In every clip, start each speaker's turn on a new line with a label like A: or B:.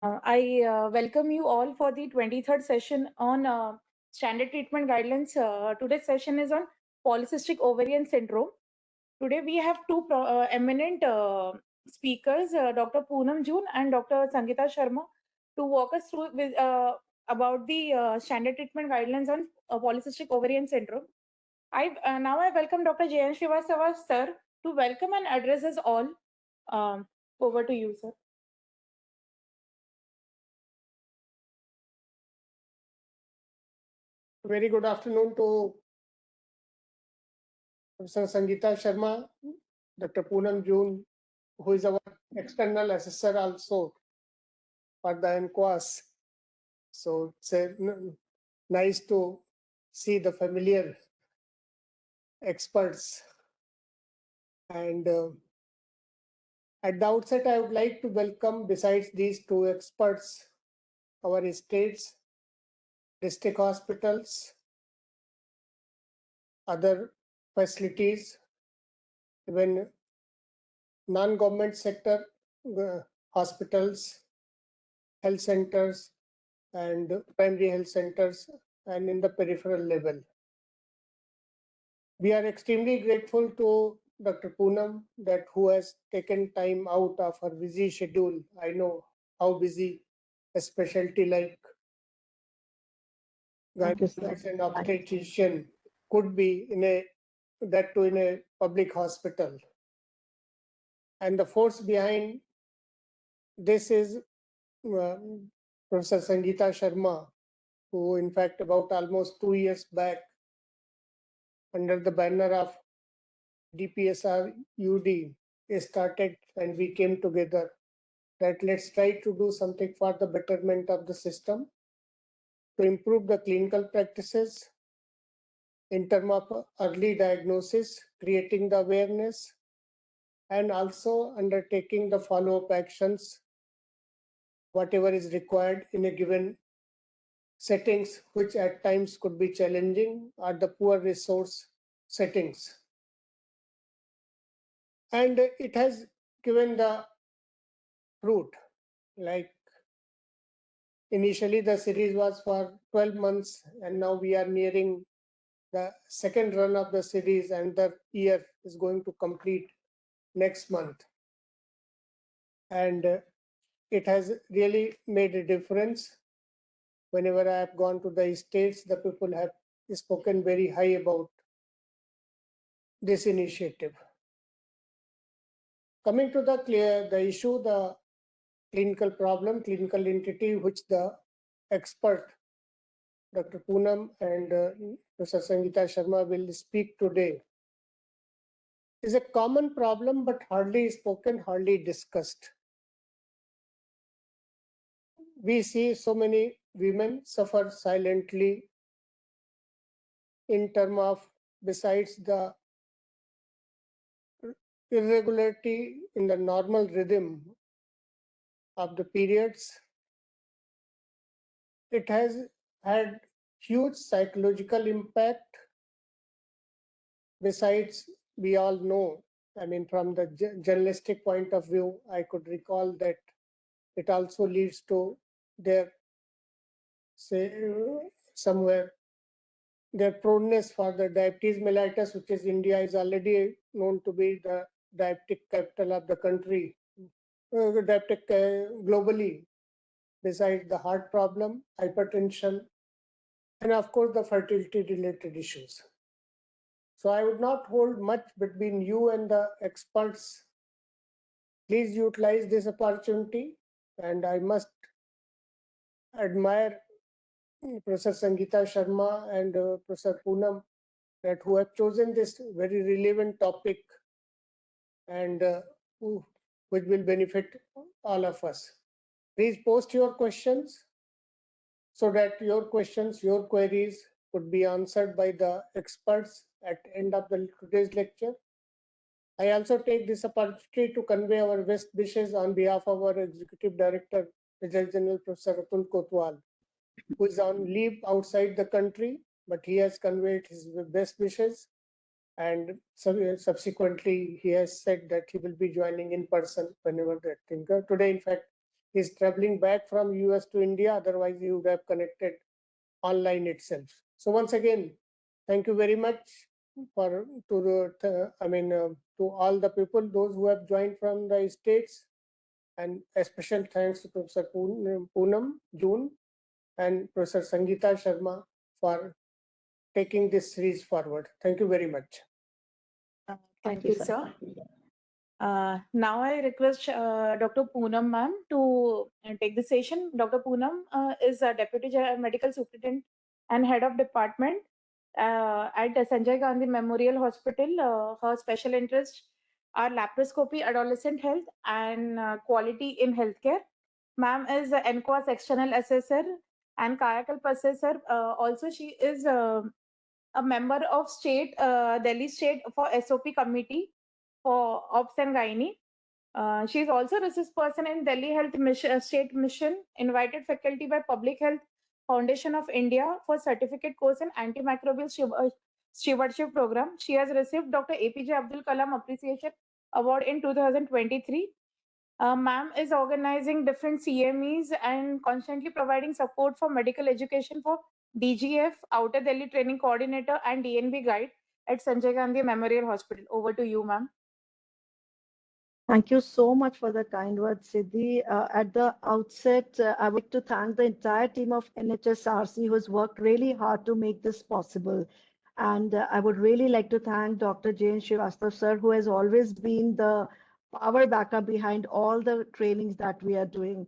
A: I welcome you all for the 23rd session on standard treatment guidelines. Today's session is on polycystic ovarian syndrome. Today we have two eminent speakers, Dr. Poonam June and Dr. Sangeeta Sharma, to walk us through about the standard treatment guidelines on polycystic ovarian syndrome. Now I welcome Dr. Jayan Srivastava, sir, to welcome and address us all. Um, Over to you, sir.
B: Very good afternoon to Professor Sangeeta Sharma, Dr. Poonam June, who is our external assessor also for the NQAS. So it's nice to see the familiar experts. And at the outset, I would like to welcome, besides these two experts, our states, district hospitals, other facilities, even non-government sector hospitals, health centers, and primary health centers, and in the peripheral level. We are extremely grateful to Dr. Poonam that who has taken time out of her busy schedule. I know how busy a specialty like gynecologist and obstetrician could be in a public hospital. And the force behind this is Professor Sangeeta Sharma, who in fact about almost 2 years back, under the banner of DPSRU started, and we came together that let's try to do something for the betterment of the system, to improve the clinical practices in terms of early diagnosis, creating the awareness, and also undertaking the follow-up actions, whatever is required in a given settings, which at times could be challenging, or the poor resource settings. And it has given the fruit. Like initially the series was for 12 months, and now we are nearing the second run of the series, and the year is going to complete next month. And it has really made a difference. Whenever I have gone to the states, the people have spoken very high about this initiative. Coming to the issue, the clinical problem, clinical entity, which the expert Dr. Poonam and Professor Sangeeta Sharma will speak today, is a common problem but hardly spoken, hardly discussed. We see so many women suffer silently in terms of, besides the irregularity in the normal rhythm of the periods, it has had huge psychological impact. Besides, we all know, I mean, from the journalistic point of view, I could recall that it also leads to their, say, somewhere, their proneness for the diabetes mellitus, which is India is already known to be the diabetic capital of the country, diabetic globally, besides the heart problem, hypertension, and of course the fertility related issues. So I would not hold much between you and the experts. Please utilize this opportunity, and I must admire Professor Sangeeta Sharma and Professor Poonam, that who have chosen this very relevant topic, and which will benefit all of us. Please post your questions so that your questions, your queries could be answered by the experts at end of today's lecture. I also take this opportunity to convey our best wishes on behalf of our Executive Director, Major General Professor Atul Kotwal, who is on leave outside the country, but he has conveyed his best wishes, and subsequently he has said that he will be joining in person whenever that thing. Today, in fact, He's traveling back from US to India. Otherwise, he would have connected online itself. So once again, thank you very much to all the people, those who have joined from the states, and a special thanks to Professor Poonam June and Professor Sangeeta Sharma for taking this series forward. Thank you very much.
A: Thank you, sir. Now I request Dr. Poonam ma'am to take the session. Dr. Poonam is a Deputy Medical Superintendent and Head of Department at Sanjay Gandhi Memorial Hospital. Her special interests are laparoscopy, adolescent health, and quality in healthcare. Ma'am is a NCOAS external assessor and kayakalp assessor. Also, she is a member of Delhi State for SOP Committee for Ops and Gynae. She is also a resource person in Delhi Health State Mission, invited faculty by Public Health Foundation of India for certificate course in antimicrobial stewardship program. She has received Dr. APJ Abdul Kalam Appreciation Award in 2023. Ma'am is organizing different CMEs and constantly providing support for medical education for DGF, Outer Delhi Training Coordinator, and DNB Guide at Sanjay Gandhi Memorial Hospital. Over to you, ma'am.
C: Thank you so much for the kind words, Siddhi. At the outset, I would like to thank the entire team of NHSRC who has worked really hard to make this possible. And I would really like to thank Dr. Jain Srivastav, sir, who has always been the power backup behind all the trainings that we are doing.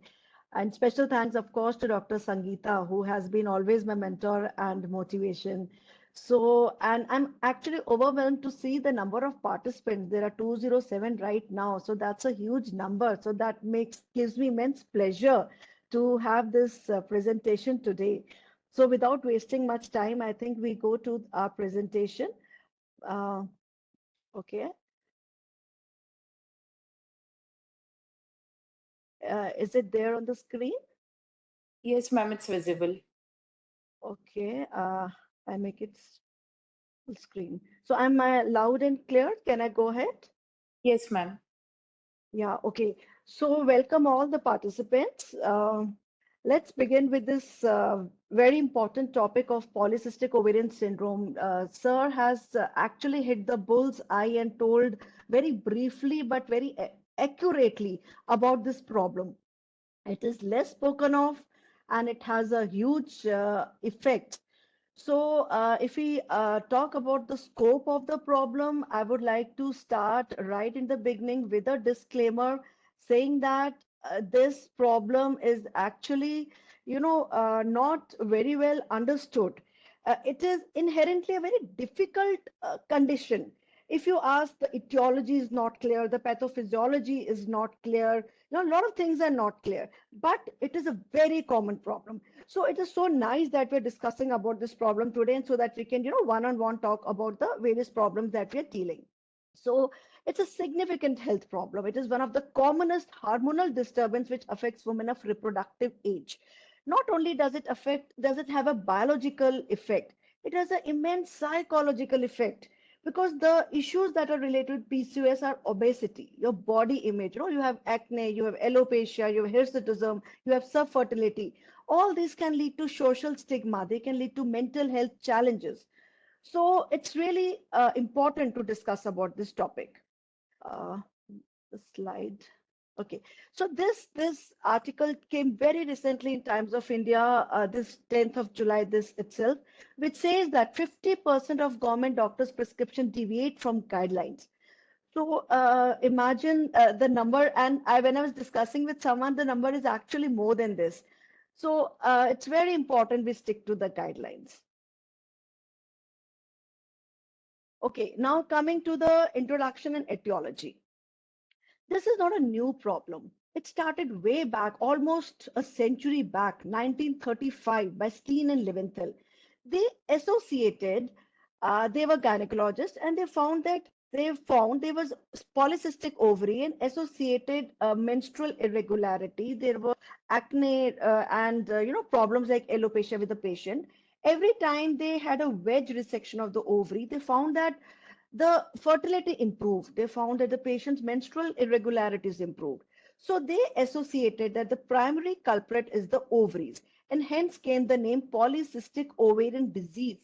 C: And special thanks, of course, to Dr. Sangeeta, who has been always my mentor and motivation. So, and I'm actually overwhelmed to see the number of participants. There are 207 right now. So that's a huge number. So that gives me immense pleasure to have this presentation today. So without wasting much time, I think we go to our presentation. Okay. Is it there on the screen?
A: Yes, ma'am, it's visible.
C: Okay. I make it full screen. So am I loud and clear? Can I go ahead?
A: Yes, ma'am.
C: Yeah, okay. So welcome all the participants. Let's begin with this very important topic of polycystic ovarian syndrome. Sir has actually hit the bull's eye and told very briefly but very accurately about this problem. It is less spoken of and it has a huge effect. So if we talk about the scope of the problem, I would like to start right in the beginning with a disclaimer saying that this problem is actually, not very well understood. It is inherently a very difficult condition. If you ask, the etiology is not clear, the pathophysiology is not clear, a lot of things are not clear, but it is a very common problem. So it is so nice that we're discussing about this problem today, and so that we can, one-on-one talk about the various problems that we're dealing. So it's a significant health problem. It is one of the commonest hormonal disturbance which affects women of reproductive age. Not only does it have a biological effect, it has an immense psychological effect, because the issues that are related to PCOS are obesity, your body image. You have acne, you have alopecia, you have hirsutism, you have subfertility. All these can lead to social stigma. They can lead to mental health challenges. So it's really important to discuss about this topic. The slide. Okay, so this article came very recently in Times of India, this 10th of July, this itself, which says that 50% of government doctors' prescription deviate from guidelines. So imagine the number, and when I was discussing with someone, the number is actually more than this. So it's very important we stick to the guidelines. Okay, now coming to the introduction and etiology. This is not a new problem. It started way back, almost a century back, 1935, by Steen and Leventhal. They associated, they were gynecologists, and they found there was polycystic ovary and associated menstrual irregularity. There were acne and problems like alopecia with the patient. Every time they had a wedge resection of the ovary, they found that the fertility improved. They found that the patient's menstrual irregularities improved. So they associated that the primary culprit is the ovaries, and hence came the name polycystic ovarian disease.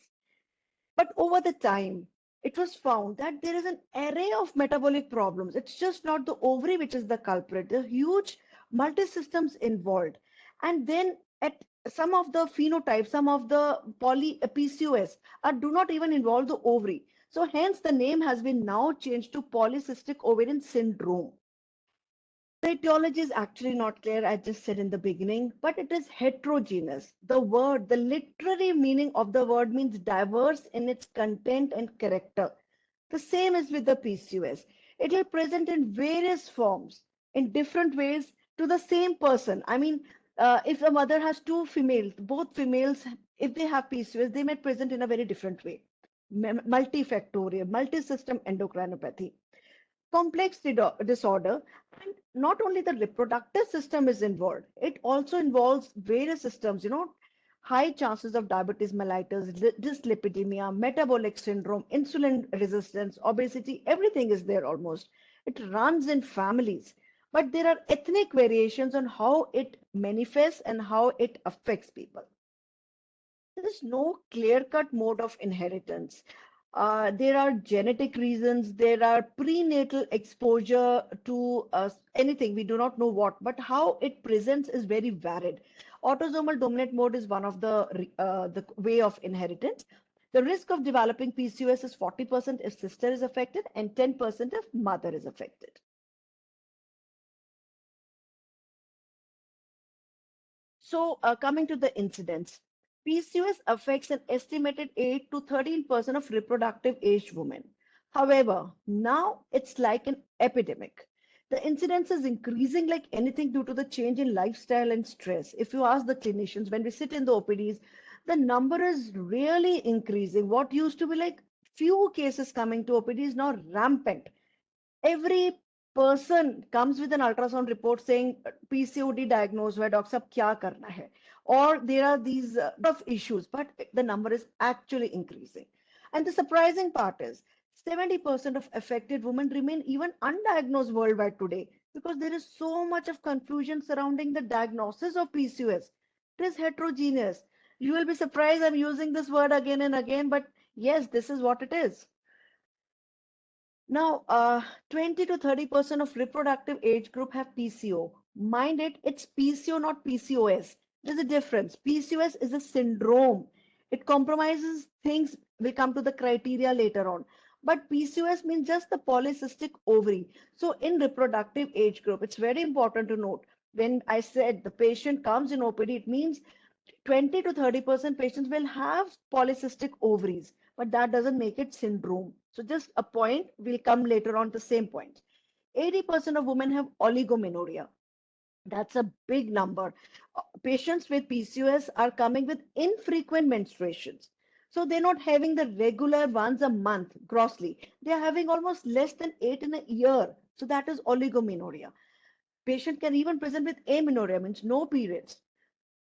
C: But over the time, it was found that there is an array of metabolic problems. It's just not the ovary which is the culprit. There are huge multi-systems involved. And then at some of the phenotypes, some of the PCOS do not even involve the ovary. So hence the name has been now changed to polycystic ovarian syndrome. The etiology is actually not clear, I just said in the beginning, but it is heterogeneous. The word, the literary meaning of the word means diverse in its content and character. The same is with the PCOS. It will present in various forms, in different ways to the same person. I mean, if a mother has two females, both females, if they have PCOS, they may present in a very different way. Multifactorial, multi-system endocrinopathy, complex disorder, and not only the reproductive system is involved, it also involves various systems, high chances of diabetes mellitus, dyslipidemia, metabolic syndrome, insulin resistance, obesity, everything is there almost. It runs in families, but there are ethnic variations on how it manifests and how it affects people. There is no clear-cut mode of inheritance. There are genetic reasons, there are prenatal exposure to anything, we do not know what, but how it presents is very varied. Autosomal dominant mode is one of the way of inheritance. The risk of developing PCOS is 40% if sister is affected and 10% if mother is affected. So coming to the incidence, PCOS affects an estimated 8 to 13% of reproductive aged women. However, now it's like an epidemic. The incidence is increasing like anything due to the change in lifestyle and stress. If you ask the clinicians, when we sit in the OPDs, the number is really increasing. What used to be like few cases coming to OPD is now rampant. Every person comes with an ultrasound report saying PCOD diagnosed, where doctor sab kya karna hai, or there are these of issues, but the number is actually increasing. And the surprising part is 70% of affected women remain even undiagnosed worldwide today because there is so much of confusion surrounding the diagnosis of PCOS. It is heterogeneous. You will be surprised I'm using this word again and again, but yes, this is what it is. Now, 20 to 30% of reproductive age group have PCO. Mind it, it's PCO, not PCOS. There's a difference. PCOS is a syndrome. It compromises things. We'll come to the criteria later on. But PCOS means just the polycystic ovary. So in reproductive age group, it's very important to note, when I said the patient comes in OPD, it means 20 to 30% patients will have polycystic ovaries, but that doesn't make it syndrome. So just a point, we'll come later on the same point. 80% of women have oligomenorrhea. That's a big number. Patients with PCOS are coming with infrequent menstruations. So they're not having the regular once a month grossly. They're having almost less than 8 in a year. So that is oligomenorrhea. Patient can even present with amenorrhea, means no periods.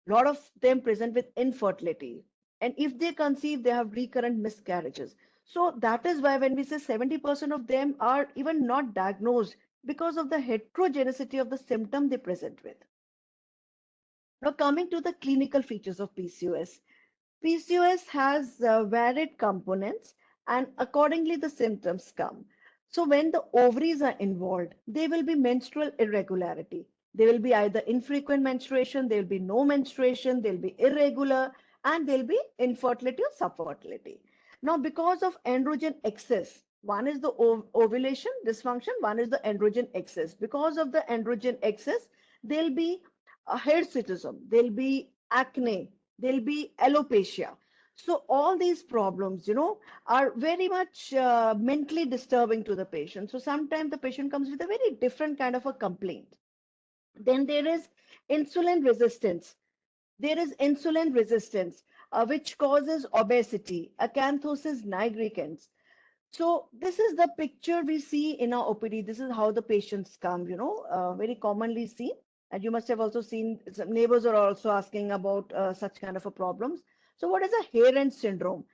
C: A lot of them present with infertility. And if they conceive, they have recurrent miscarriages. So that is why when we say 70% of them are even not diagnosed because of the heterogeneity of the symptom they present with. Now coming to the clinical features of PCOS. PCOS has varied components and accordingly the symptoms come. So when the ovaries are involved, there will be menstrual irregularity. There will be either infrequent menstruation, there will be no menstruation, there will be irregular, and there will be infertility or subfertility. Now, because of androgen excess, one is the ovulation dysfunction, one is the androgen excess. Because of the androgen excess, there will be hirsutism, there will be acne, there'll be alopecia. So all these problems, are very much mentally disturbing to the patient. So sometimes the patient comes with a very different kind of a complaint. Then there is insulin resistance. There is insulin resistance, which causes obesity, acanthosis nigricans. So this is the picture we see in our OPD. This is how the patients come, very commonly seen. And you must have also seen some neighbors are also asking about such kind of a problems. So what is a hair-end syndrome?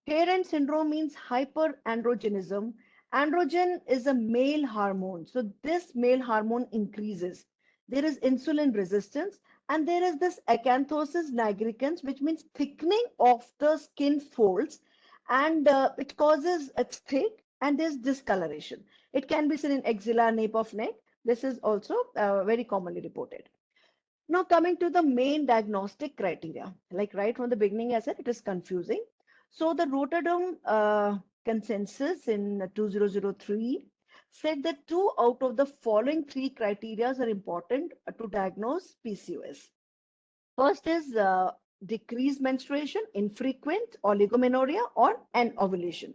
C: Hair-end syndrome means hyperandrogenism. Androgen is a male hormone. So this male hormone increases. there is insulin resistance, and there is this acanthosis nigricans, which means thickening of the skin folds, and it causes it's thick, and there's discoloration. It can be seen in axilla, nape of neck. This is also very commonly reported. Now, coming to the main diagnostic criteria, like right from the beginning, I said it is confusing. So, the Rotterdam consensus in 2003 said that two out of the following three criteria are important to diagnose PCOS. First is decreased menstruation, infrequent oligomenorrhea, or an ovulation.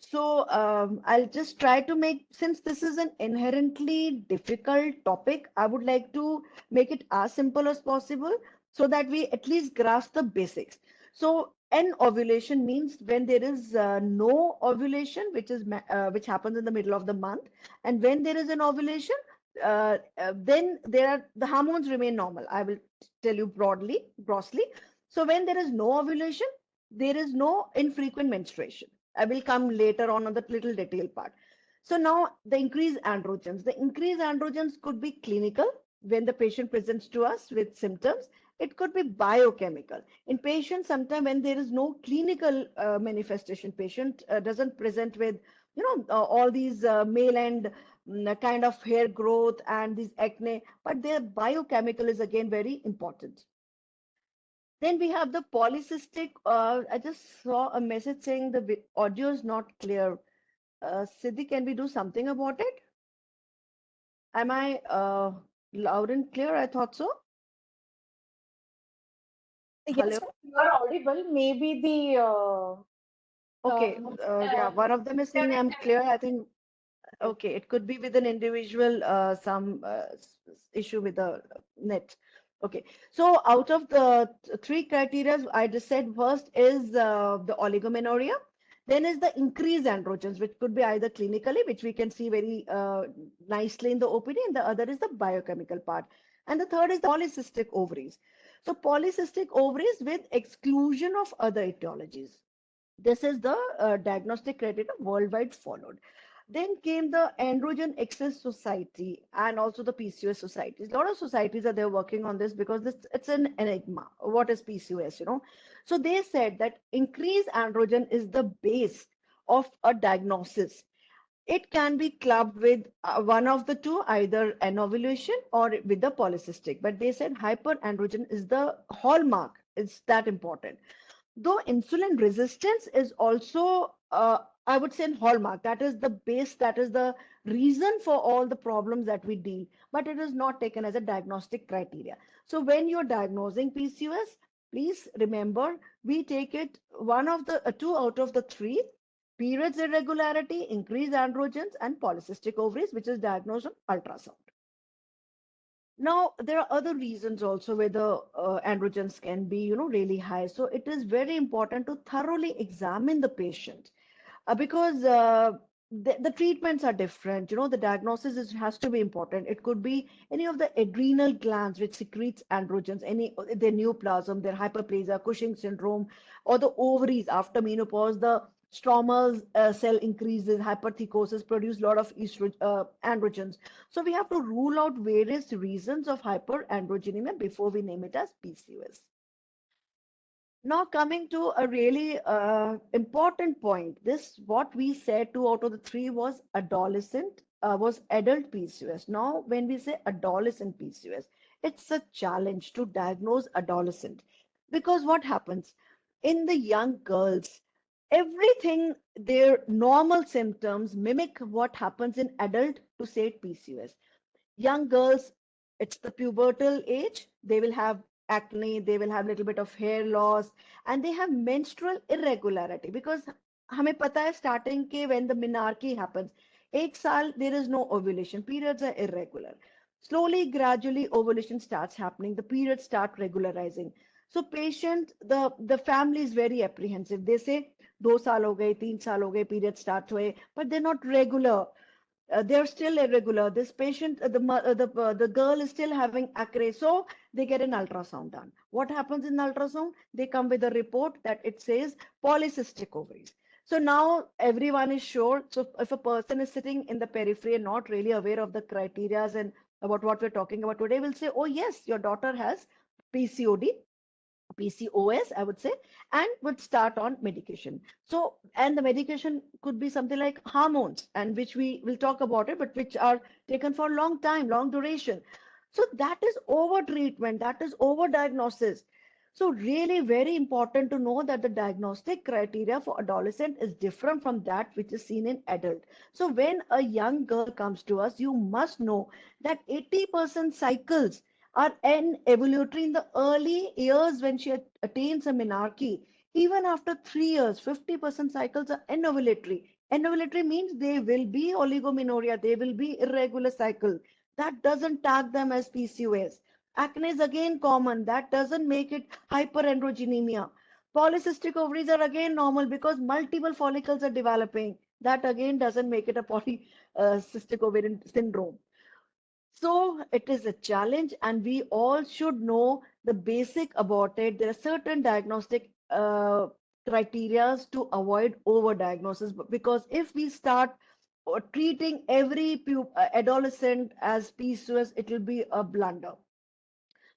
C: So I'll just try to make, since this is an inherently difficult topic, I would like to make it as simple as possible so that we at least grasp the basics. So an ovulation means when there is no ovulation, which happens in the middle of the month, and when there is an ovulation, then the hormones remain normal. I will tell you grossly. So when there is no ovulation, there is no infrequent menstruation. I will come later on the little detail part. So now the increased androgens. The increased androgens could be clinical when the patient presents to us with symptoms. It could be biochemical. In patients, sometimes when there is no clinical manifestation, patient doesn't present with, all these male and kind of hair growth and these acne, but their biochemical is again very important. Then we have the polycystic. I just saw a message saying the audio is not clear. Siddhi, can we do something about it? Am I loud and clear? I thought so.
A: Yes,
C: Hello.
A: ma'am, you are audible. Maybe the
C: Okay. Yeah, one of them is saying I'm
A: internet.
C: clear. I think okay, it could be with an individual, some issue with the net. Okay, so out of the three criteria, I just said first is the oligomenorrhea, then is the increased androgens, which could be either clinically, which we can see very nicely in the OPD, and the other is the biochemical part. And the third is polycystic ovaries. So polycystic ovaries with exclusion of other etiologies. This is the diagnostic criteria worldwide followed. Then came the Androgen Access Society and also the PCOS societies. A lot of societies are there working on this because it's an enigma. What is PCOS, So they said that increased androgen is the base of a diagnosis. It can be clubbed with one of the two, either an ovulation or with the polycystic. But they said hyperandrogen is the hallmark. It's that important. Though insulin resistance is also, I would say, in hallmark, that is the base, that is the reason for all the problems that we deal, but it is not taken as a diagnostic criteria. So when you're diagnosing PCOS, please remember we take it one of the two out of the three: periods irregularity, increased androgens, and polycystic ovaries, which is diagnosed on ultrasound. Now, there are other reasons also where the androgens can be, really high. So it is very important to thoroughly examine the patient because the treatments are different. The diagnosis has to be important. It could be any of the adrenal glands which secretes androgens, any their neoplasm, their hyperplasia, Cushing syndrome, or the ovaries after menopause, the stromal cell increases, hyperthecosis, produce a lot of androgens. So we have to rule out various reasons of hyperandrogenemia before we name it as PCOS. Now coming to a really important point, this what we said two out of the three was adult PCOS. Now when we say adolescent PCOS, it's a challenge to diagnose adolescent because what happens in the young girls, everything their normal symptoms mimic what happens in adult to say PCOS. Young girls, it's the pubertal age, they will have acne, they will have a little bit of hair loss, and they have menstrual irregularity because हमें पता है starting के when the menarche happens, एक साल there is no ovulation, periods are irregular. Slowly, gradually, ovulation starts happening, the periods start regularizing. So patient, the family is very apprehensive. They say 2 साल हो गए, 3 साल हो गए, periods start हुए, but they're not regular. They're still irregular. This patient, the girl is still having acne, so they get an ultrasound done. What happens in ultrasound? They come with a report that it says polycystic ovaries. So now everyone is sure. So if a person is sitting in the periphery and not really aware of the criterias and about what we're talking about today will say, oh, yes, your daughter has PCOD, PCOS, I would say, and would start on medication. So, and the medication could be something like hormones, and which we will talk about it, but which are taken for a long time, long duration. So that is over treatment, that is over diagnosis. So really very important to know that the diagnostic criteria for adolescent is different from that which is seen in adult. So when a young girl comes to us, you must know that 80% cycles are evolutionary in the early years when she attains a menarche. Even after 3 years, 50% cycles are anovulatory. Anovulatory means they will be oligomenorrhea, they will be irregular cycle. That doesn't tag them as PCOS. Acne is again common. That doesn't make it hyperandrogenemia. Polycystic ovaries are again normal because multiple follicles are developing. That again doesn't make it a polycystic ovarian syndrome. So it is a challenge, and we all should know the basic about it. There are certain diagnostic criteria to avoid overdiagnosis, because if we start treating every adolescent as PCOS, it will be a blunder.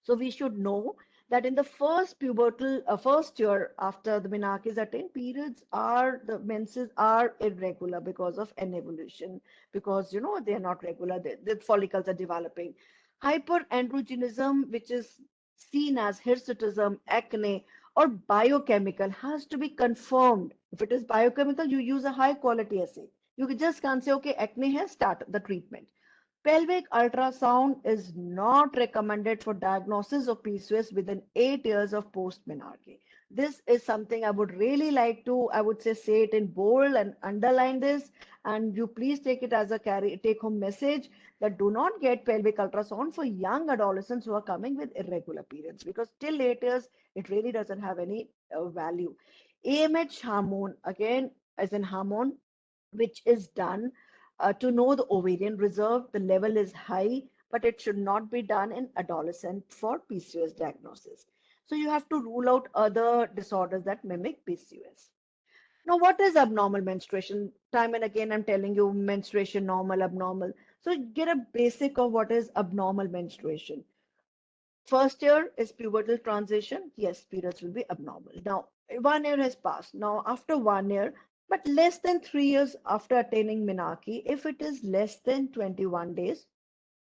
C: So we should know that in the first pubertal, first year after the menarche is attained, the menses are irregular because of anevolution, because they are not regular, the follicles are developing. Hyperandrogenism, which is seen as hirsutism, acne, or biochemical, has to be confirmed. If it is biochemical, you use a high quality assay. You just can't say, okay, acne has started the treatment. Pelvic ultrasound is not recommended for diagnosis of PCOS within 8 years of post-menarche. This is something I would really like to, I would say it in bold and underline this, and you please take it as a take-home message that do not get pelvic ultrasound for young adolescents who are coming with irregular periods, because till 8 years, it really doesn't have any value. AMH hormone, again, as in hormone, which is done to know the ovarian reserve. The level is high, but it should not be done in adolescent for PCOS diagnosis. So you have to rule out other disorders that mimic PCOS. Now, what is abnormal menstruation? Time and again, I'm telling you menstruation, normal, abnormal. So get a basic of what is abnormal menstruation. First year is pubertal transition. Yes, periods will be abnormal. Now, 1 year has passed. Now, after 1 year, but less than 3 years after attaining menarche, if it is less than 21 days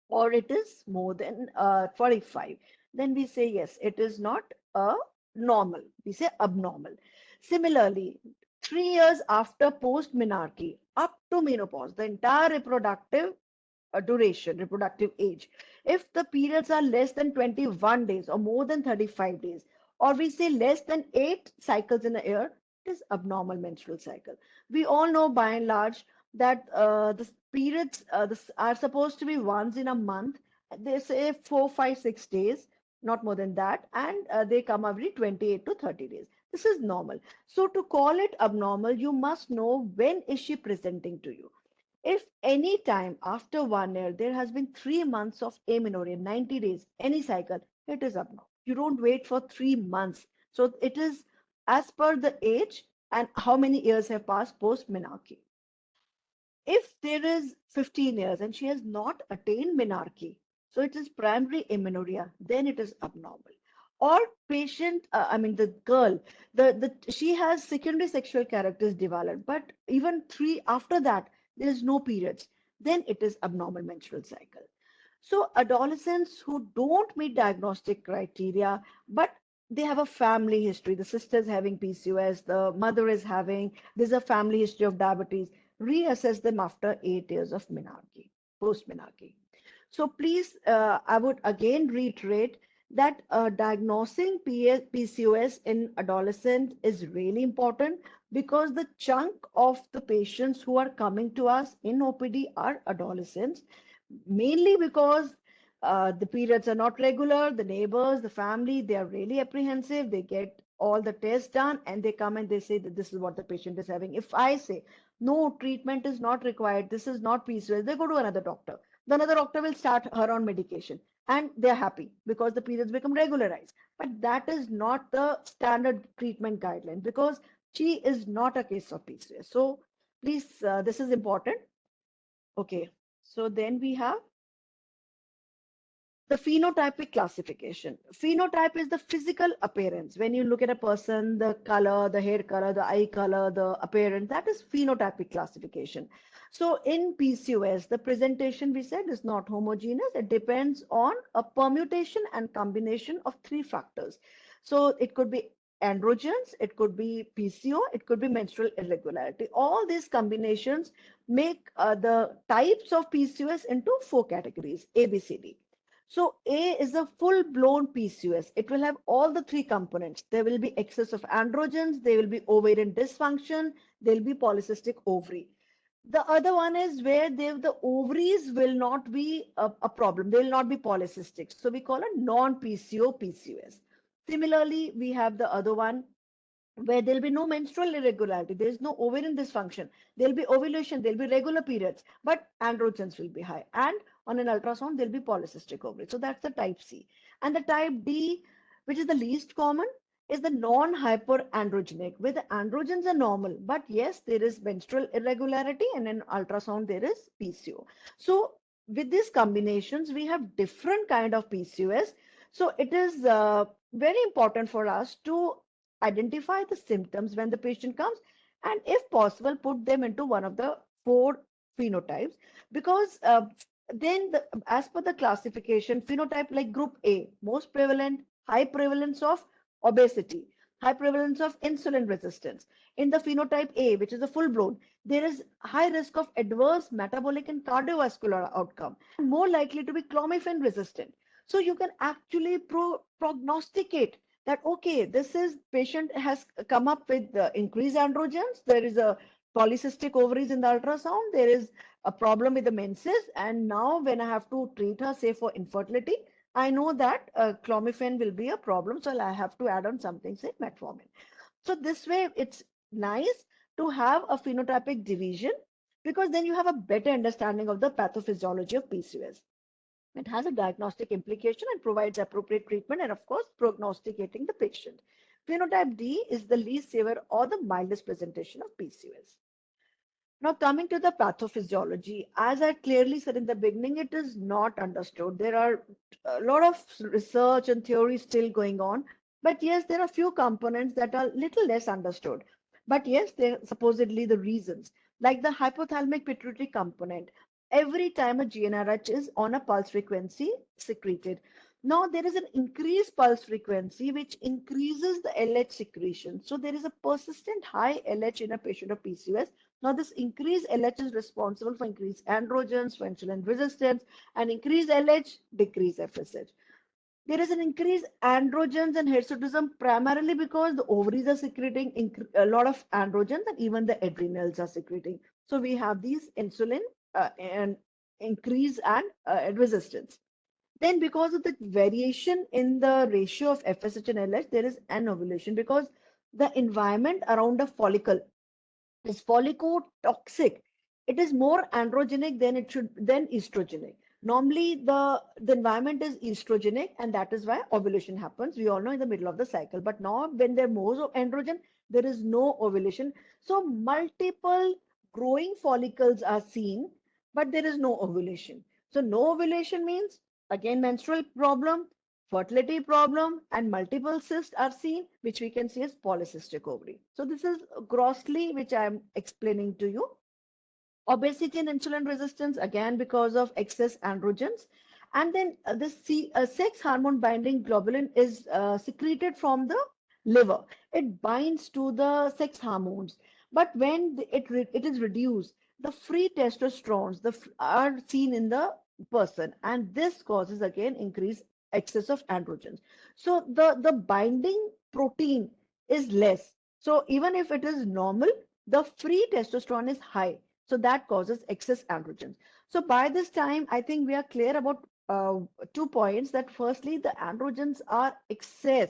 C: or it is more than 45, then we say yes, it is not a normal. We say abnormal. Similarly, 3 years after post menarche up to menopause, the entire reproductive duration, reproductive age. If the periods are less than 21 days or more than 35 days, or we say less than 8 cycles in a year, it is abnormal menstrual cycle. We all know by and large that the periods are supposed to be once in a month. They say 4, 5, 6 days, not more than that, and they come every 28 to 30 days. This is normal. So to call it abnormal, you must know when is she presenting to you. If any time after 1 year there has been 3 months of amenorrhea, 90 days, any cycle, it is abnormal. You don't wait for 3 months. So it is as per the age and how many years have passed post menarche. If there is 15 years and she has not attained menarche, so it is primary amenorrhea, then it is abnormal. Or patient, I mean the girl, she has secondary sexual characters developed, but even three after that there is no periods, then it is abnormal menstrual cycle. So adolescents who don't meet diagnostic criteria, but they have a family history, the sister's having PCOS, the mother is having, there's a family history of diabetes, reassess them after 8 years of menarche, post-menarche. So please, I would again reiterate that diagnosing PCOS in adolescents is really important, because the chunk of the patients who are coming to us in OPD are adolescents, mainly because the periods are not regular. The neighbors, the family, they are really apprehensive. They get all the tests done and they come and they say that this is what the patient is having. If I say, no, treatment is not required, this is not PCOS, they go to another doctor. The another doctor will start her on medication and they're happy because the periods become regularized. But that is not the standard treatment guideline, because she is not a case of PCOS. So please, this is important. Okay. So then we have The phenotypic classification. Phenotype is the physical appearance. When you look at a person, the color, the hair color, the eye color, the appearance, that is phenotypic classification. So in PCOS, the presentation we said is not homogeneous. It depends on a permutation and combination of three factors. So it could be androgens, it could be PCO, it could be menstrual irregularity. All these combinations make the types of PCOS into four categories, A, B, C, D. So A is a full-blown PCOS. It will have all the three components. There will be excess of androgens, there will be ovarian dysfunction, there will be polycystic ovary. The other one is where the ovaries will not be a problem. They will not be polycystic. So we call a non-PCO PCOS. Similarly, we have the other one where there'll be no menstrual irregularity, there is no ovarian dysfunction, there'll be ovulation, there'll be regular periods, but androgens will be high. And on an ultrasound, there'll be polycystic ovary. So that's the type C. And the type D, which is the least common, is the non-hyperandrogenic, where the androgens are normal, but yes, there is menstrual irregularity, and in ultrasound, there is PCO. So with these combinations, we have different kind of PCOS. So it is very important for us to identify the symptoms when the patient comes, and if possible put them into one of the four phenotypes, because then as per the classification, phenotype like group A, most prevalent, high prevalence of obesity, high prevalence of insulin resistance. In the phenotype A, which is a full blown, there is high risk of adverse metabolic and cardiovascular outcome, and more likely to be clomiphene resistant. So you can actually prognosticate that, okay, this is patient has come up with increased androgens, there is a polycystic ovaries in the ultrasound, there is a problem with the menses, and now when I have to treat her, say for infertility, I know that clomiphene will be a problem, so I have to add on something, say metformin. So this way, it's nice to have a phenotypic division, because then you have a better understanding of the pathophysiology of PCOS. It has a diagnostic implication and provides appropriate treatment and, of course, prognosticating the patient. Phenotype D is the least severe or the mildest presentation of PCOS. Now, coming to the pathophysiology, as I clearly said in the beginning, it is not understood. There are a lot of research and theory still going on, but yes, there are few components that are little less understood. But yes, they're supposedly the reasons, like the hypothalamic pituitary component. Every time a GnRH is on a pulse frequency secreted. Now there is an increased pulse frequency which increases the LH secretion. So there is a persistent high LH in a patient of PCOS. Now, this increased LH is responsible for increased androgens, for insulin resistance, and increased LH, decreased FSH. There is an increased androgens and hirsutism primarily because the ovaries are secreting a lot of androgens, and even the adrenals are secreting. So we have these insulin and increase and resistance. Then because of the variation in the ratio of FSH and LH, there is anovulation because the environment around a follicle is follicotoxic. It is more androgenic than estrogenic. Normally, the environment is estrogenic, and that is why ovulation happens. We all know in the middle of the cycle. But now, when there are more of androgen, there is no ovulation. So multiple growing follicles are seen, but there is no ovulation. So no ovulation means again menstrual problem, fertility problem, and multiple cysts are seen, which we can see as polycystic ovary. So this is grossly which I am explaining to you. Obesity and insulin resistance, again because of excess androgens. And then sex hormone binding globulin is secreted from the liver. It binds to the sex hormones. But when it is reduced, the free testosterone are seen in the person. And this causes again increased excess of androgens. So the binding protein is less. So even if it is normal, the free testosterone is high. So that causes excess androgens. So by this time, I think we are clear about 2 points, that firstly, the androgens are excess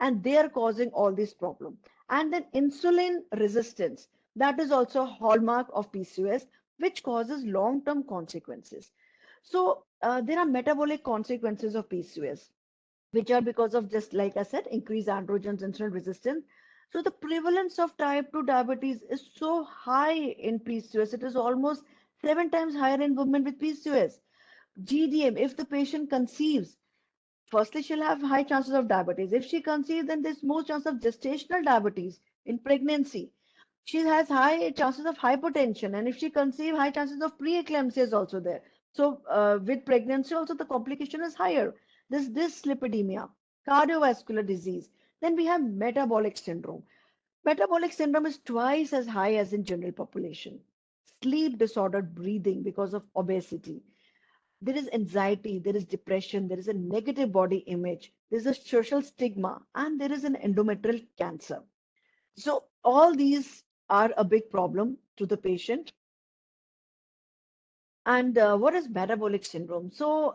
C: and they are causing all these problems. And then insulin resistance, that is also a hallmark of PCOS, which causes long-term consequences. So there are metabolic consequences of PCOS, which are because of, just like I said, increased androgens, insulin resistance. So the prevalence of type 2 diabetes is so high in PCOS. It is almost 7 times higher in women with PCOS. GDM, if the patient conceives, firstly, she'll have high chances of diabetes. If she conceives, then there's more chance of gestational diabetes in pregnancy. She has high chances of hypertension, and if she conceives, high chances of preeclampsia is also there. So, with pregnancy, also the complication is higher. This dyslipidemia, cardiovascular disease. Then we have metabolic syndrome. Metabolic syndrome is twice as high as in general population. Sleep disordered breathing because of obesity. There is anxiety, there is depression, there is a negative body image, there's a social stigma, and there is an endometrial cancer. So all these are a big problem to the patient. And what is metabolic syndrome? So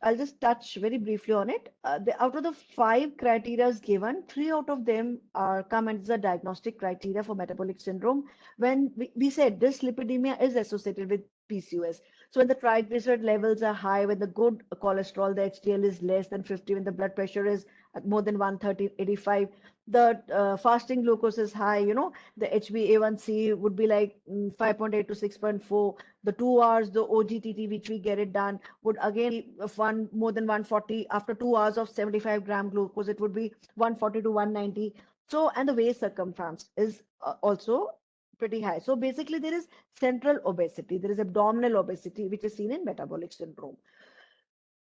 C: I'll just touch very briefly on it. Out of the 5 criteria given, 3 out of them are come as the diagnostic criteria for metabolic syndrome. When we said this lipidemia is associated with PCOS. So when the triglyceride levels are high, when the good cholesterol, the HDL is less than 50, when the blood pressure is at more than 130, 85, the fasting glucose is high, the HbA1c would be like 5.8 to 6.4. The 2 hours, the OGTT, which we get it done, would again be more than 140. After 2 hours of 75 gram glucose, it would be 140 to 190. So, and the waist circumference is also pretty high. So basically, there is central obesity, there is abdominal obesity, which is seen in metabolic syndrome.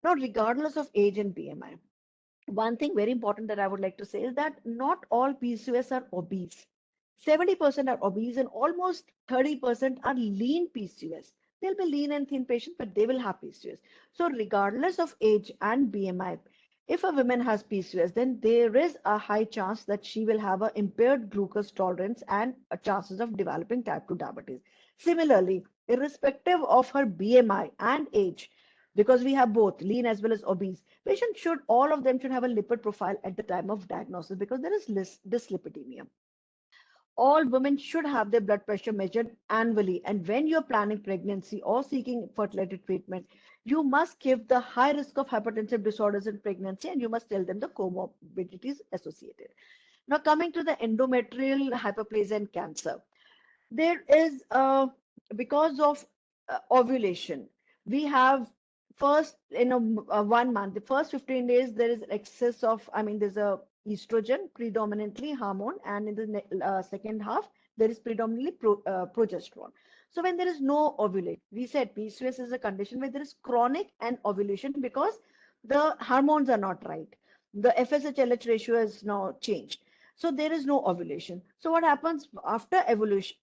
C: Now, regardless of age and BMI, one thing very important that I would like to say is that not all PCOS are obese. 70% are obese and almost 30% are lean PCOS. They'll be lean and thin patients, but they will have PCOS. So regardless of age and BMI, if a woman has PCOS, then there is a high chance that she will have an impaired glucose tolerance and a chances of developing type 2 diabetes. Similarly, irrespective of her BMI and age, because we have both lean as well as obese, patient should, all of them should have a lipid profile at the time of diagnosis because there is dyslipidemia. All women should have their blood pressure measured annually. And when you're planning pregnancy or seeking fertility treatment, you must give the high risk of hypertensive disorders in pregnancy and you must tell them the comorbidities associated. Now, coming to the endometrial hyperplasia and cancer, there is because of ovulation, we have first in 1 month, the first 15 days, there is excess of, there's a estrogen, predominantly hormone, and in the second half, there is predominantly progesterone. So when there is no ovulate, we said PCOS is a condition where there is chronic and ovulation because the hormones are not right. The FSH-LH ratio has now changed. So there is no ovulation. So what happens after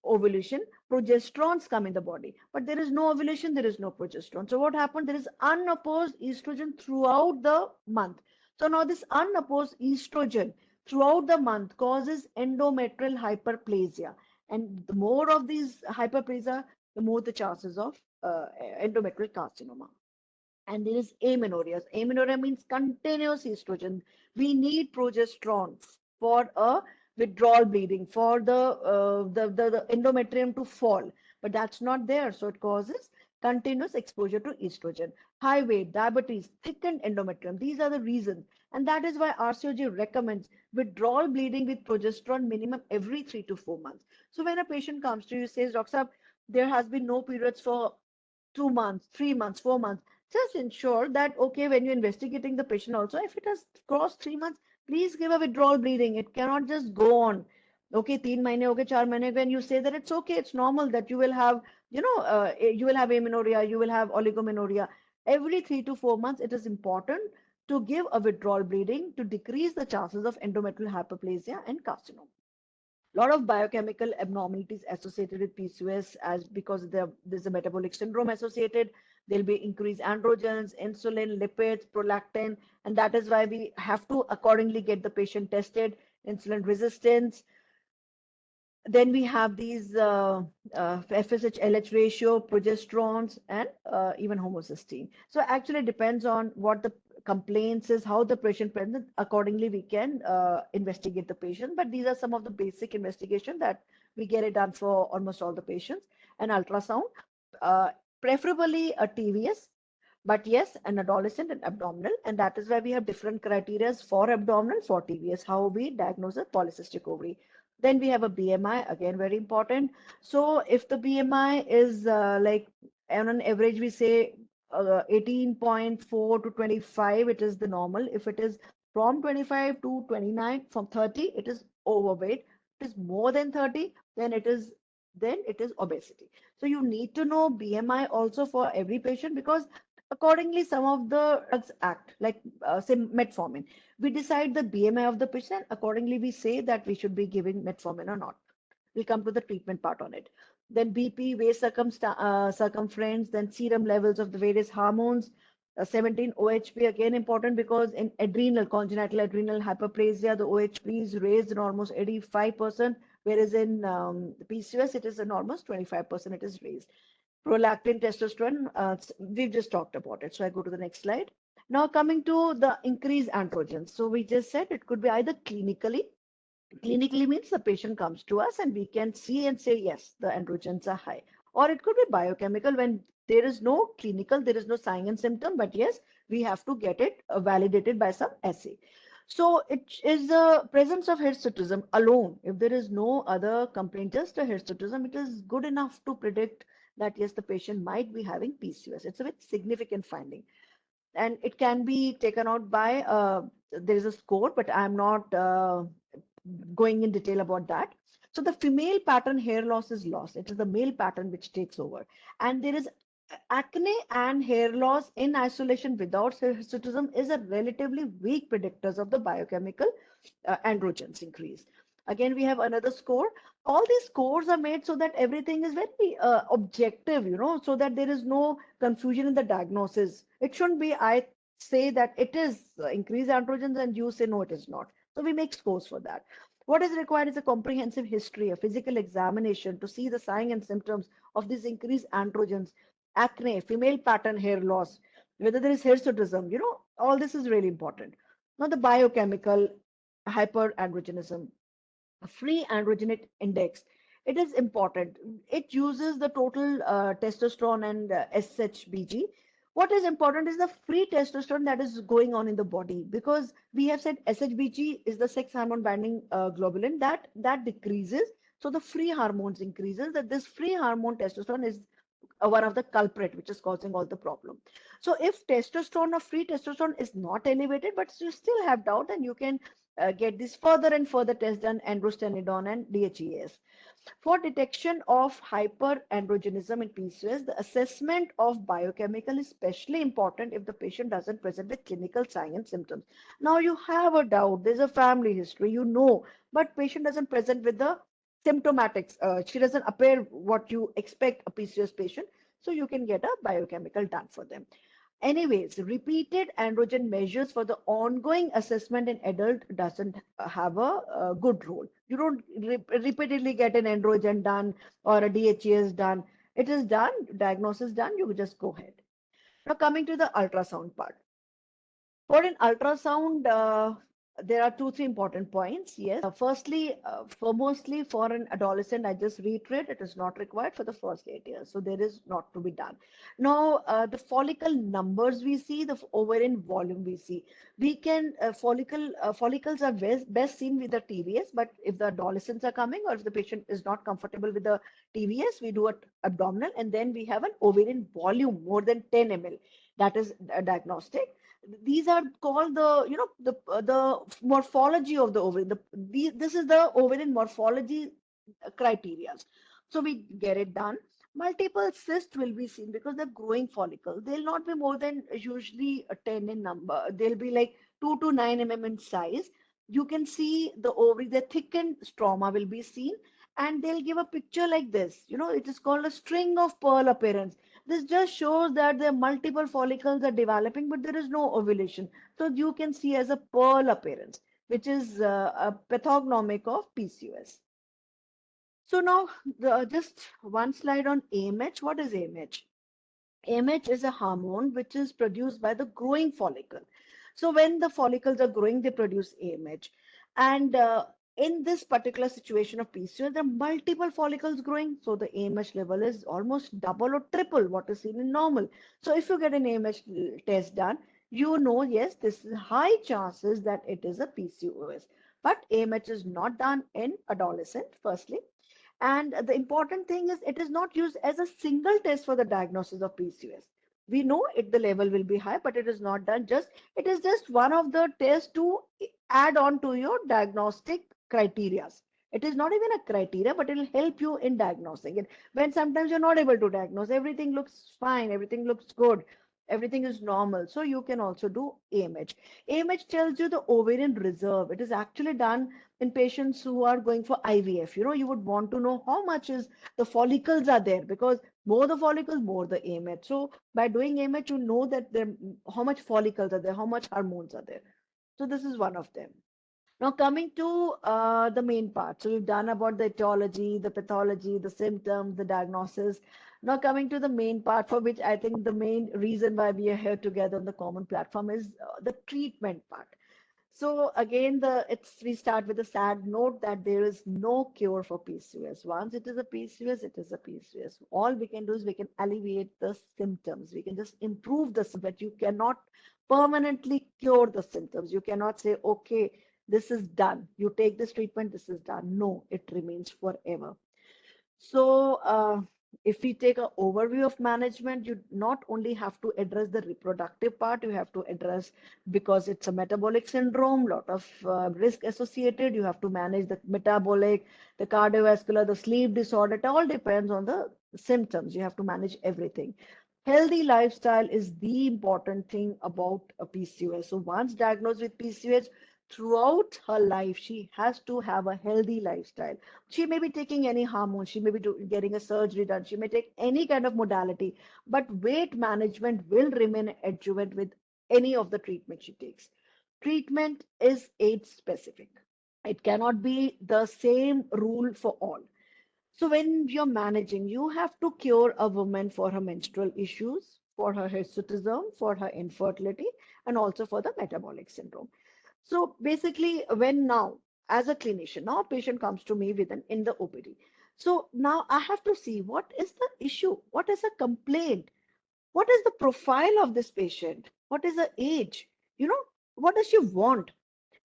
C: ovulation, progesterones come in the body, but there is no ovulation, there is no progesterone. So what happened? There is unopposed estrogen throughout the month. So now this unopposed estrogen throughout the month causes endometrial hyperplasia. And the more of these hyperplasia, the more the chances of endometrial carcinoma. And there is amenorrhea. Amenorrhea means continuous estrogen. We need progesterone for a withdrawal bleeding, for the endometrium to fall, but that's not there. So it causes continuous exposure to estrogen. High weight, diabetes, thickened endometrium. These are the reasons. And that is why RCOG recommends withdrawal bleeding with progesterone minimum every 3 to 4 months. So when a patient comes to you, says, Dr. Saab, there has been no periods for 2 months, 3 months, 4 months, just ensure that, okay, when you're investigating the patient also, if it has crossed 3 months, please give a withdrawal bleeding. It cannot just go on. Okay, 3 months, okay, 4 months, when you say that it's okay, it's normal that you will have, you will have amenorrhea, you will have oligomenorrhea. Every 3 to 4 months, it is important to give a withdrawal bleeding to decrease the chances of endometrial hyperplasia and carcinoma. Lot of biochemical abnormalities associated with PCOS as because there's a metabolic syndrome associated. There'll be increased androgens, insulin, lipids, prolactin, and that is why we have to accordingly get the patient tested, insulin resistance. Then we have these FSH-LH ratio, progesterones, and even homocysteine. So actually it depends on what the complaints is, how the patient presents. Accordingly, we can investigate the patient. But these are some of the basic investigation that we get it done for almost all the patients. An ultrasound, uh, preferably a TVS, but yes, an adolescent and abdominal, and that is why we have different criteria for abdominal, for TVS, how we diagnose a polycystic ovary. Then we have a BMI, again, very important. So if the BMI is like on an average, we say 18.4 to 25, it is the normal. If it is from 25 to 29, from 30, it is overweight. It is more than 30, then it is obesity. So you need to know BMI also for every patient, because accordingly some of the drugs act like say metformin. We decide the BMI of the patient. Accordingly, we say that we should be giving metformin or not. We'll come to the treatment part on it. Then BP, waist circumference, then serum levels of the various hormones. 17 OHP, again important, because in congenital adrenal hyperplasia, the OHP is raised in almost 85%, whereas in PCOS, it is in almost 25%, it is raised. Prolactin, testosterone, we've just talked about it. So I go to the next slide. Now coming to the increased androgens. So we just said it could be either clinically means the patient comes to us and we can see and say, yes, the androgens are high. Or it could be biochemical when there is no clinical, there is no sign and symptom, but yes, we have to get it validated by some assay. So it is the presence of hirsutism alone. If there is no other complaint, just a hirsutism, it is good enough to predict that yes, the patient might be having PCOS. It's a very significant finding. And it can be taken out by, there is a score, but I'm not going in detail about that. So the female pattern hair loss is lost. It is the male pattern which takes over. And there is acne and hair loss in isolation without hirsutism is a relatively weak predictors of the biochemical androgens increase. Again, we have another score. All these scores are made so that everything is very objective, so that there is no confusion in the diagnosis. It shouldn't be, I say that it is increased androgens and you say no, it is not. So we make scores for that. What is required is a comprehensive history, a physical examination to see the signs and symptoms of these increased androgens, acne, female pattern hair loss, whether there is hirsutism, all this is really important. Now the biochemical hyperandrogenism, free androgen index. It is important. It uses the total testosterone and SHBG. What is important is the free testosterone that is going on in the body, because we have said SHBG is the sex hormone binding globulin that decreases. So the free hormones increases. That this free hormone testosterone is one of the culprit which is causing all the problem. So if testosterone or free testosterone is not elevated, but you still have doubt, then you can get this further and further test done, androstenedione and DHEAS. For detection of hyperandrogenism in PCOS, the assessment of biochemical is especially important if the patient doesn't present with clinical signs and symptoms. Now you have a doubt, there's a family history, but patient doesn't present with the symptomatics. She doesn't appear what you expect a PCOS patient, so you can get a biochemical done for them. Anyways, repeated androgen measures for the ongoing assessment in adult doesn't have a good role. You don't repeatedly get an androgen done or a DHEAS done. It is done, diagnosis done, you just go ahead. Now coming to the ultrasound part. For an ultrasound, there are two, three important points. Yes. Firstly, for mostly for an adolescent, I just reiterate, it is not required for the first 8 years. So there is not to be done. Now, the follicle numbers we see, the ovarian volume we see. We can, follicles are best seen with the TVS, but if the adolescents are coming or if the patient is not comfortable with the TVS, we do an abdominal and then we have an ovarian volume more than 10 ml. That is a diagnostic. These are called the morphology of the ovary. This is the ovarian morphology criteria. So we get it done. Multiple cysts will be seen because the growing follicle. They'll not be more than usually a 10 in number. They'll be like 2 to 9 in size. You can see the ovary, the thickened stroma will be seen, and they'll give a picture like this. It is called a string of pearl appearance. This just shows that the multiple follicles are developing, but there is no ovulation. So you can see as a pearl appearance, which is a pathognomic of PCOS. So now just one slide on AMH. What is AMH? AMH is a hormone which is produced by the growing follicle. So when the follicles are growing, they produce AMH. And in this particular situation of PCOS, there are multiple follicles growing. So the AMH level is almost double or triple what is seen in normal. So if you get an AMH test done, yes, this is high chances that it is a PCOS. But AMH is not done in adolescent, firstly. And the important thing is it is not used as a single test for the diagnosis of PCOS. We know it, the level will be high, but it is not done. It is just one of the tests to add on to your diagnostic criteria. It is not even a criteria, but it will help you in diagnosing it. When sometimes you're not able to diagnose, everything looks fine, everything looks good, everything is normal. So you can also do AMH. AMH tells you the ovarian reserve. It is actually done in patients who are going for IVF. You know, you would want to know how much is the follicles are there, because more the follicles, more the AMH. So by doing AMH, you know that there, how much follicles are there, how much hormones are there. So this is one of them. Now coming to the main part. So we've done about the etiology, the pathology, the symptoms, the diagnosis. Now coming to the main part, for which I think the main reason why we are here together on the common platform is the treatment part. So again, we start with a sad note that there is no cure for PCOS. Once it is a PCOS, it is a PCOS. All we can do is we can alleviate the symptoms. We can just improve the symptoms, but you cannot permanently cure the symptoms. You cannot say, okay, this is done. You take this treatment, this is done. No, it remains forever. So, if we take an overview of management, you not only have to address the reproductive part, you have to address, because it's a metabolic syndrome, lot of risk associated. You have to manage the metabolic, the cardiovascular, the sleep disorder. It all depends on the symptoms. You have to manage everything. Healthy lifestyle is the important thing about a PCOS. So once diagnosed with PCOS, throughout her life, she has to have a healthy lifestyle. She may be taking any hormone, she may be getting a surgery done, she may take any kind of modality, but weight management will remain adjuvant with any of the treatment she takes. Treatment is age specific. It cannot be the same rule for all. So when you're managing, you have to cure a woman for her menstrual issues, for her hirsutism, for her infertility, and also for the metabolic syndrome. So basically, when now, as a clinician, now a patient comes to me with an in the OPD. So now I have to see what is the issue, what is the complaint, what is the profile of this patient, what is the age, you know, what does she want?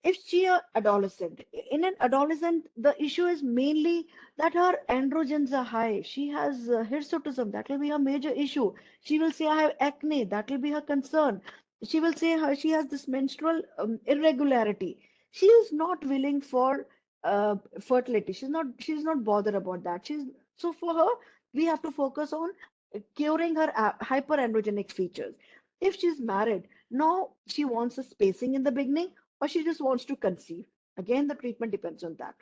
C: If she a adolescent, in an adolescent, the issue is mainly that her androgens are high. She has hirsutism. That will be a major issue. She will say, I have acne. That will be her concern. She will say she has this menstrual irregularity. She is not willing for fertility. She's not bothered about that. So for her, we have to focus on curing her hyperandrogenic features. If she's married, now she wants a spacing in the beginning, or she just wants to conceive. Again, the treatment depends on that.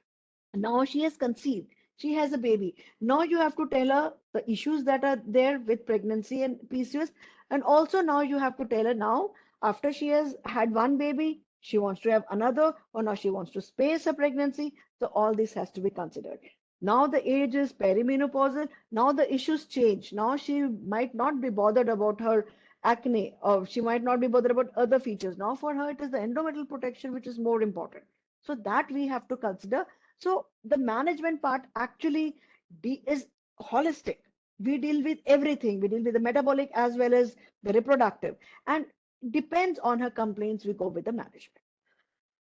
C: Now she has conceived, she has a baby. Now you have to tell her the issues that are there with pregnancy and PCOS. And also now you have to tell her, now after she has had one baby, she wants to have another, or now she wants to space her pregnancy. So all this has to be considered. Now the age is perimenopausal. Now the issues change. Now she might not be bothered about her acne, or she might not be bothered about other features. Now for her, it is the endometrial protection which is more important. So that we have to consider. So the management part actually is holistic. We deal with everything. We deal with the metabolic as well as the reproductive, and depends on her complaints, we go with the management.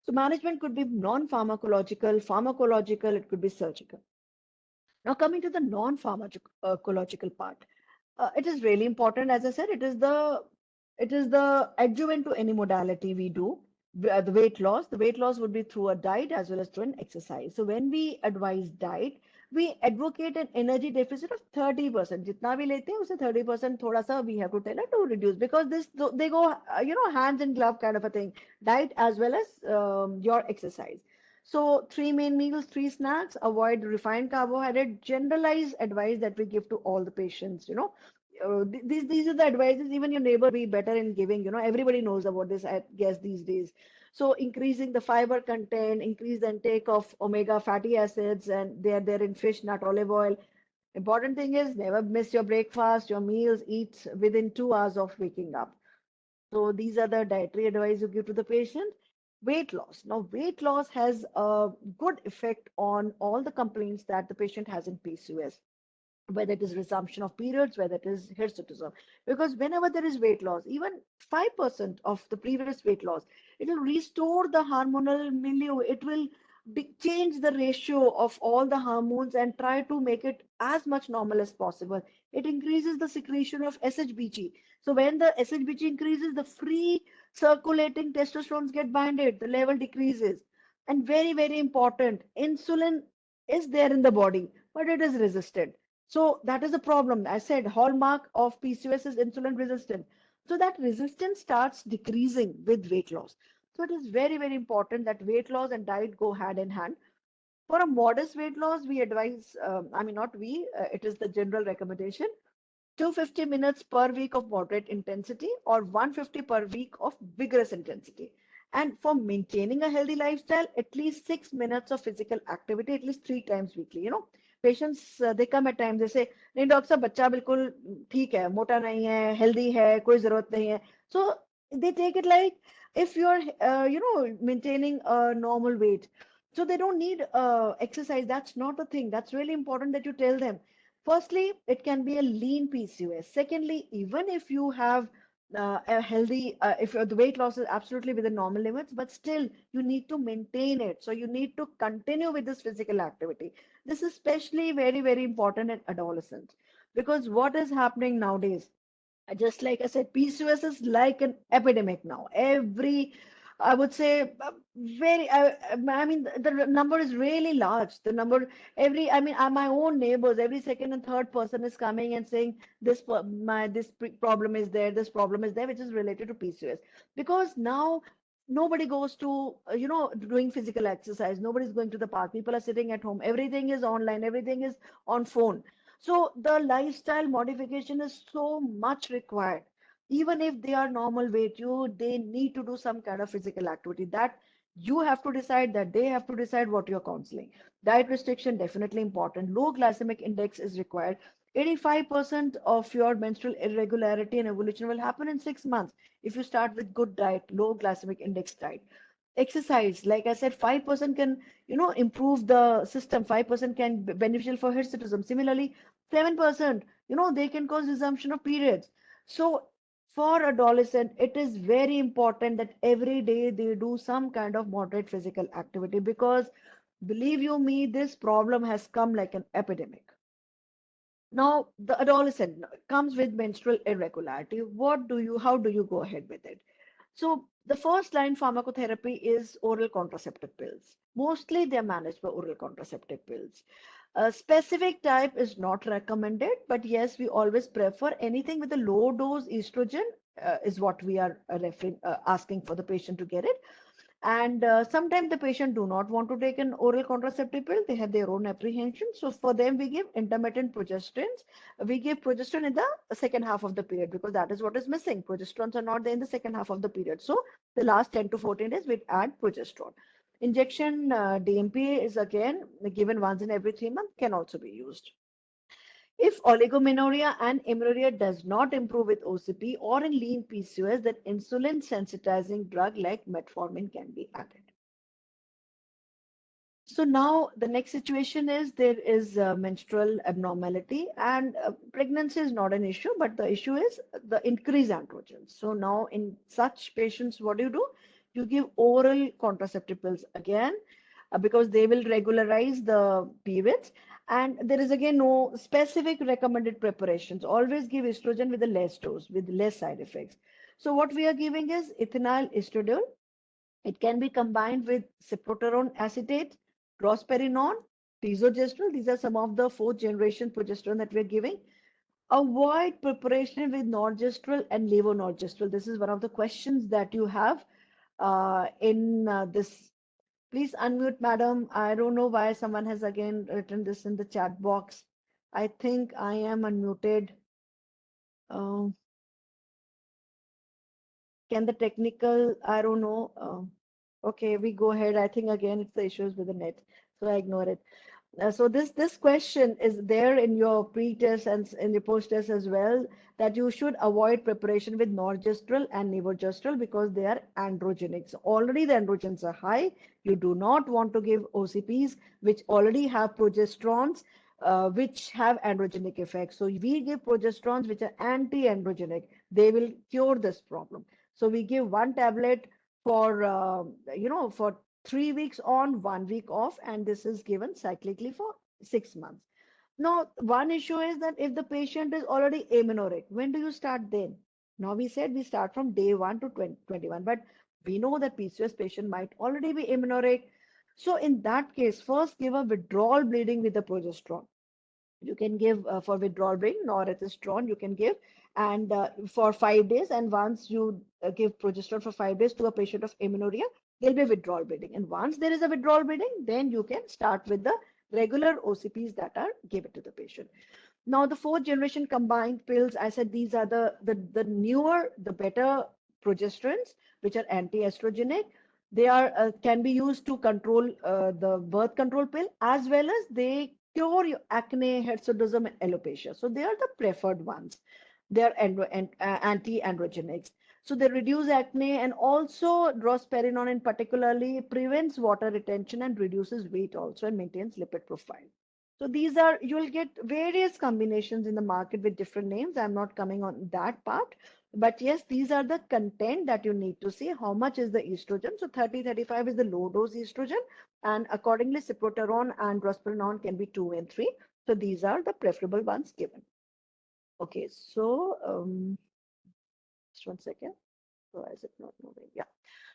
C: So management could be non-pharmacological, pharmacological, it could be surgical. Now coming to the non-pharmacological part, it is really important. As I said, it is the adjuvant to any modality we do. The weight loss would be through a diet as well as through an exercise. So when we advise diet, we advocate an energy deficit of 30%. जितना भी लेते हैं उसे 30% थोड़ा सा we have to tell her to reduce, because they go hands in glove kind of a thing. Diet as well as your exercise. So 3 main meals, 3 snacks, avoid refined carbohydrate, generalized advice that we give to all the patients, these are the advices even your neighbor be better in giving, everybody knows about this, I guess, these days. So increasing the fiber content, increase the intake of omega fatty acids, and they are there in fish, nut, olive oil. Important thing is never miss your breakfast, your meals, eat within 2 hours of waking up. So these are the dietary advice you give to the patient. Weight loss. Now, weight loss has a good effect on all the complaints that the patient has in PCOS, whether it is resumption of periods, whether it is hirsutism. Because whenever there is weight loss, even 5% of the previous weight loss, it will restore the hormonal milieu. It will change the ratio of all the hormones and try to make it as much normal as possible. It increases the secretion of SHBG. So when the SHBG increases, the free circulating testosterone get binded, the level decreases. And very, very important, insulin is there in the body, but it is resistant. So that is the problem. I said hallmark of PCOS is insulin resistant. So that resistance starts decreasing with weight loss. So it is very, very important that weight loss and diet go hand in hand. For a modest weight loss, we advise, not we, it is the general recommendation, 250 minutes per week of moderate intensity or 150 per week of vigorous intensity. And for maintaining a healthy lifestyle, at least 6 minutes of physical activity, at least 3 times weekly. Patients, they come at times, they say, नहीं doctor साहब बच्चा बिल्कुल ठीक है, मोटा नहीं है, healthy है, कोई जरूरत नहीं है. So they take it like if you're, maintaining a normal weight. So they don't need exercise. That's not a thing. That's really important that you tell them. Firstly, it can be a lean PCOS. Secondly, even if you have a healthy, if the weight loss is absolutely within normal limits, but still you need to maintain it. So you need to continue with this physical activity. This is especially very, very important in adolescents because what is happening nowadays? Just like I said, PCOS is like an epidemic now. I would say, I mean, the number is really large. The number, my own neighbors, every second and third person is coming and saying problem is there, this problem is there, which is related to PCOS. Because now nobody goes to, doing physical exercise. Nobody's going to the park. People are sitting at home. Everything is online. Everything is on phone. So the lifestyle modification is so much required. Even if they are normal weight, they need to do some kind of physical activity. That you have to decide, that they have to decide what you're counseling. Diet restriction definitely important. Low glycemic index is required. 85% of your menstrual irregularity and evolution will happen in 6 months if you start with good diet, low glycemic index diet. Exercise, like I said, 5% can improve the system. 5% can be beneficial for hirsutism. Similarly, 7%, they can cause resumption of periods. So for adolescent, it is very important that every day they do some kind of moderate physical activity because believe you me, this problem has come like an epidemic. Now the adolescent comes with menstrual irregularity. How do you go ahead with it? So the first line pharmacotherapy is oral contraceptive pills. Mostly they are managed by oral contraceptive pills. A specific type is not recommended, but yes, we always prefer anything with a low dose estrogen is what we are asking for the patient to get it. And sometimes the patient do not want to take an oral contraceptive pill. They have their own apprehension. So for them, we give intermittent progesterones. We give progesterone in the second half of the period because that is what is missing. Progesterones are not there in the second half of the period. So the last 10 to 14 days, we add progesterone. Injection DMPA is again given once in every 3 months, can also be used. If oligomenorrhea and amenorrhea does not improve with OCP or in lean PCOS, then insulin sensitizing drug like metformin can be added. So now the next situation is there is menstrual abnormality and pregnancy is not an issue, but the issue is the increased androgens. So now in such patients, what do? You give oral contraceptive pills again because they will regularize the periods. And there is again no specific recommended preparations. Always give estrogen with a less dose, with less side effects. So what we are giving is ethinyl estradiol. It can be combined with cyproterone acetate, drospirenone, testosterone. These are some of the fourth generation progesterone that we're giving. Avoid preparation with norgestrel and levonorgestrel. This is one of the questions that you have in this. Please unmute, madam. I don't know why someone has again written this in the chat box. I think I am unmuted. Uh, can the technical, I don't know. Okay, we go ahead. I think again it's the issues with the net, so I ignore it. So this question is there in your pre-test and in your post-test as well, that you should avoid preparation with norgestrel and levonorgestrel because they are androgenic. So already the androgens are high. You do not want to give OCPs which already have progesterones which have androgenic effects. So we give progesterones which are anti-androgenic. They will cure this problem. So we give one tablet for for 3 weeks on, 1 week off, and this is given cyclically for 6 months. Now, one issue is that if the patient is already amenorrheic, when do you start then? Now, we said we start from day 1 to 21, but we know that PCOS patient might already be amenorrheic. So, in that case, first give a withdrawal bleeding with the progesterone. You can give for withdrawal bleeding, norethistron, you can give, and for 5 days. And once you give progesterone for 5 days to a patient of amenorrhea, there'll be withdrawal bleeding. And once there is a withdrawal bleeding, then you can start with the regular OCPs that are given to the patient. Now, the fourth generation combined pills, I said these are the newer, the better progesterones, which are anti-estrogenic. They are can be used to control the birth control pill, as well as they cure your acne, hirsutism, and alopecia. So they are the preferred ones. They are anti-androgenics. So they reduce acne, and also drospirenone in particularly prevents water retention and reduces weight also and maintains lipid profile. So these are, you will get various combinations in the market with different names. I'm not coming on that part. But yes, these are the content that you need to see. How much is the estrogen? So 30, 35 is the low dose estrogen. And accordingly, cyproterone and drospirenone can be 2 and 3. So these are the preferable ones given. Okay, so just one second. So is it not moving? Yeah.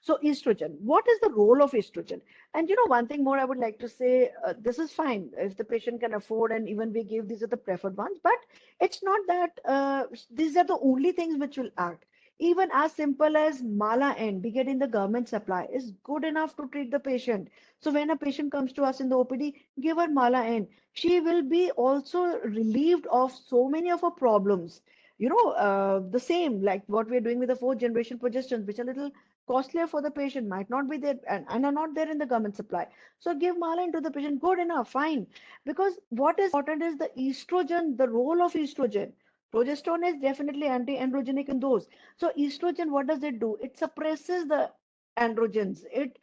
C: So estrogen, what is the role of estrogen? And one thing more I would like to say, this is fine if the patient can afford, and even we give, these are the preferred ones, but it's not that these are the only things which will act. Even as simple as mala N, we get in the government supply, is good enough to treat the patient. So when a patient comes to us in the OPD, give her mala N. She will be also relieved of so many of her problems. The same like what we're doing with the fourth generation progestins, which are a little costlier for the patient, might not be there, and are not there in the government supply. So give Marlin to the patient, good enough, fine. Because what is important is the estrogen, the role of estrogen. Progesterone is definitely anti-androgenic in those. So estrogen, what does it do? It suppresses the androgens. It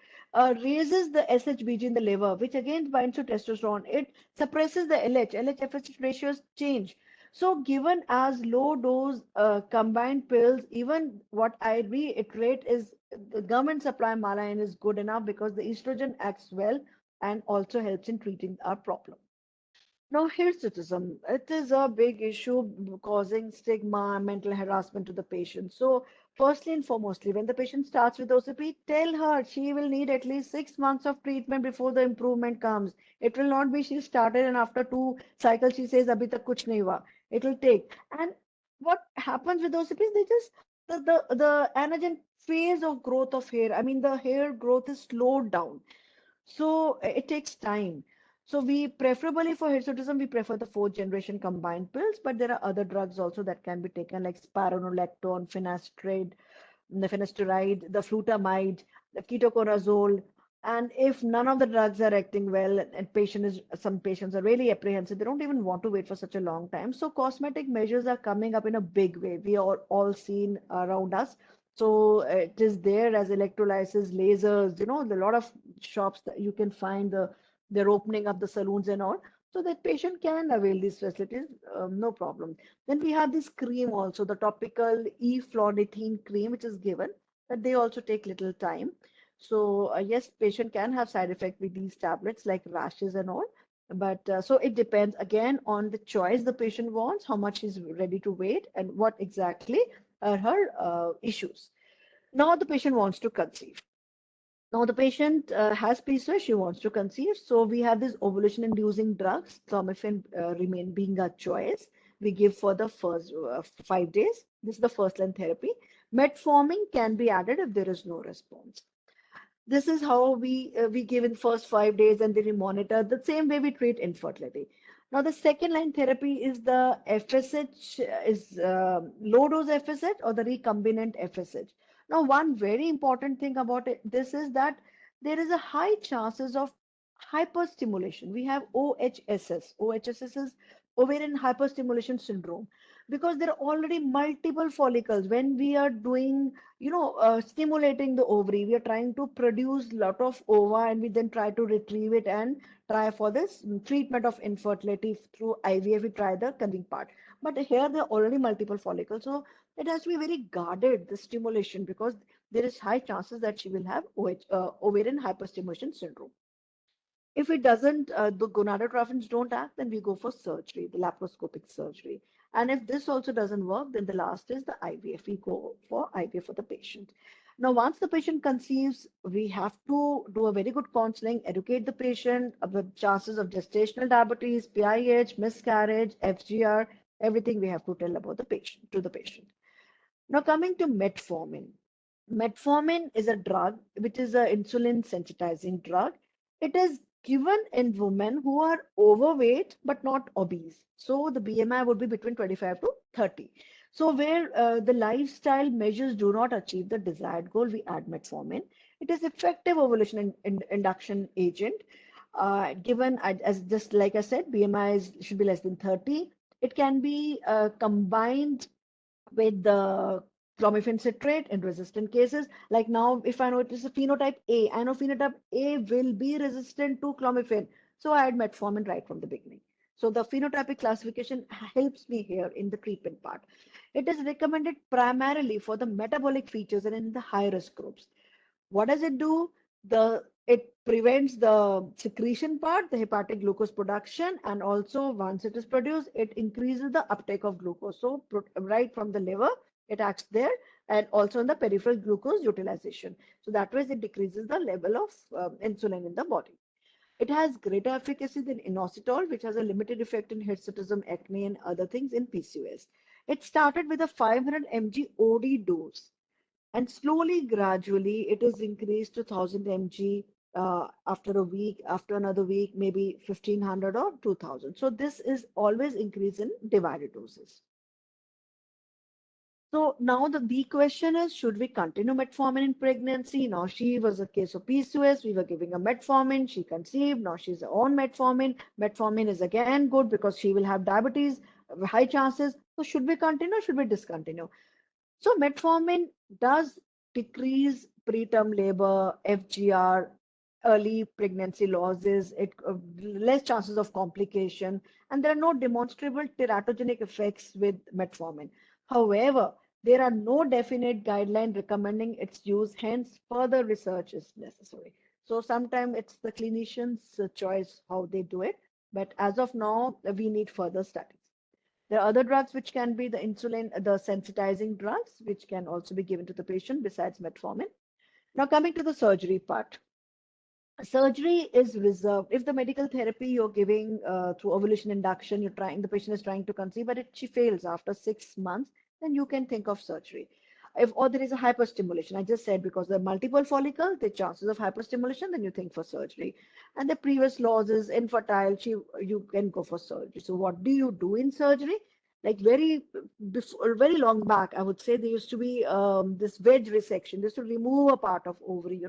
C: raises the SHBG in the liver, which again binds to testosterone. It suppresses the LH-FSH ratios change. So given as low dose combined pills, even what I reiterate is the government supply Malayan is good enough because the estrogen acts well and also helps in treating our problem. Now, hirsutism, it is a big issue causing stigma and mental harassment to the patient. So, firstly and foremostly, when the patient starts with OCP, tell her she will need at least 6 months of treatment before the improvement comes. It will not be she started and after 2 cycles she says, "Abhi tak kuch nahi hua." It will take. And what happens with OCPs? They just the anagen phase of growth of hair. I mean, the hair growth is slowed down. So it takes time. So we preferably for hirsutism, we prefer the fourth generation combined pills, but there are other drugs also that can be taken like spironolactone, finasteride, the flutamide, the ketoconazole. And if none of the drugs are acting well, and some patients are really apprehensive, they don't even want to wait for such a long time. So cosmetic measures are coming up in a big way. We are all seen around us. So it is there as electrolysis, lasers, a lot of shops that you can find they're opening up the saloons and all. So that patient can avail these facilities, no problem. Then we have this cream also, the topical eflornithine cream, which is given, but they also take little time. So yes, patient can have side effect with these tablets like rashes and all. But so it depends again on the choice the patient wants, how much he's ready to wait, and what exactly are her issues. Now the patient wants to conceive. Now the patient has PCOS, she wants to conceive. So we have this ovulation-inducing drugs, clomiphene remain being a choice. We give for the first 5 days. This is the first line therapy. Metformin can be added if there is no response. This is how we give in first 5 days, and then we monitor the same way we treat infertility. Now the second line therapy is the FSH, is low dose FSH or the recombinant FSH. Now one very important thing about this is that there is a high chances of hyperstimulation. We have OHSS. OHSS is ovarian hyperstimulation syndrome, because there are already multiple follicles. When we are doing stimulating the ovary, we are trying to produce lot of ova, and we then try to retrieve it and try for this treatment of infertility through IVF. We try the conceiving part, but here there are already multiple follicles, so it has to be very guarded, the stimulation, because there is high chances that she will have ovarian hyperstimulation syndrome. If it doesn't, the gonadotrophins don't act, then we go for surgery, the laparoscopic surgery. And if this also doesn't work, then the last is the IVF. We go for IVF for the patient. Now, once the patient conceives, we have to do a very good counseling, educate the patient of the chances of gestational diabetes, PIH, miscarriage, FGR, everything we have to tell about the patient to the patient. Now, coming to metformin. Metformin is a drug which is an insulin sensitizing drug. It is given in women who are overweight but not obese. So the BMI would be between 25 to 30. So where the lifestyle measures do not achieve the desired goal, we add metformin. It is effective ovulation induction agent. Given as just like I said, BMI should be less than 30. It can be combined with the clomiphene citrate in resistant cases. Like now, if I know it is a phenotype A, I know phenotype A will be resistant to clomiphene. So I add metformin right from the beginning. So the phenotypic classification helps me here in the treatment part. It is recommended primarily for the metabolic features and in the high risk groups. What does it do? It prevents the secretion part, the hepatic glucose production, and also once it is produced, it increases the uptake of glucose. So right from the liver, it acts there, and also in the peripheral glucose utilization. So that way, it decreases the level of insulin in the body. It has greater efficacy than inositol, which has a limited effect in hirsutism, acne, and other things in PCOS. It started with a 500 mg OD dose, and slowly, gradually, it is increased to 1000 mg after a week, after another week, maybe 1500 or 2000. So this is always increase in divided doses. So now the big question is, should we continue metformin in pregnancy? Now she was a case of PCOS. We were giving her metformin. She conceived. Now she's on metformin. Metformin is again good because she will have diabetes, high chances. So should we continue or should we discontinue? So metformin does decrease preterm labor, FGR, early pregnancy losses, less chances of complication, and there are no demonstrable teratogenic effects with metformin. However, there are no definite guideline recommending its use, hence further research is necessary. So sometimes it's the clinician's choice how they do it, but as of now, we need further studies. There are other drugs which can be the insulin, the sensitizing drugs, which can also be given to the patient besides metformin. Now coming to the surgery part. Surgery is reserved. If the medical therapy you're giving through ovulation induction, the patient is trying to conceive, but she fails after 6 months, then you can think of surgery. Or there is a hyperstimulation, I just said because the multiple follicle, the chances of hyperstimulation, then you think for surgery. And the previous laws is infertile, you can go for surgery. So what do you do in surgery? Like very long back, I would say there used to be this wedge resection. They used to remove a part of ovary,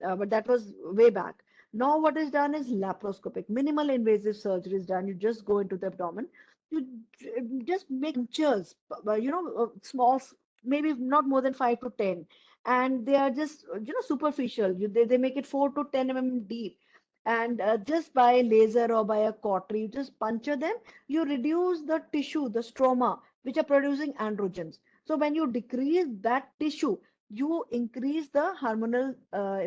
C: but that was way back. Now what is done is laparoscopic, minimal invasive surgery is done. You just go into the abdomen, you just make punctures, small, maybe not more than 5 to 10, and they are just superficial. They make it 4 to 10 deep, and just by laser or by a cautery, you just puncture them. You reduce the tissue, the stroma, which are producing androgens. So when you decrease that tissue, you increase the hormonal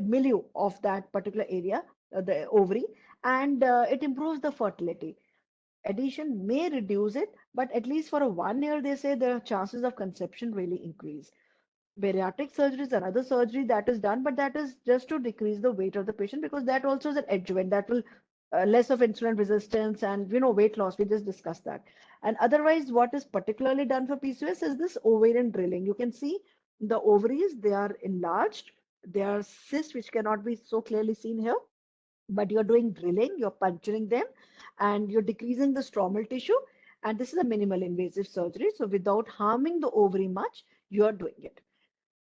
C: milieu of that particular area, the ovary, and it improves the fertility. Addition may reduce it, but at least for a 1 year, they say the chances of conception really increase. Bariatric surgery is another surgery that is done, but that is just to decrease the weight of the patient because that also is an adjuvant that will less of insulin resistance and weight loss. We just discussed that. And otherwise, what is particularly done for PCOS is this ovarian drilling. You can see the ovaries, they are enlarged. They are cysts which cannot be so clearly seen here, but you're doing drilling, you're puncturing them, and you're decreasing the stromal tissue. And this is a minimal invasive surgery. So without harming the ovary much, you're doing it.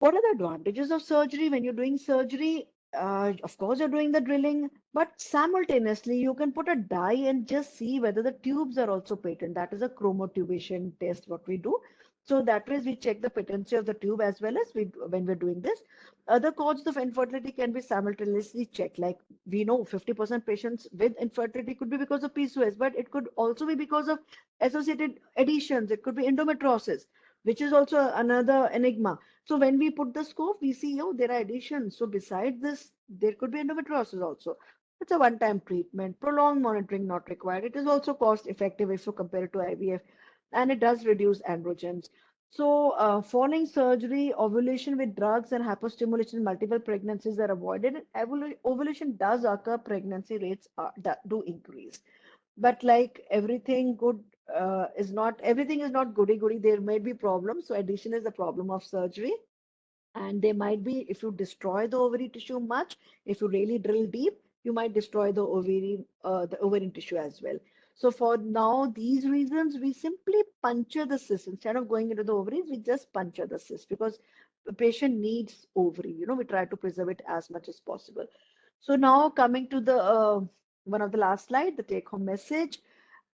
C: What are the advantages of surgery? When you're doing surgery, of course, you're doing the drilling, but simultaneously, you can put a dye and just see whether the tubes are also patent. That is a chromotubation test, what we do. So that way, we check the patency of the tube as well as when we're doing this. Other causes of infertility can be simultaneously checked. Like we know 50% patients with infertility could be because of PCOS, but it could also be because of associated adhesions. It could be endometriosis, which is also another enigma. So when we put the scope, we see, oh, there are additions. So besides this, there could be endometriosis also. It's a one-time treatment, prolonged monitoring not required. It is also cost effective if you compare it to IVF, and it does reduce androgens. So following surgery, ovulation with drugs and hypostimulation in multiple pregnancies are avoided. And ovulation does occur, pregnancy rates do increase. But like everything good is not, everything is not goody goody. There may be problems. So addition is the problem of surgery. And they might be, if you destroy the ovary tissue much, if you really drill deep, you might destroy the ovarian tissue as well. So for now, these reasons, we simply puncture the cyst. Instead of going into the ovaries, we just puncture the cyst because the patient needs ovary. We try to preserve it as much as possible. So now coming to the one of the last slide, the take-home message.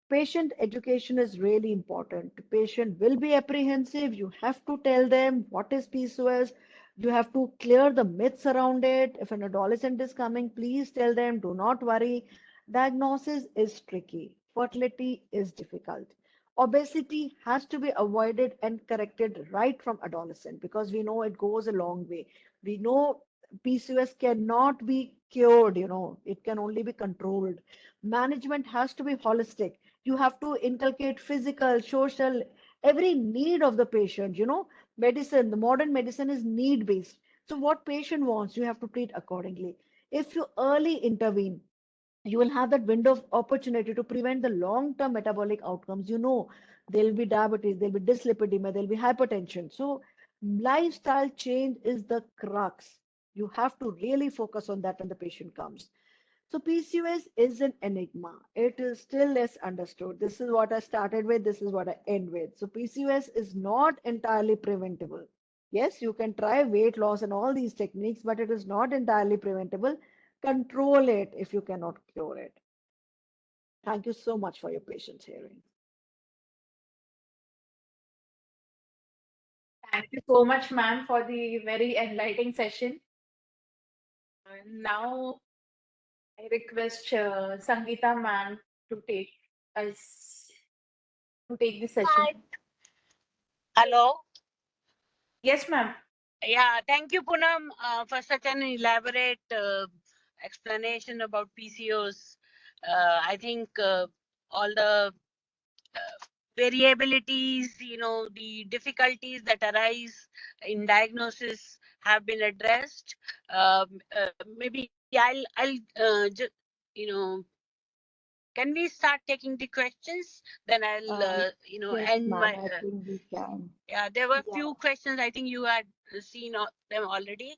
C: Patient education is really important. The patient will be apprehensive. You have to tell them what is PCOS. You have to clear the myths around it. If an adolescent is coming, please tell them, do not worry. Diagnosis is tricky. Fertility is difficult. Obesity has to be avoided and corrected right from adolescent because we know it goes a long way. We know PCOS cannot be cured, it can only be controlled. Management has to be holistic. You have to inculcate physical, social, every need of the patient. Medicine, the modern medicine is need based. So what patient wants, you have to treat accordingly. If you early intervene, you will have that window of opportunity to prevent the long term metabolic outcomes. There will be diabetes, there will be dyslipidemia, there will be hypertension. So lifestyle change is the crux. You have to really focus on that when the patient comes. So PCOS is an enigma. It is still less understood. This is what I started with. This is what I end with. So PCOS is not entirely preventable. Yes, you can try weight loss and all these techniques, but it is not entirely preventable. Control it if you cannot cure it. Thank you so much for your patience hearing.
A: Thank you so much, ma'am, for the very enlightening session. Now, I request Sangeeta ma'am to take us to take the session.
D: Hi. Hello.
A: Yes, ma'am.
D: Yeah, thank you, Poonam, for such an elaborate explanation about PCOS. I think all the variabilities, the difficulties that arise in diagnosis have been addressed. Maybe I'll just, you know, can we start taking the questions? Then I'll,
C: Yes,
D: end
C: ma'am,
D: my.
C: I think we can.
D: Yeah, there were
C: Yeah.
D: few questions. I think you had seen them already.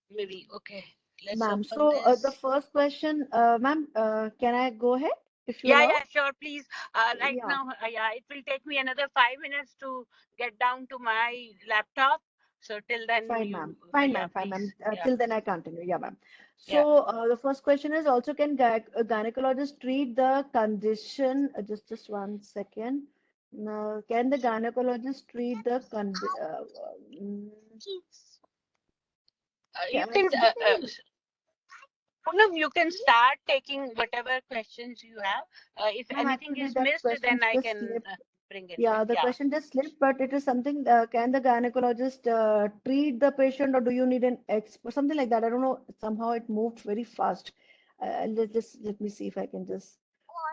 D: Maybe okay. Let's
C: Ma'am,
D: open
C: so the
D: this.
C: first question, ma'am, can I go ahead if you
D: Yeah,
C: allow?
D: yeah, sure. Please. Right
C: Yeah.
D: now, yeah, it will take me another 5 minutes to get down to my laptop. So till then,
C: Fine,
D: you,
C: ma'am. Fine,
D: yeah,
C: ma'am. Fine, ma'am.
D: please. Yeah,
C: Till then, I continue. Yeah, ma'am.
D: yeah.
C: So the first question is also, can a gynecologist treat the condition? Just 1 second. Now, can the gynecologist treat the mm,
D: You
C: can,
D: can,
C: something?
D: Poonam, you can start taking whatever questions you have. If
C: Ma'am,
D: anything
C: actually,
D: is
C: that
D: missed,
C: question
D: then I
C: just
D: can
C: slipped.
D: bring it.
C: Yeah, the
D: Yeah.
C: question just slipped, but it is something. Can the gynecologist treat the patient, or do you need an expert? Something like that. I don't know. Somehow it moved very fast. Let me see if I can just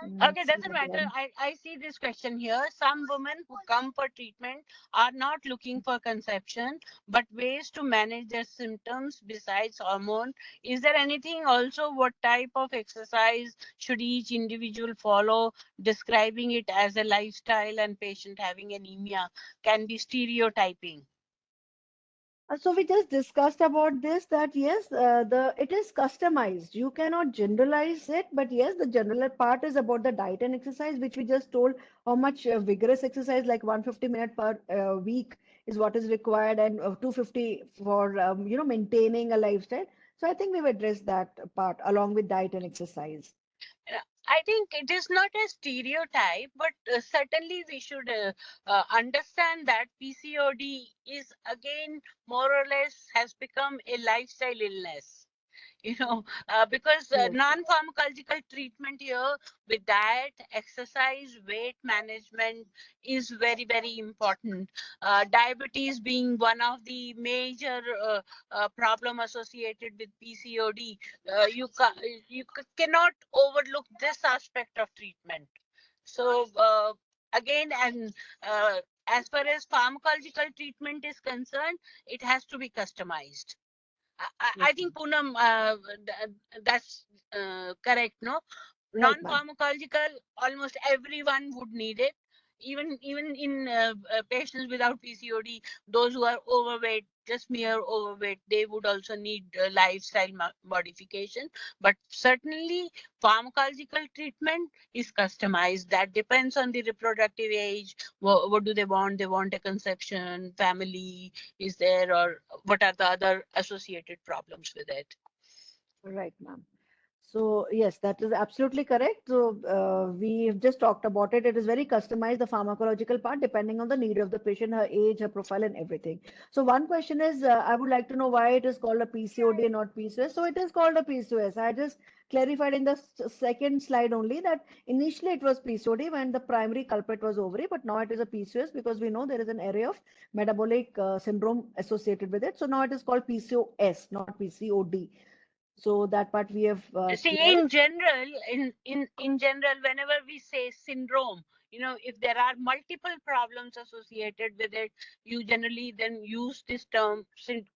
D: Okay,
C: see it
D: doesn't matter.
C: again.
D: I see this question here. Some women who come for treatment are not looking for conception, but ways to manage their symptoms besides hormone. Is there anything also? What type of exercise should each individual follow? Describing it as a lifestyle and patient having anemia can be stereotyping.
C: So we just discussed about this that yes, the it is customized. You cannot generalize it, but yes, the general part is about the diet and exercise, which we just told how much vigorous exercise, like 150 minutes per week, is what is required, and 250 for maintaining a lifestyle. So I think we've addressed that part along with diet and exercise.
D: I think it is not a stereotype, but certainly we should understand that PCOD is again more or less has become a lifestyle illness. because
C: Yes.
D: non-pharmacological treatment here with diet, exercise, weight management is very, very important. Diabetes being one of the major problem associated with PCOD, you cannot overlook this aspect of treatment. So again, and as far as pharmacological treatment is concerned, it has to be customized. I
C: Yes,
D: think Poonam, that's correct, no?
C: right, ma'am.
D: Non-pharmacological, almost everyone would need it. Even in patients without PCOD, those who are overweight, just mere overweight, they would also need lifestyle modification. But certainly, pharmacological treatment is customized. That depends on the reproductive age. What do they want? They want a conception, family is there, or what are the other associated problems with it?
C: Right, ma'am. So yes, that is absolutely correct. So we've just talked about it. It is very customized, the pharmacological part, depending on the need of the patient, her age, her profile, and everything. So one question is, I would like to know why it is called a PCOD and not PCOS. So it is called a PCOS. I just clarified in the second slide only that initially it was PCOD when the primary culprit was ovary, but now it is a PCOS because we know there is an area of metabolic syndrome associated with it. So now it is called PCOS, not PCOD. So that part we have
D: See,
C: cleared.
D: in general, in general, whenever we say syndrome, if there are multiple problems associated with it, you generally then use this term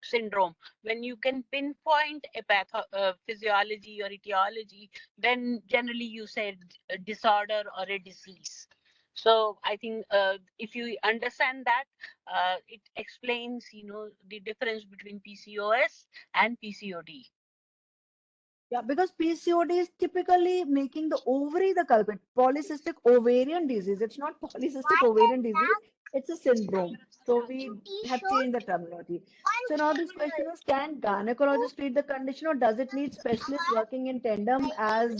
D: syndrome. When you can pinpoint a physiology or etiology, then generally you say a disorder or a disease. So I think if you understand that, it explains, the difference between PCOS and PCOD.
C: Yeah, because PCOD is typically making the ovary the culprit. Polycystic ovarian disease. It's not polycystic ovarian disease. It's a syndrome. So we have changed the terminology. So now this question is, can gynecologists treat the condition or does it need specialists working in tandem as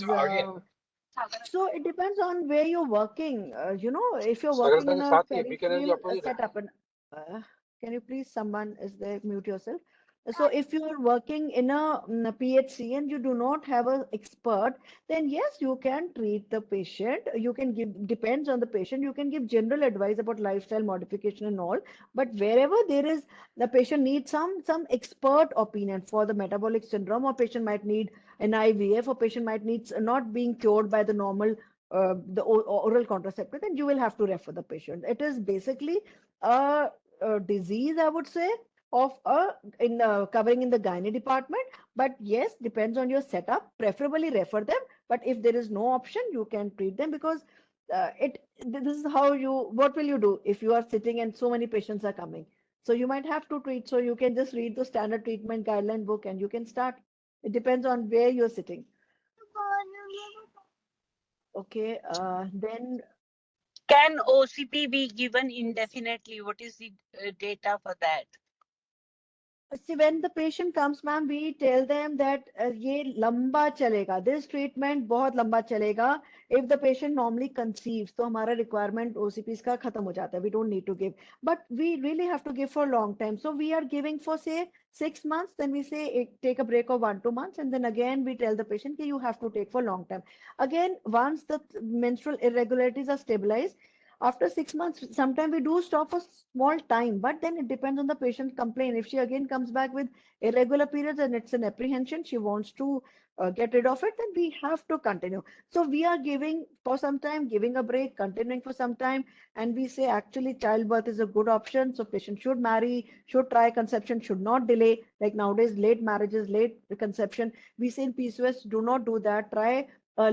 C: so it depends on where you're working. If you're working in a peripheral setup, and can you please, someone is there, mute yourself. So if you're working in a PHC and you do not have an expert, then yes, you can treat the patient. You can give, depends on the patient. You can give general advice about lifestyle modification and all. But wherever there is, the patient needs some expert opinion for the metabolic syndrome, or patient might need an IVF, or patient might need not being cured by the normal oral contraceptive, then you will have to refer the patient. It is basically a disease, I would say, of covering in the gynae department. But yes, depends on your setup. Preferably refer them. But if there is no option, you can treat them because this is how you. What will you do if you are sitting and so many patients are coming? So you might have to treat. So you can just read the standard treatment guideline book and you can start. It depends on where you're sitting. Okay, then
D: Can OCP be given indefinitely? What is the data for that?
C: see, when the patient comes, ma'am, we tell them that ये लंबा चलेगा. This treatment बहुत लंबा चलेगा. If the patient normally conceives, तो हमारा requirement OCPs का खत्म हो जाता है. We don't need to give. But we really have to give for a long time. So we are giving for say 6 months. Then we say take a break of 1-2 months, and then again we tell the patient that you have to take for a long time. Again, once the menstrual irregularities are stabilized, after 6 months, sometimes we do stop for small time, but then it depends on the patient complaint. If she again comes back with irregular periods and it's an apprehension, she wants to get rid of it, then we have to continue. So we are giving for some time, giving a break, continuing for some time, and we say actually childbirth is a good option. So patient should marry, should try conception, should not delay. Like nowadays, late marriages, late conception. We say in PCOS, do not do that. Try I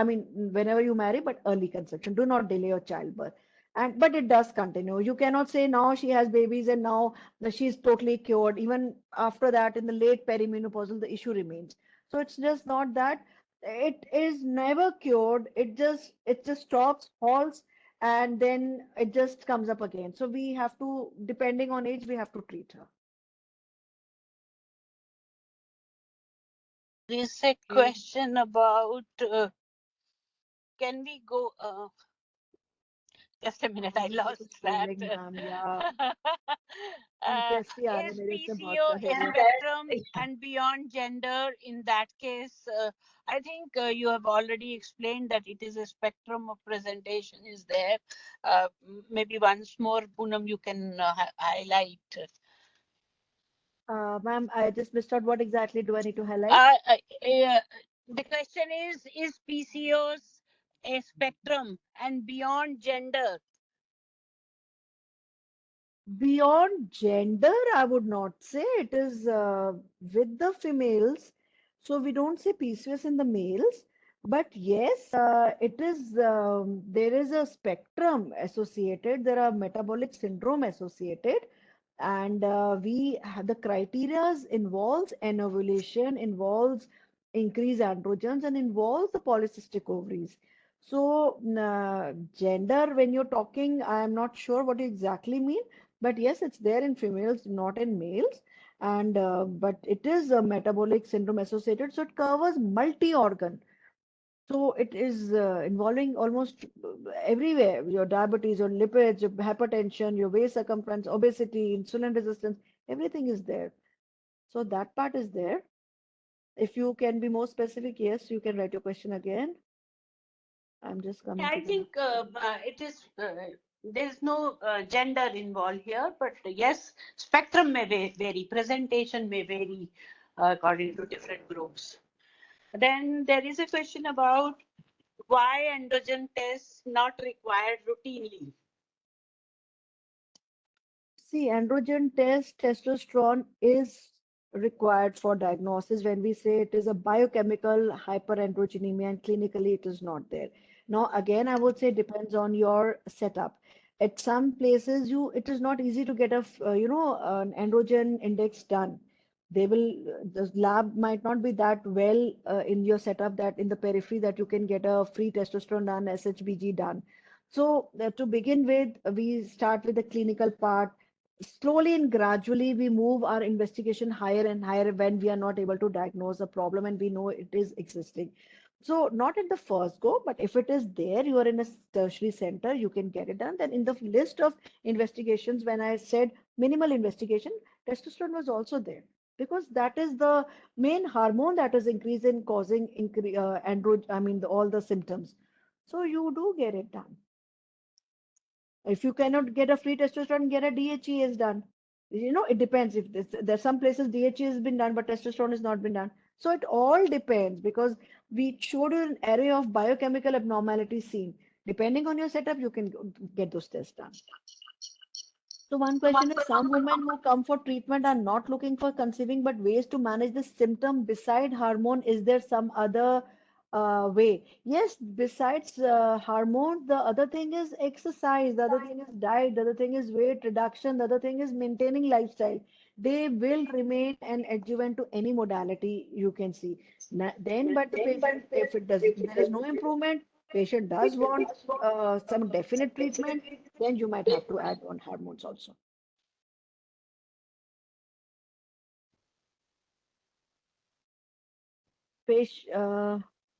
C: mean, whenever you marry, but early conception. Do not delay your childbirth. And but it does continue. You cannot say now she has babies and now she's totally cured. Even after that, in the late perimenopausal, the issue remains. So it's just not that it is never cured. It just stops, halts, and then it just comes up again. So we have to, depending on age, we have to treat her.
D: There is a question about can we go Just a minute, I lost that.
C: Scrolling, ma'am. Yeah,
D: Uh,
C: interest ही आ रहा है
D: is
C: मेरे से बहुत
D: PCO
C: सारे
D: a
C: लोग
D: spectrum and beyond gender? In that case, I think you have already explained that it is a spectrum of presentation is there. Maybe once more, Poonam, you can highlight.
C: Ma'am, I just missed out. What exactly do I need to highlight?
D: The question is PCOS a spectrum and beyond gender?
C: Beyond gender, I would not say it is with the females. So we don't say PCOS in the males, but yes, it is. There is a spectrum associated. There are metabolic syndrome associated, and we have the criterias involves anovulation, involves increased androgens, and involves the polycystic ovaries. So gender, when you're talking, I am not sure what you exactly mean, but yes, it's there in females, not in males. And but it is a metabolic syndrome associated, so it covers multi-organ. So it is involving almost everywhere, your diabetes, your lipids, your hypertension, your waist circumference, obesity, insulin resistance, everything is there. So that part is there. If you can be more specific, yes, you can write your question again. I'm just coming to
D: I
C: the.
D: think it is. There's no gender involved here, but yes, spectrum may vary, presentation may vary according to different groups. Then there is a question about why androgen tests not required routinely.
C: See, androgen test, testosterone is required for diagnosis when we say it is a biochemical hyperandrogenemia and clinically it is not there. Now, again, I would say depends on your setup. At some places, it is not easy to get an androgen index done. The lab might not be that well in your setup that in the periphery that you can get a free testosterone done, SHBG done. So to begin with, we start with the clinical part. Slowly and gradually, we move our investigation higher and higher when we are not able to diagnose a problem and we know it is existing. So, not at the first go, but if it is there, you are in a tertiary center, you can get it done. Then, in the list of investigations, when I said minimal investigation, testosterone was also there because that is the main hormone that is increased in causing all the symptoms. So, you do get it done. If you cannot get a free testosterone, get a DHE is done. It depends. If there's some places DHE has been done, but testosterone has not been done. So it all depends because we showed you an array of biochemical abnormalities seen. Depending on your setup, you can get those tests done. So one question is, some women who come for treatment are not looking for conceiving, but ways to manage the symptom beside hormone. Is there some other way? Yes, besides hormone, the other thing is exercise, the other thing is diet, the other thing is weight reduction, the other thing is maintaining lifestyle. They will remain an adjuvant to any modality you can see. Then, but the patient, if there is no improvement, patient does want some definite treatment, then you might have to add on hormones also.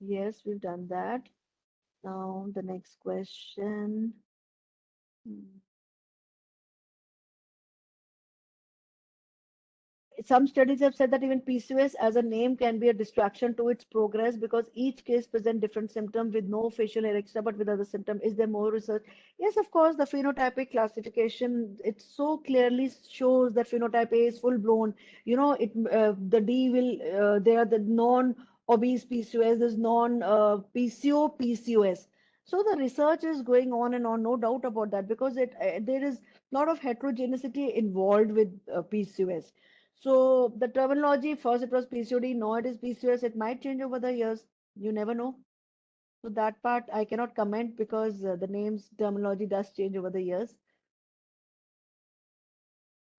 C: Yes, we've done that. Now the next question. Hmm. Some studies have said that even PCOS as a name can be a distraction to its progress because each case presents different symptoms with no facial hair extra but with other symptoms. Is there more research? Yes, of course, the phenotypic classification, it so clearly shows that phenotype A is full blown. The D there are the non-obese PCOS, there's non-PCO PCOS. So the research is going on and on, no doubt about that, because there is a lot of heterogeneity involved with PCOS. So the terminology, first it was PCOD, now it is PCOS. It might change over the years. You never know. So that part I cannot comment because the names terminology does change over the years.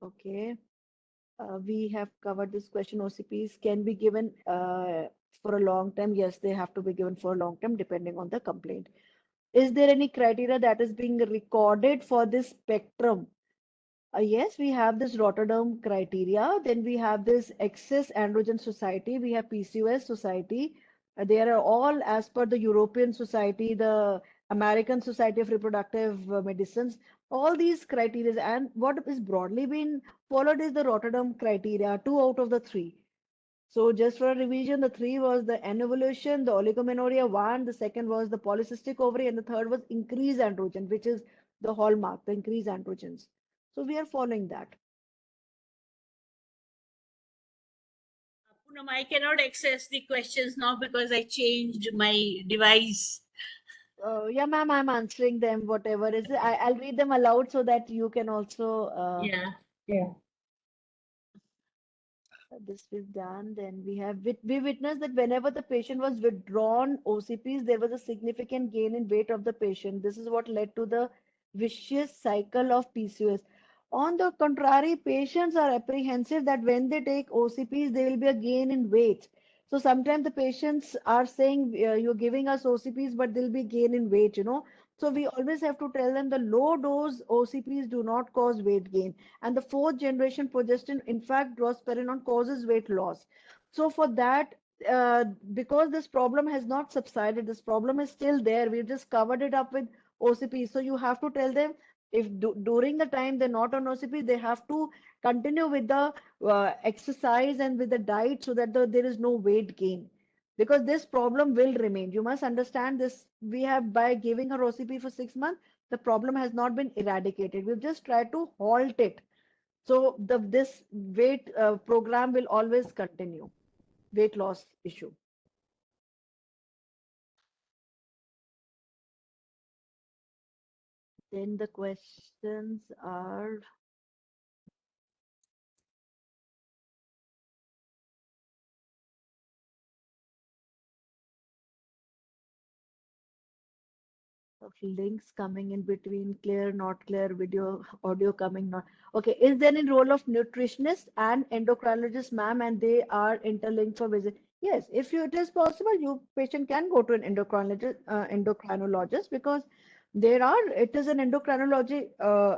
C: Okay. We have covered this question. OCPs can be given for a long time. Yes, they have to be given for a long time depending on the complaint. Is there any criteria that is being recorded for this spectrum? Yes, we have this Rotterdam criteria. Then we have this Excess Androgen Society. We have PCOS Society. They are all as per the European Society. The American Society of Reproductive Medicines, all these criteria. And what is broadly been followed is the Rotterdam criteria, 2 out of the 3. So just for a revision, the 3 was the anovulation, the oligomenorrhea 1, the second was the polycystic ovary, and the third was increased androgen, which is the hallmark, the increased androgens. So we are following that.
D: Poonam, I cannot access the questions now because I changed my device.
C: Yeah, ma'am, I'm answering them, whatever is it. I'll read them aloud so that you can also
D: Yeah.
C: this is done. Then we witnessed that whenever the patient was withdrawn OCPs, there was a significant gain in weight of the patient. This is what led to the vicious cycle of PCOS. On the contrary, patients are apprehensive that when they take OCPs, there will be a gain in weight. So sometimes the patients are saying, you're giving us OCPs, but there'll be gain in weight. So we always have to tell them the low dose OCPs do not cause weight gain. And the fourth generation progestin, in fact, drospirenone causes weight loss. So for that, because this problem has not subsided, this problem is still there. We've just covered it up with OCP. So you have to tell them if during the time they're not on OCP, they have to continue with the exercise and with the diet so that there is no weight gain. Because this problem will remain. You must understand this. We have, by giving her OCP for 6 months, the problem has not been eradicated. We've just tried to halt it. So this weight program will always continue, weight loss issue. Then the questions are, of links coming in between, clear, not clear, video, audio coming, not. Okay, is there any role of nutritionist and endocrinologist, ma'am, and they are interlinked for visit? Yes, if it is possible, you patient can go to an endocrinologist because it is an endocrinology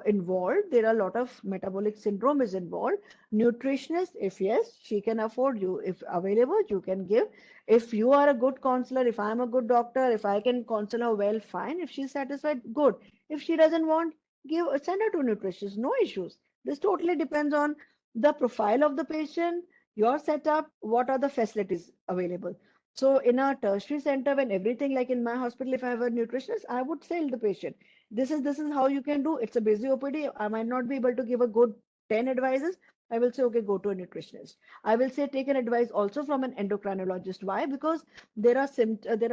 C: involved. There are a lot of metabolic syndrome is involved. Nutritionist, if yes, she can afford you. If available, you can give. If you are a good counselor, if I'm a good doctor, if I can counsel her well, fine. If she's satisfied, good. If she doesn't want, send her to a nutritionist, no issues. This totally depends on the profile of the patient, your setup, what are the facilities available. So in a tertiary center, when everything, like in my hospital, if I have a nutritionist, I would tell the patient, this is how you can do. It's a busy OPD. I might not be able to give a good 10 advices. I will say, okay, go to a nutritionist. I will say take an advice also from an endocrinologist. Why? Because there are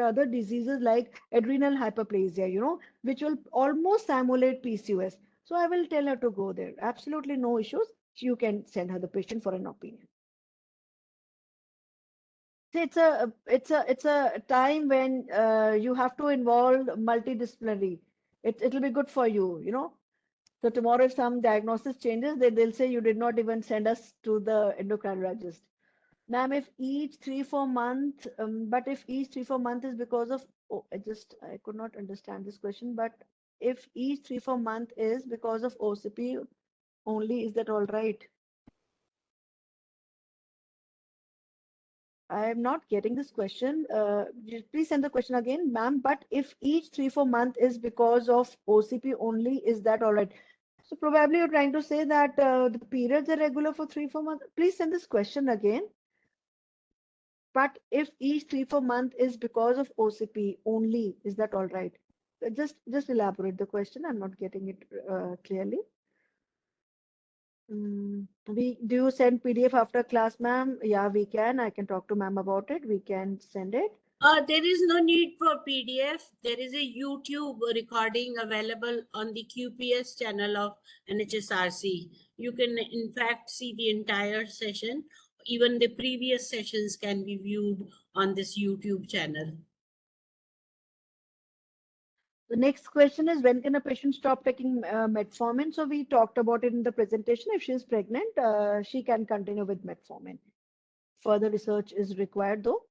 C: other diseases like adrenal hyperplasia, which will almost simulate PCOS. So I will tell her to go there. Absolutely no issues. You can send her the patient for an opinion. See, it's a time when you have to involve multidisciplinary. It'll be good for you. So tomorrow, if some diagnosis changes, they'll say you did not even send us to the endocrinologist. Ma'am, if each 3-4 months, but if each 3-4 months is because of, oh, I could not understand this question, but if each 3-4 month is because of OCP only, is that all right? I am not getting this question. Please send the question again, ma'am. But if each 3-4 month is because of OCP only, is that all right? So probably you're trying to say that the periods are regular for 3-4 months. Please send this question again. But if each 3-4 month is because of OCP only, is that all right? Just elaborate the question. I'm not getting it clearly. Do you send PDF after class, ma'am? Yeah, we can. I can talk to ma'am about it. We can send it.
D: There is no need for PDF. There is a YouTube recording available on the QPS channel of NHSRC. You can, in fact, see the entire session. Even the previous sessions can be viewed on this YouTube channel.
C: The next question is, when can a patient stop taking metformin? So we talked about it in the presentation. If she is pregnant, she can continue with metformin. Further research is required though.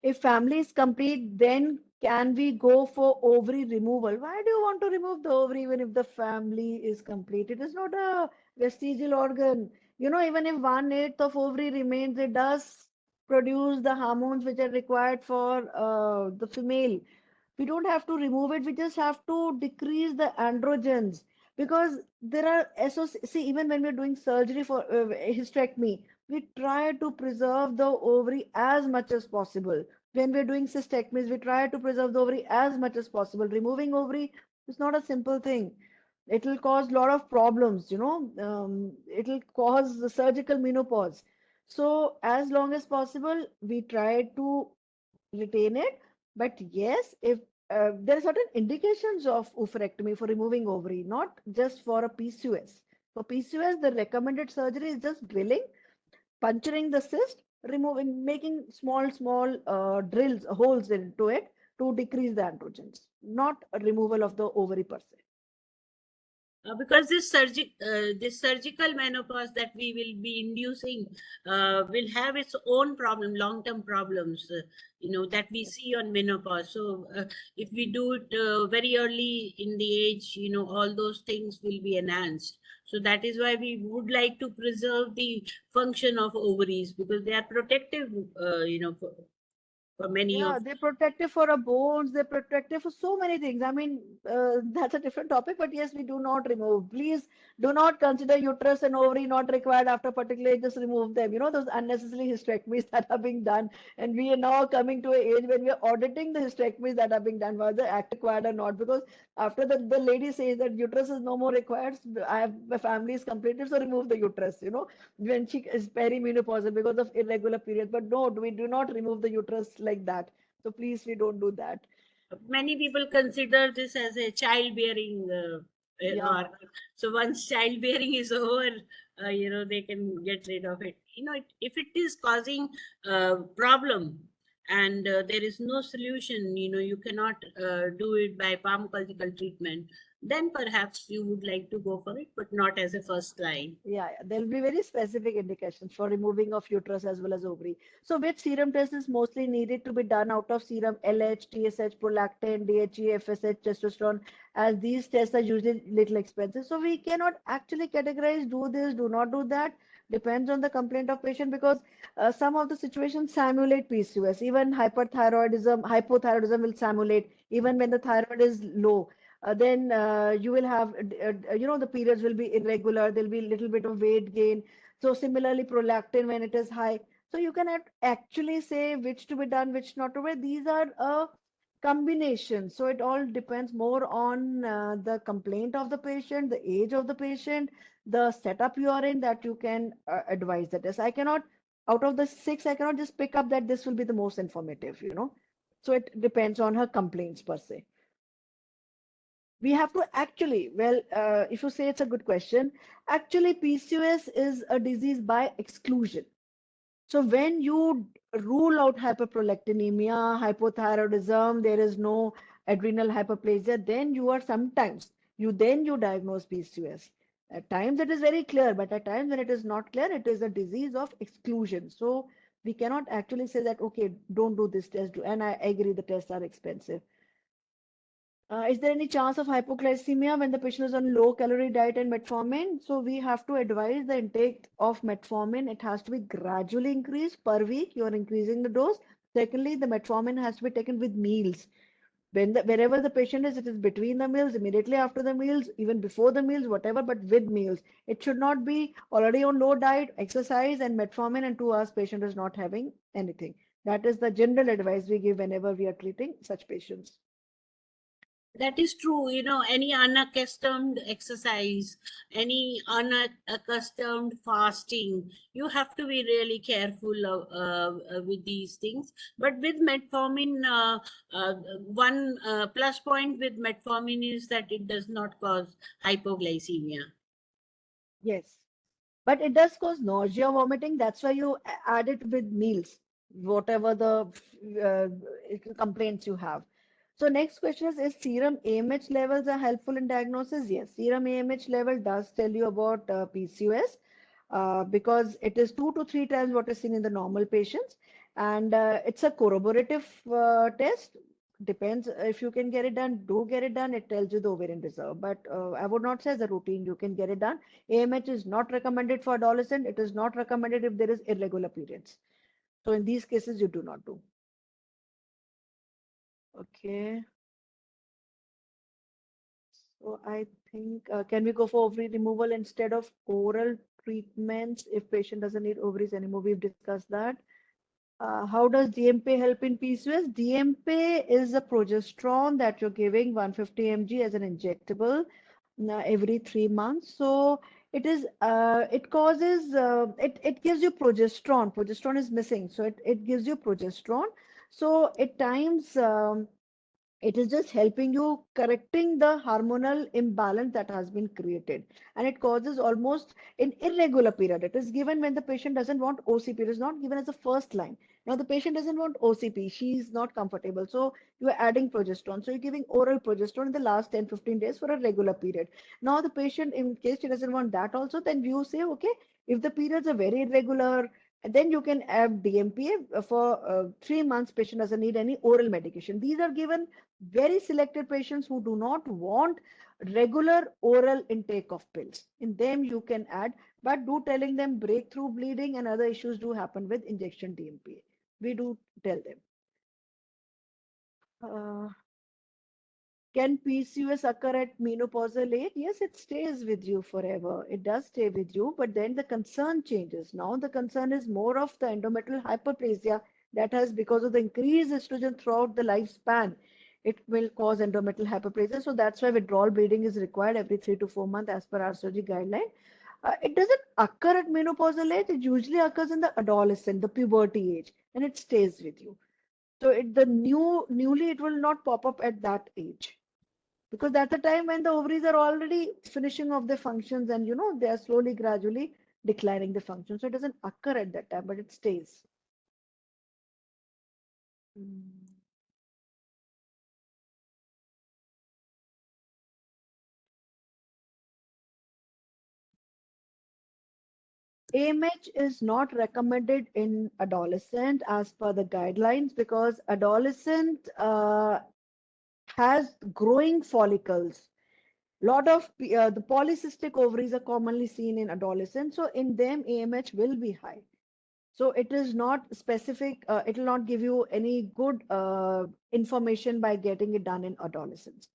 C: If family is complete, then can we go for ovary removal? Why do you want to remove the ovary even if the family is complete? It is not a vestigial organ. Even if 1/8 of ovary remains, it does produce the hormones which are required for the female. We don't have to remove it. We just have to decrease the androgens, because there are see, even when we're doing surgery for hysterectomy, we try to preserve the ovary as much as possible. When we're doing cystectomies, we try to preserve the ovary as much as possible. Removing ovary is not a simple thing. It will cause a lot of problems, it will cause the surgical menopause. So as long as possible, we try to retain it. But yes, if there are certain indications of oophorectomy for removing ovary, not just for a PCOS. For PCOS, the recommended surgery is just drilling, puncturing the cyst, removing, making small drills, holes into it to decrease the androgens, not a removal of the ovary per se.
D: Because this surgical menopause that we will be inducing will have its own problem, long-term problems, that we see on menopause. So if we do it very early in the age, all those things will be enhanced. So that is why we would like to preserve the function of ovaries, because they are protective, for many
C: Yeah,
D: of.
C: they're protective for our bones, they're protective for so many things. I mean, that's a different topic, but yes, we do not remove. Please do not consider uterus and ovary not required after particular age, just remove them. You know, those unnecessary hysterectomies that are being done. And we are now coming to an age when we are auditing the hysterectomies that are being done, whether actually required or not. Because after the lady says that uterus is no more required, my family is completed, so remove the uterus, when she is perimenopausal because of irregular periods. But no, we do not remove the uterus like that. So please, we don't do that.
D: Many people consider this as a childbearing
C: Yeah.
D: organ. So once childbearing is over, they can get rid of it. If it is causing problem and there is no solution, you cannot do it by pharmacological treatment, then perhaps you would like to go for it, but not as a first line.
C: Yeah, there'll be very specific indications for removing of uterus as well as ovary. So which serum test is mostly needed to be done out of serum LH, TSH, prolactin, DHE, FSH, testosterone, as these tests are usually little expensive. So we cannot actually categorize, do this, do not do that. Depends on the complaint of patient, because some of the situations simulate PCOS. Even hypothyroidism will simulate even when the thyroid is low. Then you will have, the periods will be irregular. There'll be a little bit of weight gain. So similarly, prolactin when it is high. So you cannot actually say which to be done, which not to be. These are a combination. So it all depends more on the complaint of the patient, the age of the patient, the setup you are in, that you can advise the test. I cannot, out of the six, I cannot just pick up that this will be the most informative. So it depends on her complaints per se. We have to actually, well, if you say it's a good question, actually PCOS is a disease by exclusion. So when you rule out hyperprolactinemia, hypothyroidism, there is no adrenal hyperplasia, then you diagnose PCOS. At times it is very clear, but at times when it is not clear, it is a disease of exclusion. So we cannot actually say that, okay, don't do this test. And I agree, the tests are expensive. Is there any chance of hypoglycemia when the patient is on low calorie diet and metformin? So we have to advise the intake of metformin. It has to be gradually increased per week. You are increasing the dose. Secondly, the metformin has to be taken with meals. Wherever the patient is, it is between the meals, immediately after the meals, even before the meals, whatever, but with meals. It should not be already on low diet, exercise, and metformin, and 2 hours patient is not having anything. That is the general advice we give whenever we are treating such patients.
D: That is true. Any unaccustomed exercise, any unaccustomed fasting, you have to be really careful with these things. But with metformin, one plus point with metformin is that it does not cause hypoglycemia.
C: Yes. But it does cause nausea, vomiting. That's why you add it with meals, whatever the complaints you have. So next question is serum AMH levels are helpful in diagnosis? Yes, serum AMH level does tell you about PCOS because it is 2 to 3 times what is seen in the normal patients. And it's a corroborative test. Depends if you can get it done, do get it done. It tells you the ovarian reserve. But I would not say as a routine, you can get it done. AMH is not recommended for adolescent. It is not recommended if there is irregular periods. So in these cases, you do not do. Okay. So I think, can we go for ovary removal instead of oral treatments if patient doesn't need ovaries anymore? We've discussed that. How does DMP help in PCOS? DMP is a progesterone that you're giving 150 mg as an injectable every 3 months. So it causes, it gives you progesterone. Progesterone is missing. So it gives you progesterone. So at times, it is just helping you correcting the hormonal imbalance that has been created, and it causes almost an irregular period. It is given when the patient doesn't want OCP. It is not given as a first line. Now the patient doesn't want OCP, she is not comfortable, so you are adding progesterone, so you're giving oral progesterone in the last 10-15 days for a regular period. Now the patient, in case she doesn't want that also, then you say, okay, if the periods are very irregular, then you can add DMPA for 3 months. Patient doesn't need any oral medication. These are given very selected patients who do not want regular oral intake of pills. In them you can add, but do telling them breakthrough bleeding and other issues do happen with injection DMPA. We do tell them. Can PCOS occur at menopausal age? Yes, it stays with you forever. It does stay with you, but then the concern changes. Now the concern is more of the endometrial hyperplasia that has, because of the increased estrogen throughout the lifespan, it will cause endometrial hyperplasia. So that's why withdrawal bleeding is required every 3 to 4 months as per our surgery guideline. It doesn't occur at menopausal age. It usually occurs in the adolescent, the puberty age, and it stays with you. So newly it will not pop up at that age, because that's the time when the ovaries are already finishing off their functions, and they are slowly gradually declining the function. So it doesn't occur at that time, but it stays. Mm. AMH is not recommended in adolescent as per the guidelines, because adolescent has growing follicles. Lot of the polycystic ovaries are commonly seen in adolescents, so in them AMH will be high. So it is not specific, it will not give you any good information by getting it done in adolescence.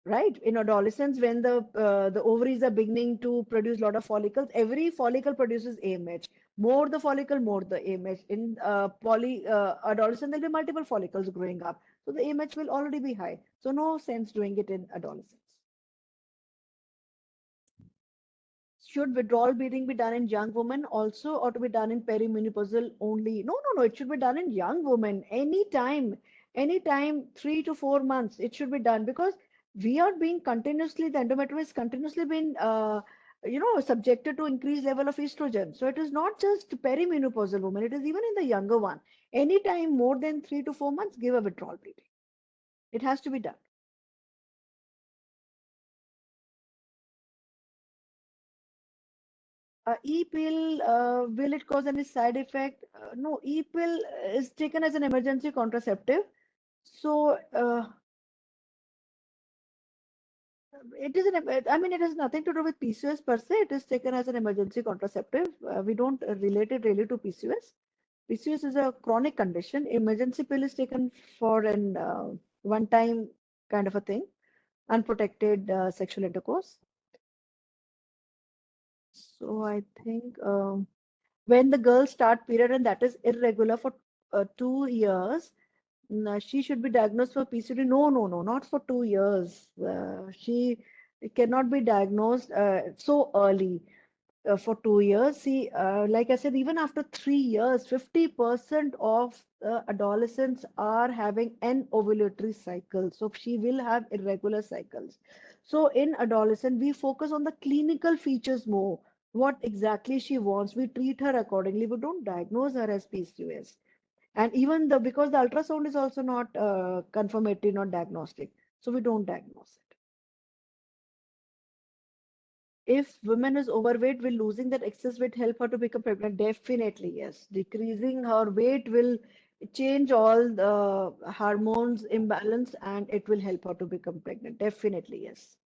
C: Right? In adolescence, when the ovaries are beginning to produce a lot of follicles, every follicle produces AMH. More the follicle, more the AMH. In adolescent, there'll be multiple follicles growing up. So the AMH will already be high. So no sense doing it in adolescence. Should withdrawal bleeding be done in young women also, or to be done in perimenopausal only? No, no, no. It should be done in young women anytime, 3 to 4 months. It should be done, because we are being continuously, the endometrium is continuously being, subjected to increased level of estrogen. So it is not just perimenopausal women. It is even in the younger one. Anytime more than 3 to 4 months, give a withdrawal bleeding. It has to be done. E-pill, will it cause any side effect? No, e-pill is taken as an emergency contraceptive. So it is I mean, it has nothing to do with PCOS per se. It is taken as an emergency contraceptive. We don't relate it really to PCOS. PCOS is a chronic condition. Emergency pill is taken for an one-time kind of a thing, unprotected sexual intercourse. So I think when the girls start period and that is irregular for 2 years, she should be diagnosed for PCOD. No, no, no, not for 2 years. She cannot be diagnosed so early for 2 years. See, like I said, even after 3 years, 50% of adolescents are having an ovulatory cycle. So she will have irregular cycles. So in adolescent, we focus on the clinical features more. What exactly she wants, we treat her accordingly. We don't diagnose her as PCOS. And even because the ultrasound is also not confirmatory, not diagnostic. So we don't diagnose it. If women is overweight, will losing that excess weight help her to become pregnant? Definitely, yes. Decreasing her weight will change all the hormones imbalance, and it will help her to become pregnant. Definitely, yes.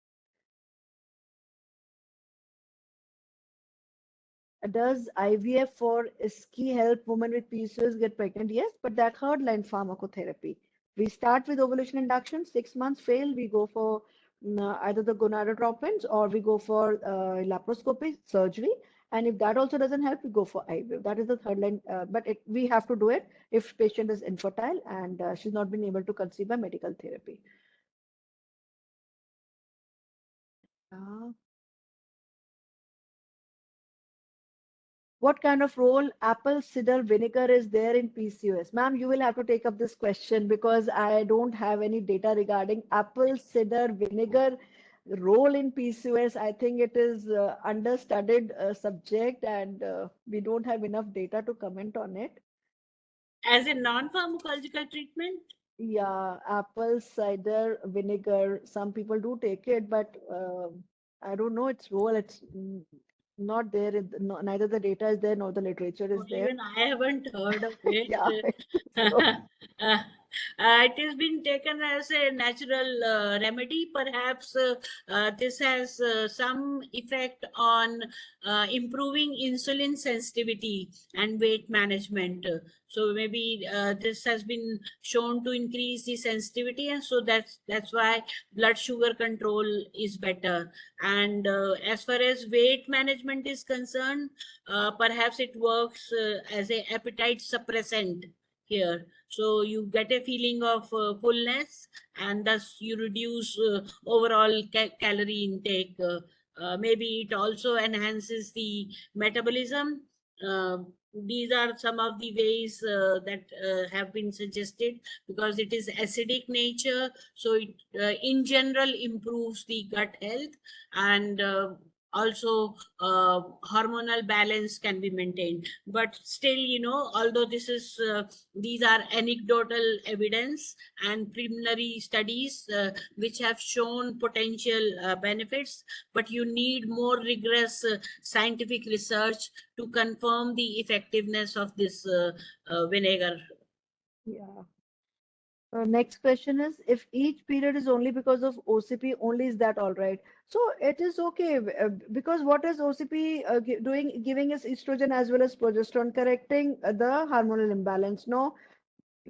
C: Does IVF for ski help women with PCOS get pregnant? Yes, but that third line pharmacotherapy. We start with ovulation induction, 6 months fail, we go for either the gonadotropins or we go for laparoscopy surgery. And if that also doesn't help, we go for IVF. That is the third line. But we have to do it if patient is infertile and she's not been able to conceive by medical therapy. What kind of role apple cider vinegar is there in PCOS? Ma'am, you will have to take up this question because I don't have any data regarding apple cider vinegar role in PCOS. I think it is understudied subject and we don't have enough data to comment on it.
D: As a non-pharmacological treatment?
C: Yeah, apple cider vinegar. Some people do take it, but I don't know its role. It's not there. Neither the data is there nor the literature is there.
D: Even I haven't heard of it.
C: Yeah. So,
D: It has been taken as a natural remedy. Perhaps this has some effect on improving insulin sensitivity and weight management. So maybe this has been shown to increase the sensitivity, and so that's why blood sugar control is better. And as far as weight management is concerned, perhaps it works as a appetite suppressant here. So you get a feeling of fullness, and thus you reduce overall calorie intake. Maybe it also enhances the metabolism. Uh, these are some of the ways that have been suggested, because it is acidic nature, so it in general improves the gut health, and also hormonal balance can be maintained. But still, although these are anecdotal evidence and preliminary studies which have shown potential benefits, but you need more rigorous scientific research to confirm the effectiveness of this vinegar.
C: yeah. Next question is, if each period is only because of OCP only, is that all right? So it is okay because what is OCP doing? Giving us estrogen as well as progesterone, correcting the hormonal imbalance. No,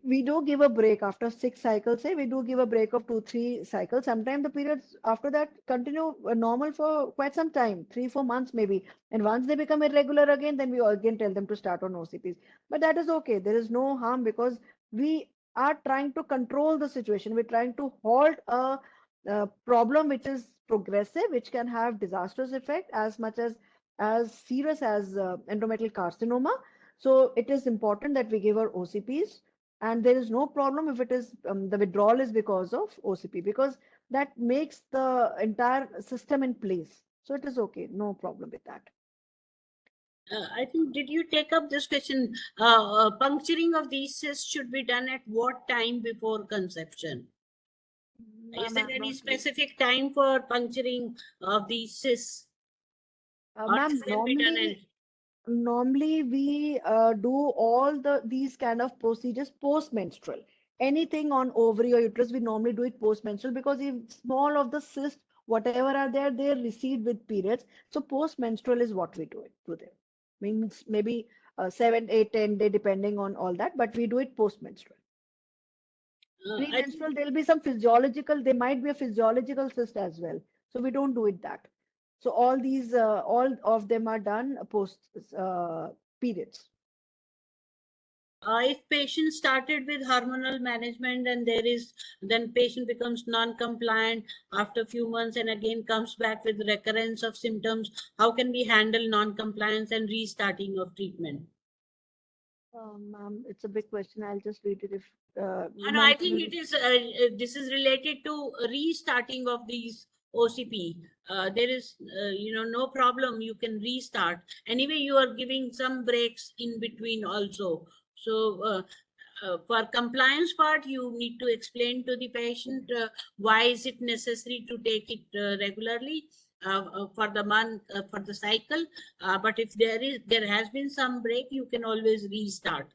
C: we do give a break after 6 cycles. Say we do give a break of 2-3 cycles. Sometimes the periods after that continue normal for quite some time, 3-4 months maybe. And once they become irregular again, then we again tell them to start on OCPs. But that is okay. There is no harm because we are trying to control the situation. We're trying to halt a problem which is progressive, which can have disastrous effect as much as serious as endometrial carcinoma. So it is important that we give our OCPs, and there is no problem if it is the withdrawal is because of OCP, because that makes the entire system in place. So it is okay, no problem with that.
D: I think, did you take up this question? Puncturing of these cysts should be done at what time before conception? Is there any specific time for puncturing of these cysts? Or
C: Ma'am,
D: this can be done
C: normally we do all these kind of procedures post-menstrual. Anything on ovary or uterus, we normally do it post-menstrual because if small of the cyst, whatever are there, they recede with periods. So post-menstrual is what we do it to them. Means maybe 7, 8, 10 day depending on all that, but we do it post-menstrual. Pre-menstrual, there'll be some physiological, there might be a physiological cyst as well. So we don't do it that. So all of them are done post periods.
D: If patient started with hormonal management and then patient becomes non-compliant after a few months and again comes back with recurrence of symptoms, how can we handle non-compliance and restarting of treatment?
C: Ma'am, it's a big question. I'll just read it if.
D: And I think it is. This is related to restarting of these OCP. There is, no problem. You can restart. Anyway, you are giving some breaks in between also. So for compliance part, you need to explain to the patient why is it necessary to take it regularly. For the month, for the cycle, but if there has been some break, you can always restart.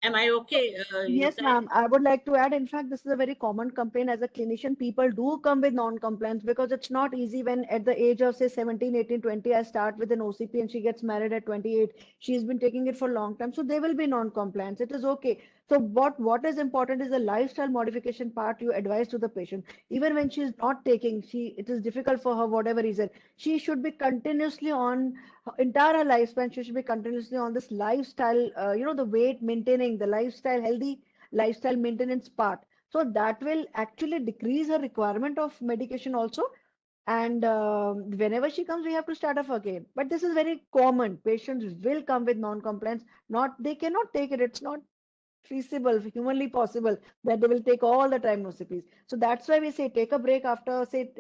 D: Am I okay?
C: Yes, ma'am. I would like to add, in fact, this is a very common complaint as a clinician. People do come with non-compliance because it's not easy when at the age of say 17, 18, 20, I start with an OCP and she gets married at 28. She's been taking it for a long time. So there will be non-compliance. It is okay. So what is important is the lifestyle modification part you advise to the patient. Even when she is not taking, it is difficult for her, whatever reason, she should be continuously on her entire lifespan. She should be continuously on this lifestyle, the weight maintaining, the lifestyle, healthy lifestyle maintenance part. So that will actually decrease her requirement of medication also. And whenever she comes, we have to start off again. But this is very common. Patients will come with non-compliance. Not they cannot take it. It's not feasible, humanly possible that they will take all the time nocipes. So that's why we say take a break after say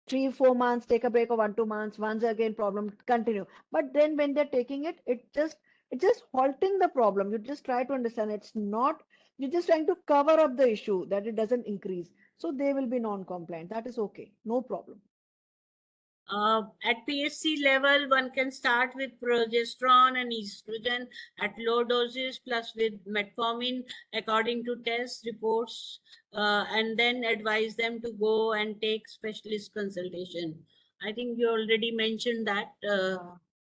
C: 3 4 months, take a break of 1 2 months. Once again problem continue. But then when they're taking it, it's just halting the problem. You just try to understand it's not. You're just trying to cover up the issue that it doesn't increase. So they will be non-compliant. That is okay, no problem.
D: At PSC level, one can start with progesterone and estrogen at low doses, plus with metformin according to test reports, and then advise them to go and take specialist consultation. I think you already mentioned that.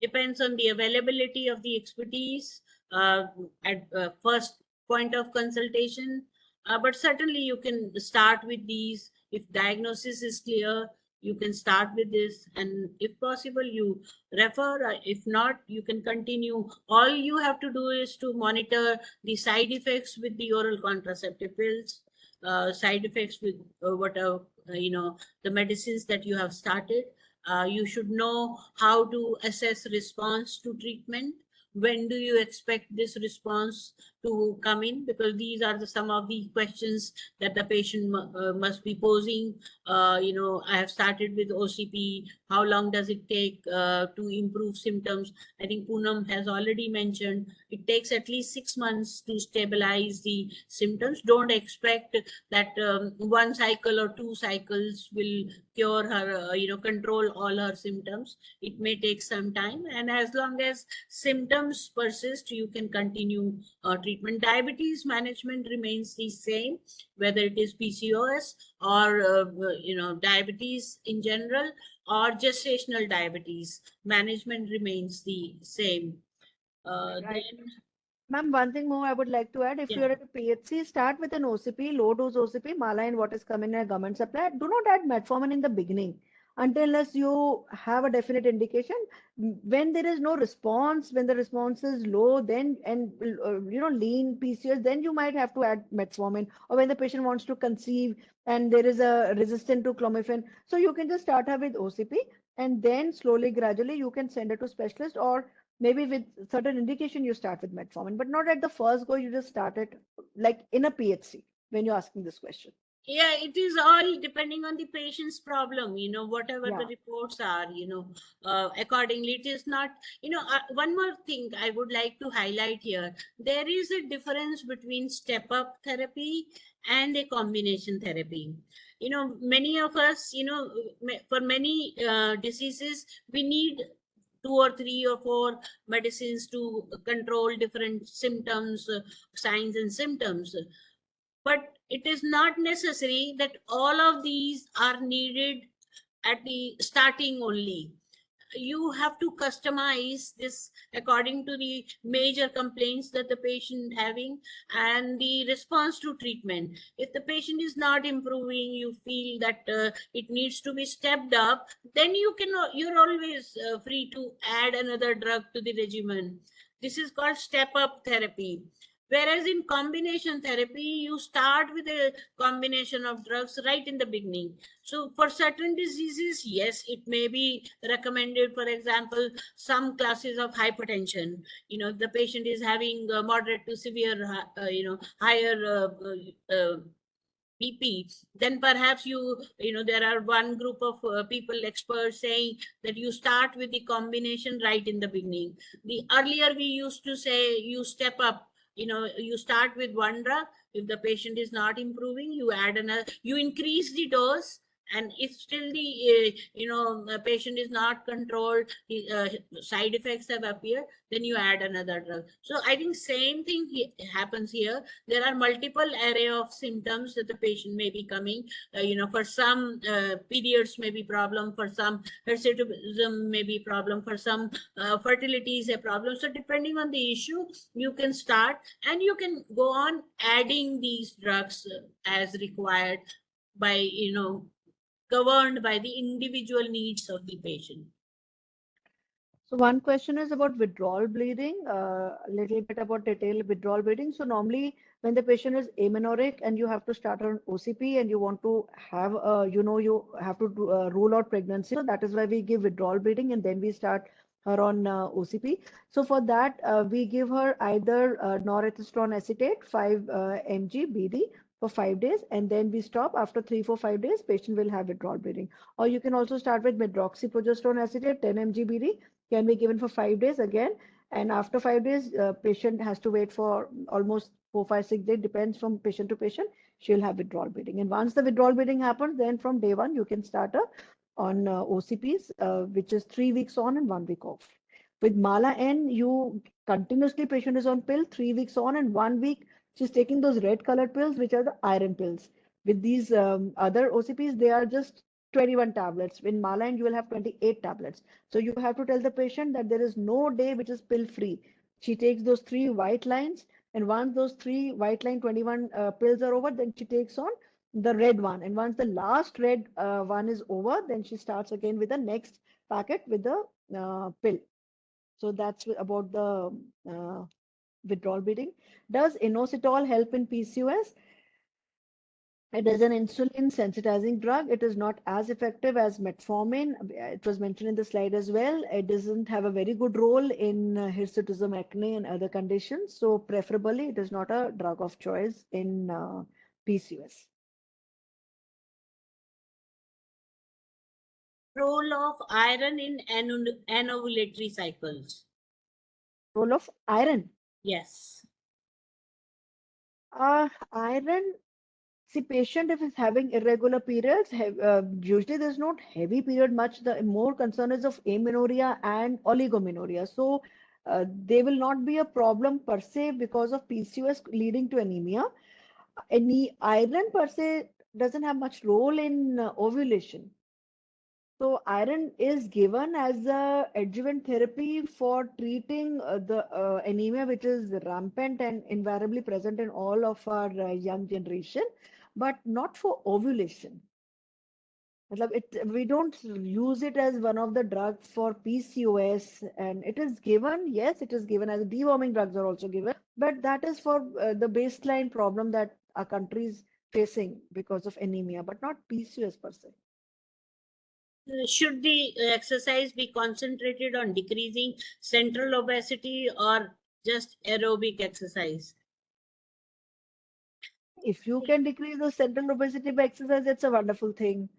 D: Depends on the availability of the expertise at first point of consultation. But certainly you can start with these. If diagnosis is clear, you can start with this, and if possible you refer. If not, you can continue. All you have to do is to monitor the side effects with the oral contraceptive pills, side effects with whatever the medicines that you have started. You should know how to assess response to treatment. When do you expect this response to come in? Because these are some of the questions that the patient must be posing. I have started with OCP. How long does it take to improve symptoms? I think Poonam has already mentioned it takes at least 6 months to stabilize the symptoms. Don't expect that 1 cycle or 2 cycles will cure her, control all her symptoms. It may take some time, and as long as symptoms persist, you can continue treatment. Diabetes management remains the same, whether it is PCOS or diabetes in general or gestational diabetes. Management remains the same.
C: Right.
D: Then,
C: Ma'am, one thing more I would like to add. If
D: yeah.
C: you're at a PHC, start with an OCP, low dose OCP, Malign, what is coming in a government supply. Do not add metformin in the beginning until unless you have a definite indication. When there is no response, when the response is low, then lean PCOS, then you might have to add metformin. Or when the patient wants to conceive and there is a resistant to clomiphene, so you can just start her with OCP and then slowly, gradually, you can send her to specialist, or maybe with certain indication you start with metformin, but not at the first go. You just start it like in a PHC when you're asking this question.
D: Yeah, it is all depending on the patient's problem, whatever the
C: Yeah.
D: reports are, accordingly. It is not, one more thing I would like to highlight here. There is a difference between step-up therapy and a combination therapy. Many of us, for many diseases, we need 2 or 3 or 4 medicines to control different symptoms, signs and symptoms. But it is not necessary that all of these are needed at the starting only. You have to customize this according to the major complaints that the patient having and the response to treatment. If the patient is not improving, you feel that it needs to be stepped up, then you're always free to add another drug to the regimen. This is called step up therapy. Whereas in combination therapy, you start with a combination of drugs right in the beginning. So for certain diseases, yes, it may be recommended. For example, some classes of hypertension, if the patient is having moderate to severe, higher BP, then perhaps there are one group of people, experts saying that you start with the combination right in the beginning. The earlier we used to say you step up, you start with one drug. If the patient is not improving, you add another, you increase the dose,
E: And if still the patient is not controlled, side effects have appeared, then you add another drug. So I think same thing happens here. There are multiple array of symptoms that the patient may be coming. For some periods may be problem, for some hirsutism may be problem, for some fertility is a problem. So depending on the issue, you can start and you can go on adding these drugs as required by governed by the individual needs of the patient.
C: So one question is about withdrawal bleeding, a little bit about detailed withdrawal bleeding. So normally when the patient is amenorrheic and you have to start on OCP and you want to have, you have to rule out pregnancy. So that is why we give withdrawal bleeding and then we start her on OCP. So for that, we give her either norethistron acetate 5 mg BD for 5 days, and then we stop after 3, 4, 5 days, patient will have withdrawal bleeding. Or you can also start with medroxyprogesterone acetate 10 mg BD, can be given for 5 days again. And after 5 days, patient has to wait for almost 4, 5, 6 days, depends from patient to patient, she'll have withdrawal bleeding. And once the withdrawal bleeding happens, then from day one, you can start her on OCPs, which is 3 weeks on and 1 week off. With Mala N, you continuously patient is on pill, 3 weeks on and 1 week, she's taking those red colored pills, which are the iron pills. With these other OCPs, they are just 21 tablets. In Mala N, you will have 28 tablets. So you have to tell the patient that there is no day which is pill free. She takes those 3 white lines, and once those 3 white line 21 pills are over, then she takes on the red one. And once the last red one is over, then she starts again with the next packet with the pill. So that's about the withdrawal bleeding. Does inositol help in PCOS? It is an insulin sensitizing drug. It is not as effective as metformin. It was mentioned in the slide as well. It doesn't have a very good role in hirsutism, acne, and other conditions. So preferably, it is not a drug of choice in PCOS.
E: Role of iron in anovulatory cycles.
C: Role of iron.
E: Yes.
C: Iron. See, patient if is having irregular periods, usually there's not heavy period much. The more concern is of amenorrhea and oligomenorrhea. So they will not be a problem per se because of PCOS leading to anemia. Any iron per se doesn't have much role in ovulation. So iron is given as a adjuvant therapy for treating the anemia, which is rampant and invariably present in all of our young generation, but not for ovulation. We don't use it as one of the drugs for PCOS, and it is given, yes, it is given as deworming drugs are also given, but that is for the baseline problem that our country is facing because of anemia, but not PCOS per se.
E: Should the exercise be concentrated on decreasing central obesity or just aerobic exercise?
C: If you can decrease the central obesity by exercise, it's a wonderful thing.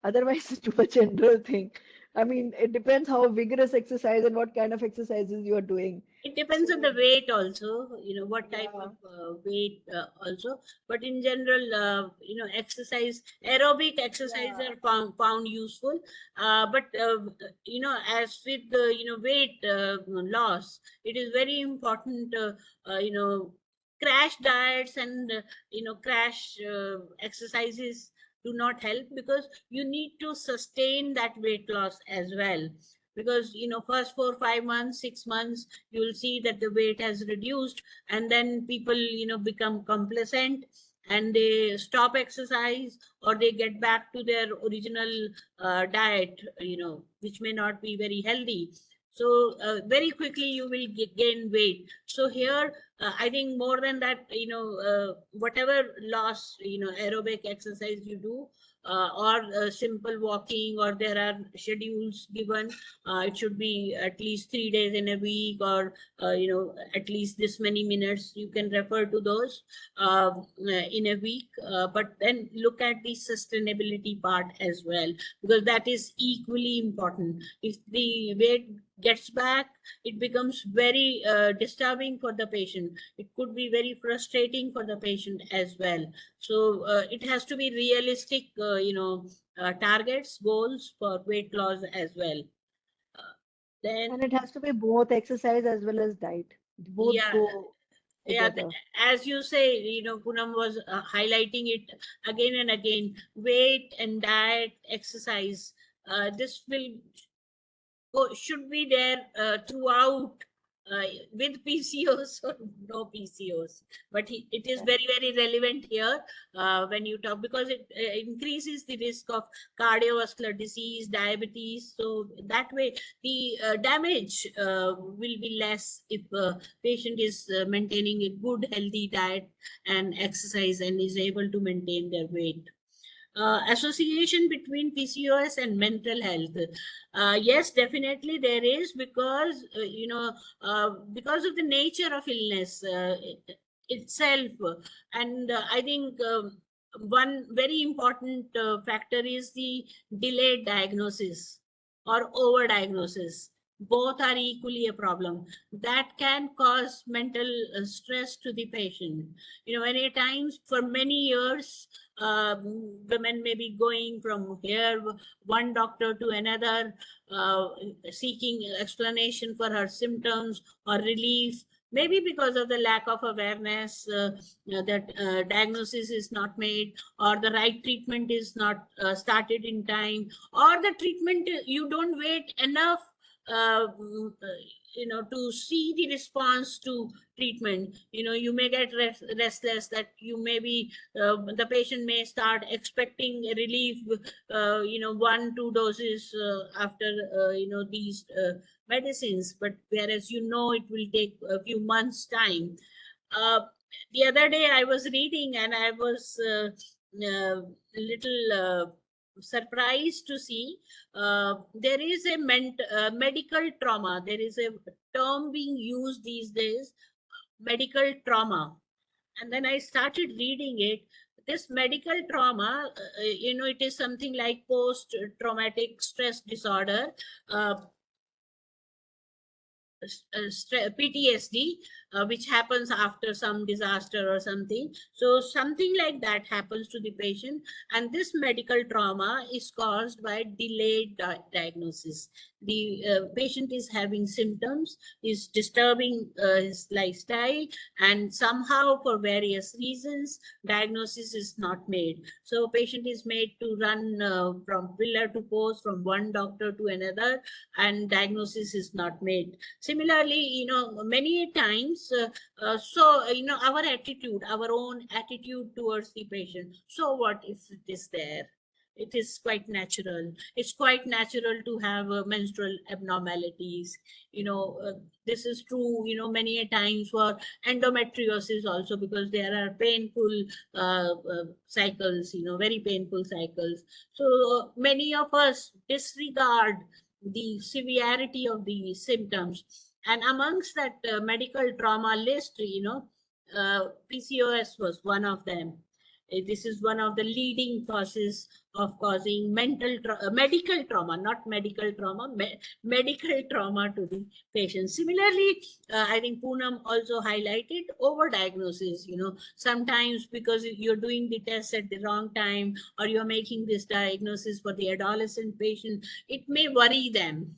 C: Otherwise, it's too much general thing. I mean, it depends how vigorous exercise and what kind of exercises you are doing.
E: It depends on the weight also, what type
C: Yeah.
E: of weight also. But in general, exercise, aerobic exercise
C: Yeah.
E: are found useful. But, as with the, weight loss, it is very important, crash diets and, crash exercises do not help, because you need to sustain that weight loss as well. Because first 4, 5 months, 6 months, you will see that the weight has reduced, and then people become complacent and they stop exercise, or they get back to their original diet, which may not be very healthy. So very quickly you will gain weight. So here I think more than that, whatever loss, aerobic exercise you do, or simple walking, or there are schedules given, it should be at least 3 days in a week, or at least this many minutes. You can refer to those in a week, but then look at the sustainability part as well, because that is equally important. If the weight gets back, it becomes very disturbing for the patient. It could be very frustrating for the patient as well. So it has to be realistic, targets, goals for weight loss as well. Then,
C: And it has to be both exercise as well as diet. Both
E: yeah,
C: go
E: yeah,
C: together.
E: as you say, Poonam was highlighting it again and again. Weight and diet, exercise, this will should be there throughout, with PCOS or no PCOS. But it is very, very relevant here when you talk, because it increases the risk of cardiovascular disease, diabetes. So that way, the damage will be less if patient is maintaining a good, healthy diet and exercise and is able to maintain their weight. Association between PCOS and mental health. Yes, definitely there is, because because of the nature of illness itself. And I think one very important factor is the delayed diagnosis or overdiagnosis. Both are equally a problem that can cause mental stress to the patient. Many times, for many years, women may be going from here, one doctor to another, seeking explanation for her symptoms or relief. Maybe because of the lack of awareness, that diagnosis is not made, or the right treatment is not started in time, or the treatment, you don't wait enough uh, to see the response to treatment. You may get restless, that you may be, the patient may start expecting a relief, 1-2 doses after these medicines, but whereas it will take a few months time. The other day I was reading, and I was little surprised to see there is a medical trauma. There is a term being used these days, medical trauma. And then I started reading it. This medical trauma, it is something like post-traumatic stress disorder, PTSD, which happens after some disaster or something. So something like that happens to the patient, and this medical trauma is caused by delayed diagnosis. The patient is having symptoms, is disturbing his lifestyle, and somehow, for various reasons, diagnosis is not made. So patient is made to run from pillar to post, from one doctor to another, and diagnosis is not made. Similarly, many times, our own attitude towards the patient. So what if it is there? It is quite natural. It's quite natural to have menstrual abnormalities. This is true, many a times for endometriosis also, because there are painful cycles, very painful cycles. So many of us disregard the severity of the symptoms. And amongst that medical trauma list, PCOS was one of them. This is one of the leading causes of causing medical trauma, not medical trauma, medical trauma to the patient. Similarly, I think Poonam also highlighted overdiagnosis. Sometimes because you're doing the test at the wrong time, or you're making this diagnosis for the adolescent patient, it may worry them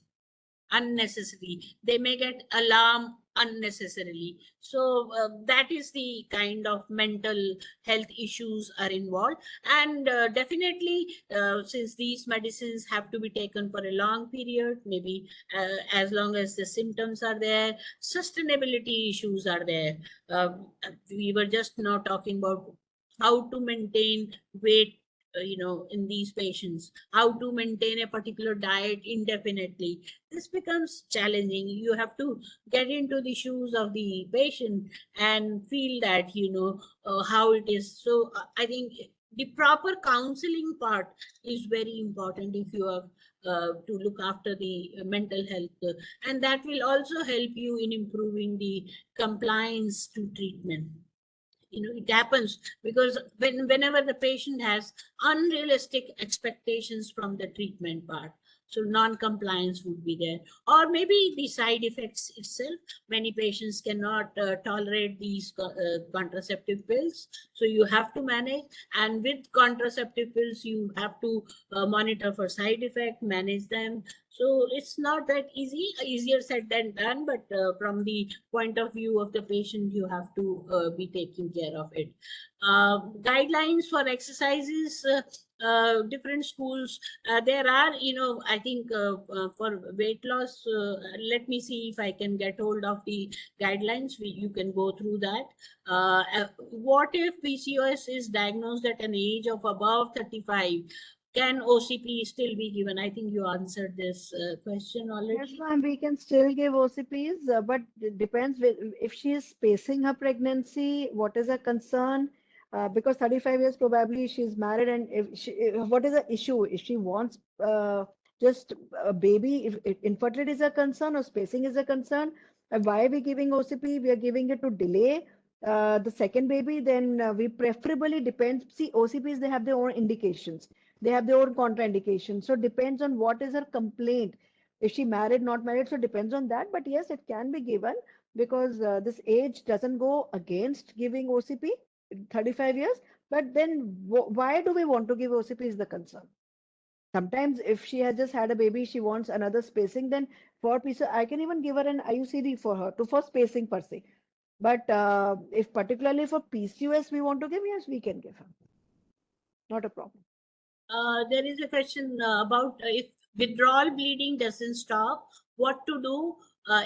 E: unnecessarily. They may get alarmed unnecessarily. So that is the kind of mental health issues are involved. And definitely, since these medicines have to be taken for a long period, maybe as long as the symptoms are there, sustainability issues are there. We were just now talking about how to maintain weight in these patients, how to maintain a particular diet indefinitely. This becomes challenging. You have to get into the shoes of the patient and feel that how it is. So I think the proper counseling part is very important if you have to look after the mental health, and that will also help you in improving the compliance to treatment. It happens because whenever the patient has unrealistic expectations from the treatment part, So non-compliance would be there, or maybe the side effects itself. Many patients cannot tolerate these contraceptive pills, so you have to manage. And with contraceptive pills, you have to monitor for side effect, manage them. So it's not that easy, easier said than done, but from the point of view of the patient, you have to be taking care of it. Guidelines for exercises, different schools, there are, I think for weight loss, let me see if I can get hold of the guidelines. You can go through that. What if PCOS is diagnosed at an age of above 35? Can OCP still be given? I think you answered this question already.
C: Yes, ma'am, we can still give OCPs, but it depends if she is spacing her pregnancy, what is her concern? Because 35 years probably she's married, and what is the issue? If she wants just a baby, if infertility is a concern or spacing is a concern, why are we giving OCP? We are giving it to delay the second baby. Then we preferably depends. See, OCPs, they have their own indications. They have their own contraindications. So depends on what is her complaint. Is she married, not married? So depends on that. But yes, it can be given because this age doesn't go against giving OCP, 35 years. But then why do we want to give OCP is the concern. Sometimes if she has just had a baby, she wants another spacing, then for PCOS, I can even give her an IUCD for her for spacing per se. But if particularly for PCOS we want to give, yes, we can give her. Not a problem.
E: There is a question about if withdrawal bleeding doesn't stop, what to do?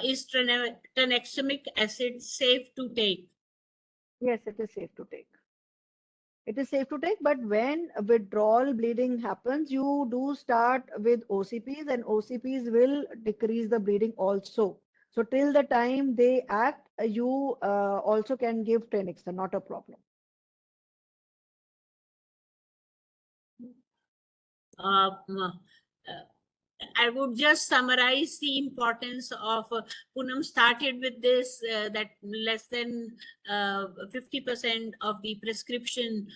E: Is tranexamic acid safe to take?
C: Yes, it is safe to take. It is safe to take, but when withdrawal bleeding happens, you do start with OCPs, and OCPs will decrease the bleeding also. So till the time they act, you also can give Trenexa, not a problem.
E: I would just summarize the importance of Poonam started with this, that less than 50% of the prescription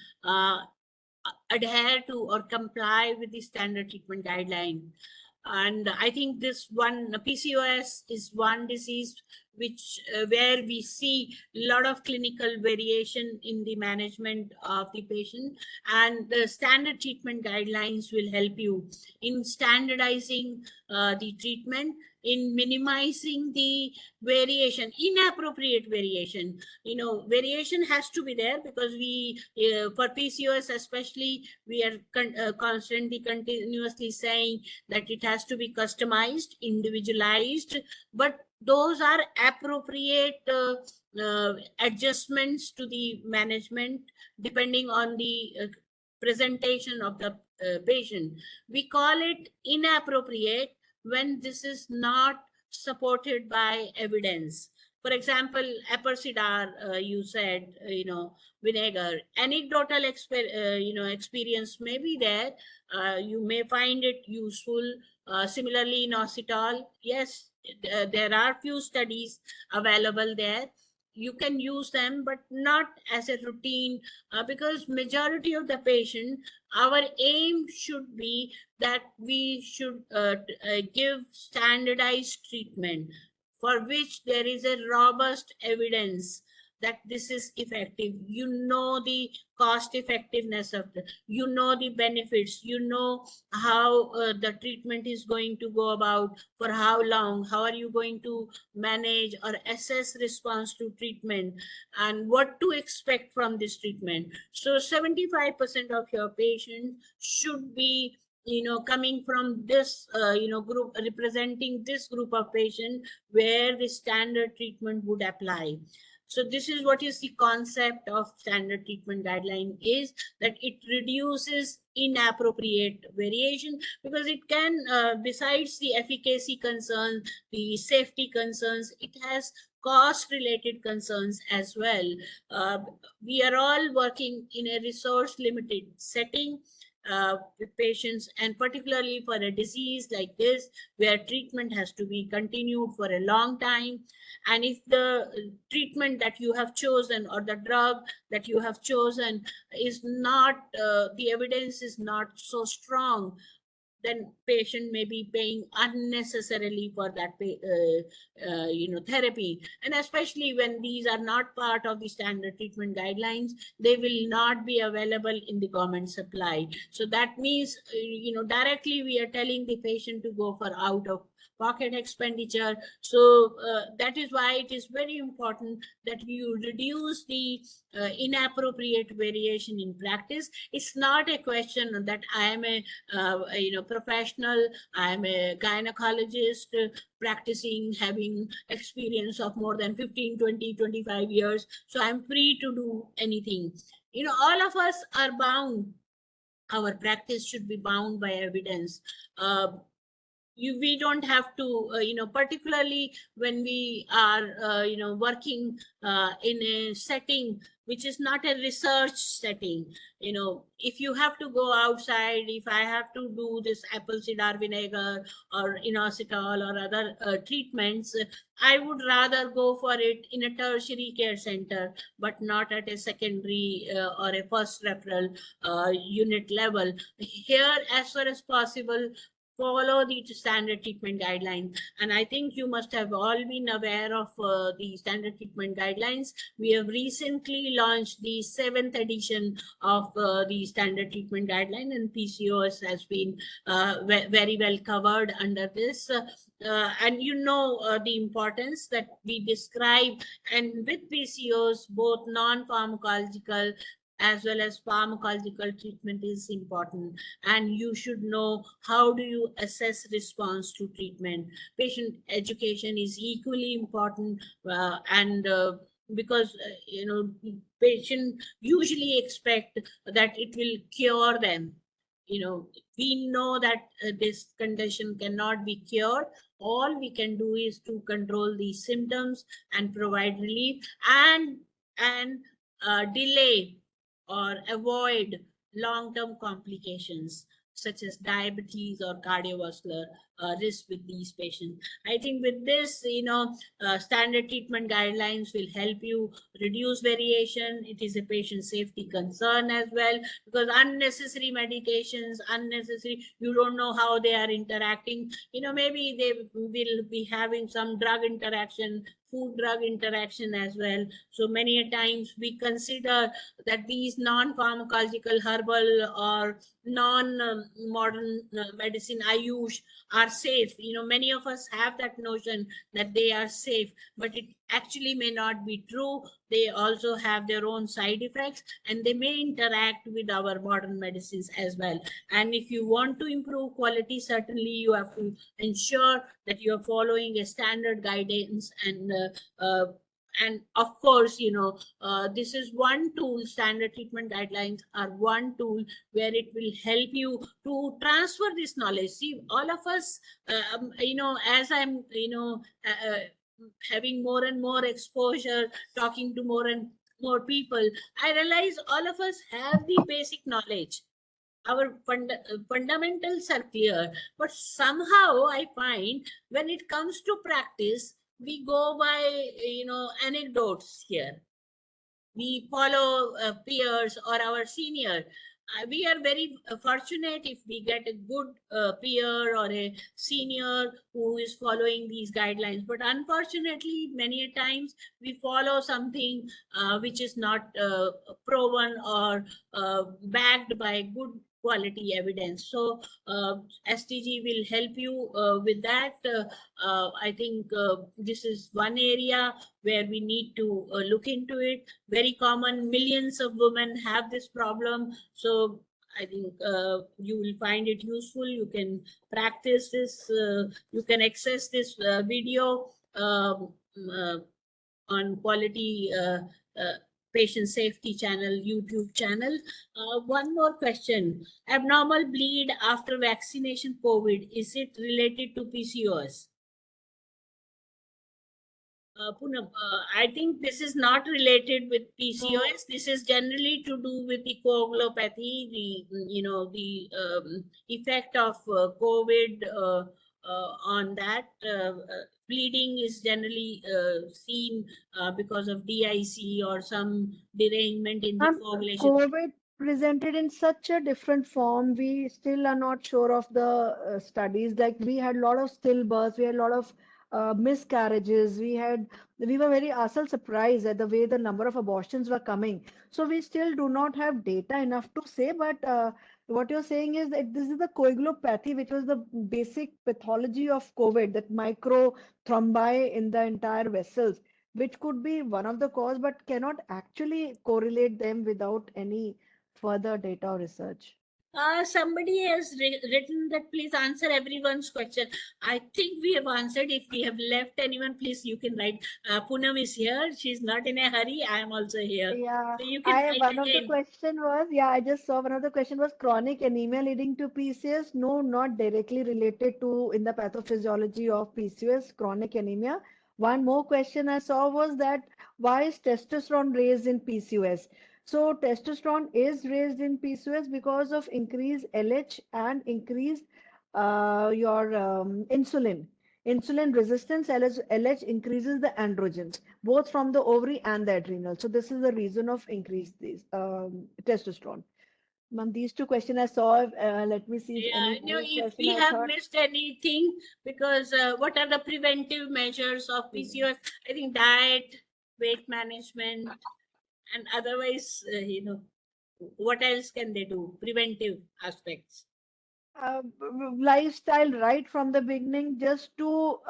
E: adhere to or comply with the standard treatment guideline. And I think this one, PCOS, is one disease which where we see a lot of clinical variation in the management of the patient, and the standard treatment guidelines will help you in standardizing the treatment, in minimizing the variation, inappropriate variation. Variation has to be there because we, for PCOS especially, we are constantly, continuously saying that it has to be customized, individualized, but those are appropriate adjustments to the management depending on the presentation of the patient. We call it inappropriate when this is not supported by evidence. For example, Apersidar, you said, vinegar. Anecdotal experience may be there. You may find it useful. Similarly, inositol, yes, there are few studies available there. You can use them, but not as a routine, because majority of the patient, our aim should be that we should give standardized treatment for which there is a robust evidence that this is effective. The cost effectiveness of the benefits, how the treatment is going to go about, for how long, how are you going to manage or assess response to treatment, and what to expect from this treatment. So 75% of your patients should be coming from this group, representing this group of patients where the standard treatment would apply. So this is what is the concept of standard treatment guideline, is that it reduces inappropriate variation, because it can, besides the efficacy concerns, the safety concerns, it has cost related concerns as well. We are all working in a resource limited setting with patients, and particularly for a disease like this where treatment has to be continued for a long time. And if the treatment that you have chosen or the drug that you have chosen is not, the evidence is not so strong, then patient may be paying unnecessarily for that therapy. And especially when these are not part of the standard treatment guidelines, they will not be available in the government supply. So that means, directly we are telling the patient to go for out of pocket expenditure. So that is why it is very important that you reduce the inappropriate variation in practice. It's not a question that I am a professional, I am a gynecologist practicing, having experience of more than 15, 20, 25 years. So I'm free to do anything. All of us are bound. Our practice should be bound by evidence. We don't have to, particularly when we are, working in a setting which is not a research setting. If you have to go outside, if I have to do this apple cider vinegar or inositol or other treatments, I would rather go for it in a tertiary care center, but not at a secondary or a first referral unit level. Here, as far as possible, follow the standard treatment guidelines. And I think you must have all been aware of the standard treatment guidelines. We have recently launched the 7th edition of the standard treatment guideline, and PCOS has been very well covered under this. And the importance that we describe, and with PCOS, both non-pharmacological as well as pharmacological treatment is important, and you should know how do you assess response to treatment. Patient education is equally important, and because patient usually expect that it will cure them. We know that this condition cannot be cured. All we can do is to control the symptoms and provide relief, and delay or avoid long-term complications such as diabetes or cardiovascular risk with these patients. I think with this, standard treatment guidelines will help you reduce variation. It is a patient safety concern as well, because unnecessary medications, you don't know how they are interacting. Maybe they will be having some drug interaction, food drug interaction as well. So many a times we consider that these non-pharmacological herbal or non-modern medicine Ayush are safe. Many of us have that notion that they are safe, but it actually may not be true. They also have their own side effects, and they may interact with our modern medicines as well. And if you want to improve quality, certainly you have to ensure that you are following a standard guidance. And of course, this is one tool. Standard treatment guidelines are one tool where it will help you to transfer this knowledge. See, all of us, as I'm, having more and more exposure, talking to more and more people, I realize all of us have the basic knowledge. Our fundamentals are clear, but somehow I find when it comes to practice, we go by, anecdotes here. We follow peers or our senior. We are very fortunate if we get a good peer or a senior who is following these guidelines. But unfortunately, many a times we follow something which is not proven or backed by good quality evidence. So STG will help you with that. I think this is one area where we need to look into it. Very common, millions of women have this problem. So I think you will find it useful. You can practice this. You can access this video on Quality Patient Safety Channel, YouTube channel. One more question. Abnormal bleed after vaccination COVID, is it related to PCOS? Poonam, I think this is not related with PCOS. This is generally to do with the coagulopathy, the effect of COVID on that. Bleeding is generally seen because of DIC or some derangement in the coagulation.
C: COVID presented in such a different form. We still are not sure of the studies. Like we had a lot of stillbirths, we had a lot of miscarriages. We were very ourselves surprised at the way the number of abortions were coming. So we still do not have data enough to say. But what you're saying is that this is the coagulopathy, which was the basic pathology of COVID, that micro thrombi in the entire vessels, which could be one of the cause, but cannot actually correlate them without any further data or research.
E: Somebody has written that please answer everyone's question. I think we have answered. If we have left anyone, please you can write. Poonam is here. She's not in a hurry. I am also here.
C: Yeah,
E: So you can write
C: one of the
E: again.
C: question was, yeah, I just saw one of the question was chronic anemia leading to PCOS. No, not directly related to in the pathophysiology of PCOS, chronic anemia. One more question I saw was that why is testosterone raised in PCOS? So testosterone is raised in PCOS because of increased LH and increased your insulin. Insulin resistance, LH increases the androgens, both from the ovary and the adrenal. So this is the reason of increased these testosterone. Ma'am, these two questions I saw. Let me see if any
E: No,
C: more
E: if
C: question
E: we
C: I
E: have
C: thought.
E: missed anything, because what are the preventive measures of PCOS? I think diet, weight management, and otherwise, what else can they do? Preventive aspects.
C: Lifestyle right from the beginning, just to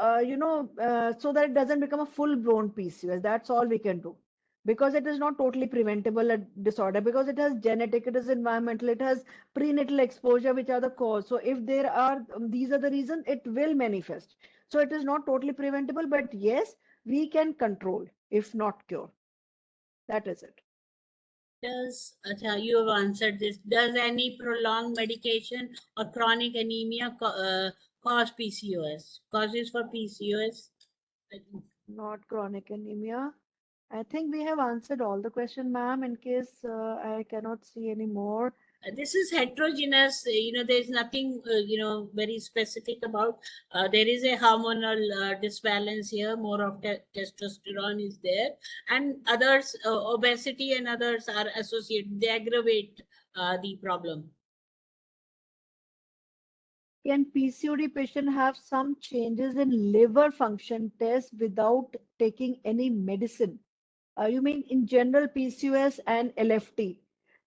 C: so that it doesn't become a full blown PCOS. That's all we can do, because it is not totally preventable a disorder, because it has genetic, it is environmental, it has prenatal exposure, which are the cause. So if there are these are the reason, it will manifest. So it is not totally preventable, but yes, we can control, if not cure. That is it.
E: You have answered this. Does any prolonged medication or chronic anemia cause PCOS? Causes for PCOS?
C: Not chronic anemia. I think we have answered all the question, ma'am. In case I cannot see any more.
E: This is heterogeneous. There's nothing very specific about. There is a hormonal disbalance here. More of testosterone is there, and others, obesity and others are associated. They aggravate the problem.
C: Can PCOD patient have some changes in liver function test without taking any medicine? You mean in general PCOS and LFT?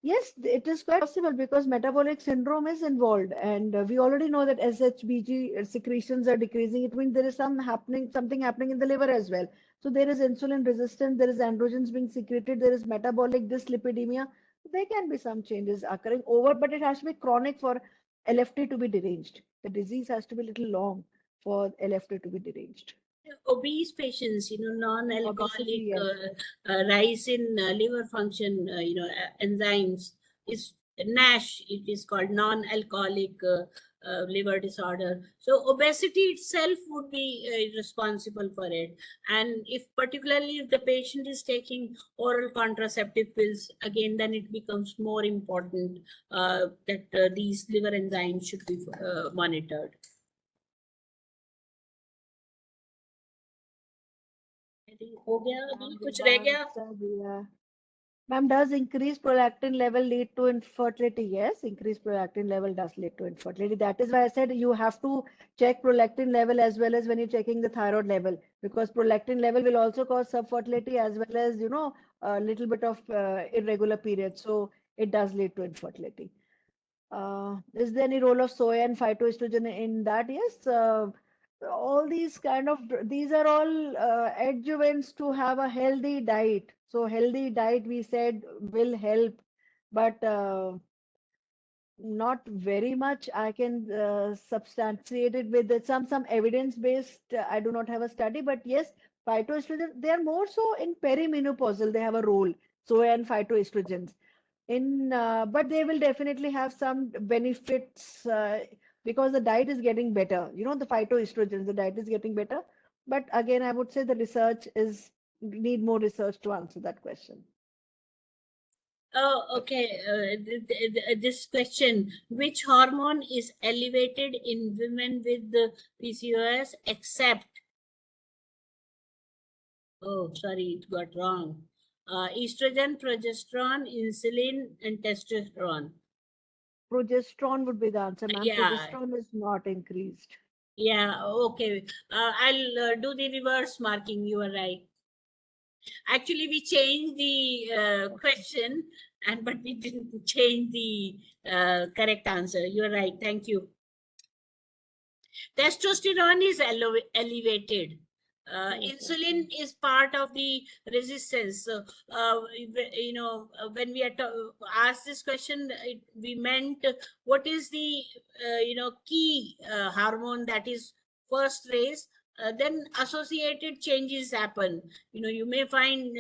C: Yes, it is quite possible because metabolic syndrome is involved, and we already know that SHBG secretions are decreasing. It means there is something happening in the liver as well. So there is insulin resistance, there is androgens being secreted, there is metabolic dyslipidemia. There can be some changes occurring over, but it has to be chronic for LFT to be deranged. The disease has to be a little long for LFT to be deranged.
E: Obese patients, non-alcoholic
C: Obesity, yes.
E: rise in liver function, enzymes is NASH. It is called non-alcoholic liver disorder. So obesity itself would be responsible for it. And if particularly if the patient is taking oral contraceptive pills, again, then it becomes more important that these liver enzymes should be monitored. हो गया अभी कुछ रह गया
C: Ma'am, does increased prolactin level lead to infertility? Yes, increased prolactin level does lead to infertility. That is why I said you have to check prolactin level as well as when you're checking the thyroid level, because prolactin level will also cause subfertility as well as, a little bit of irregular periods. So it does lead to infertility. Is there any role of soy and phytoestrogen in that? Yes. All these these are all adjuvants to have a healthy diet. So healthy diet, we said, will help, but not very much. I can substantiate it with some evidence based. I do not have a study, but yes, phytoestrogen, they are more so in perimenopausal. They have a role. Soy and phytoestrogens but they will definitely have some benefits because the diet is getting better. The phytoestrogens, the diet is getting better. But again, I would say the research is need more research to answer that question.
E: Oh, okay. This question: which hormone is elevated in women with the PCOS except? Oh, sorry, it got wrong. estrogen, progesterone, insulin, and testosterone.
C: Progesterone would be the answer, ma'am.
E: Yeah.
C: Progesterone is not increased.
E: Yeah, okay. I'll do the reverse marking. You are right. Actually, we changed the question, but we didn't change the correct answer. You're right. Thank you. Testosterone is elevated. Insulin is part of the resistance. So, when we are asked this question, we meant what is the key hormone that is first raised. Then associated changes happen. You may find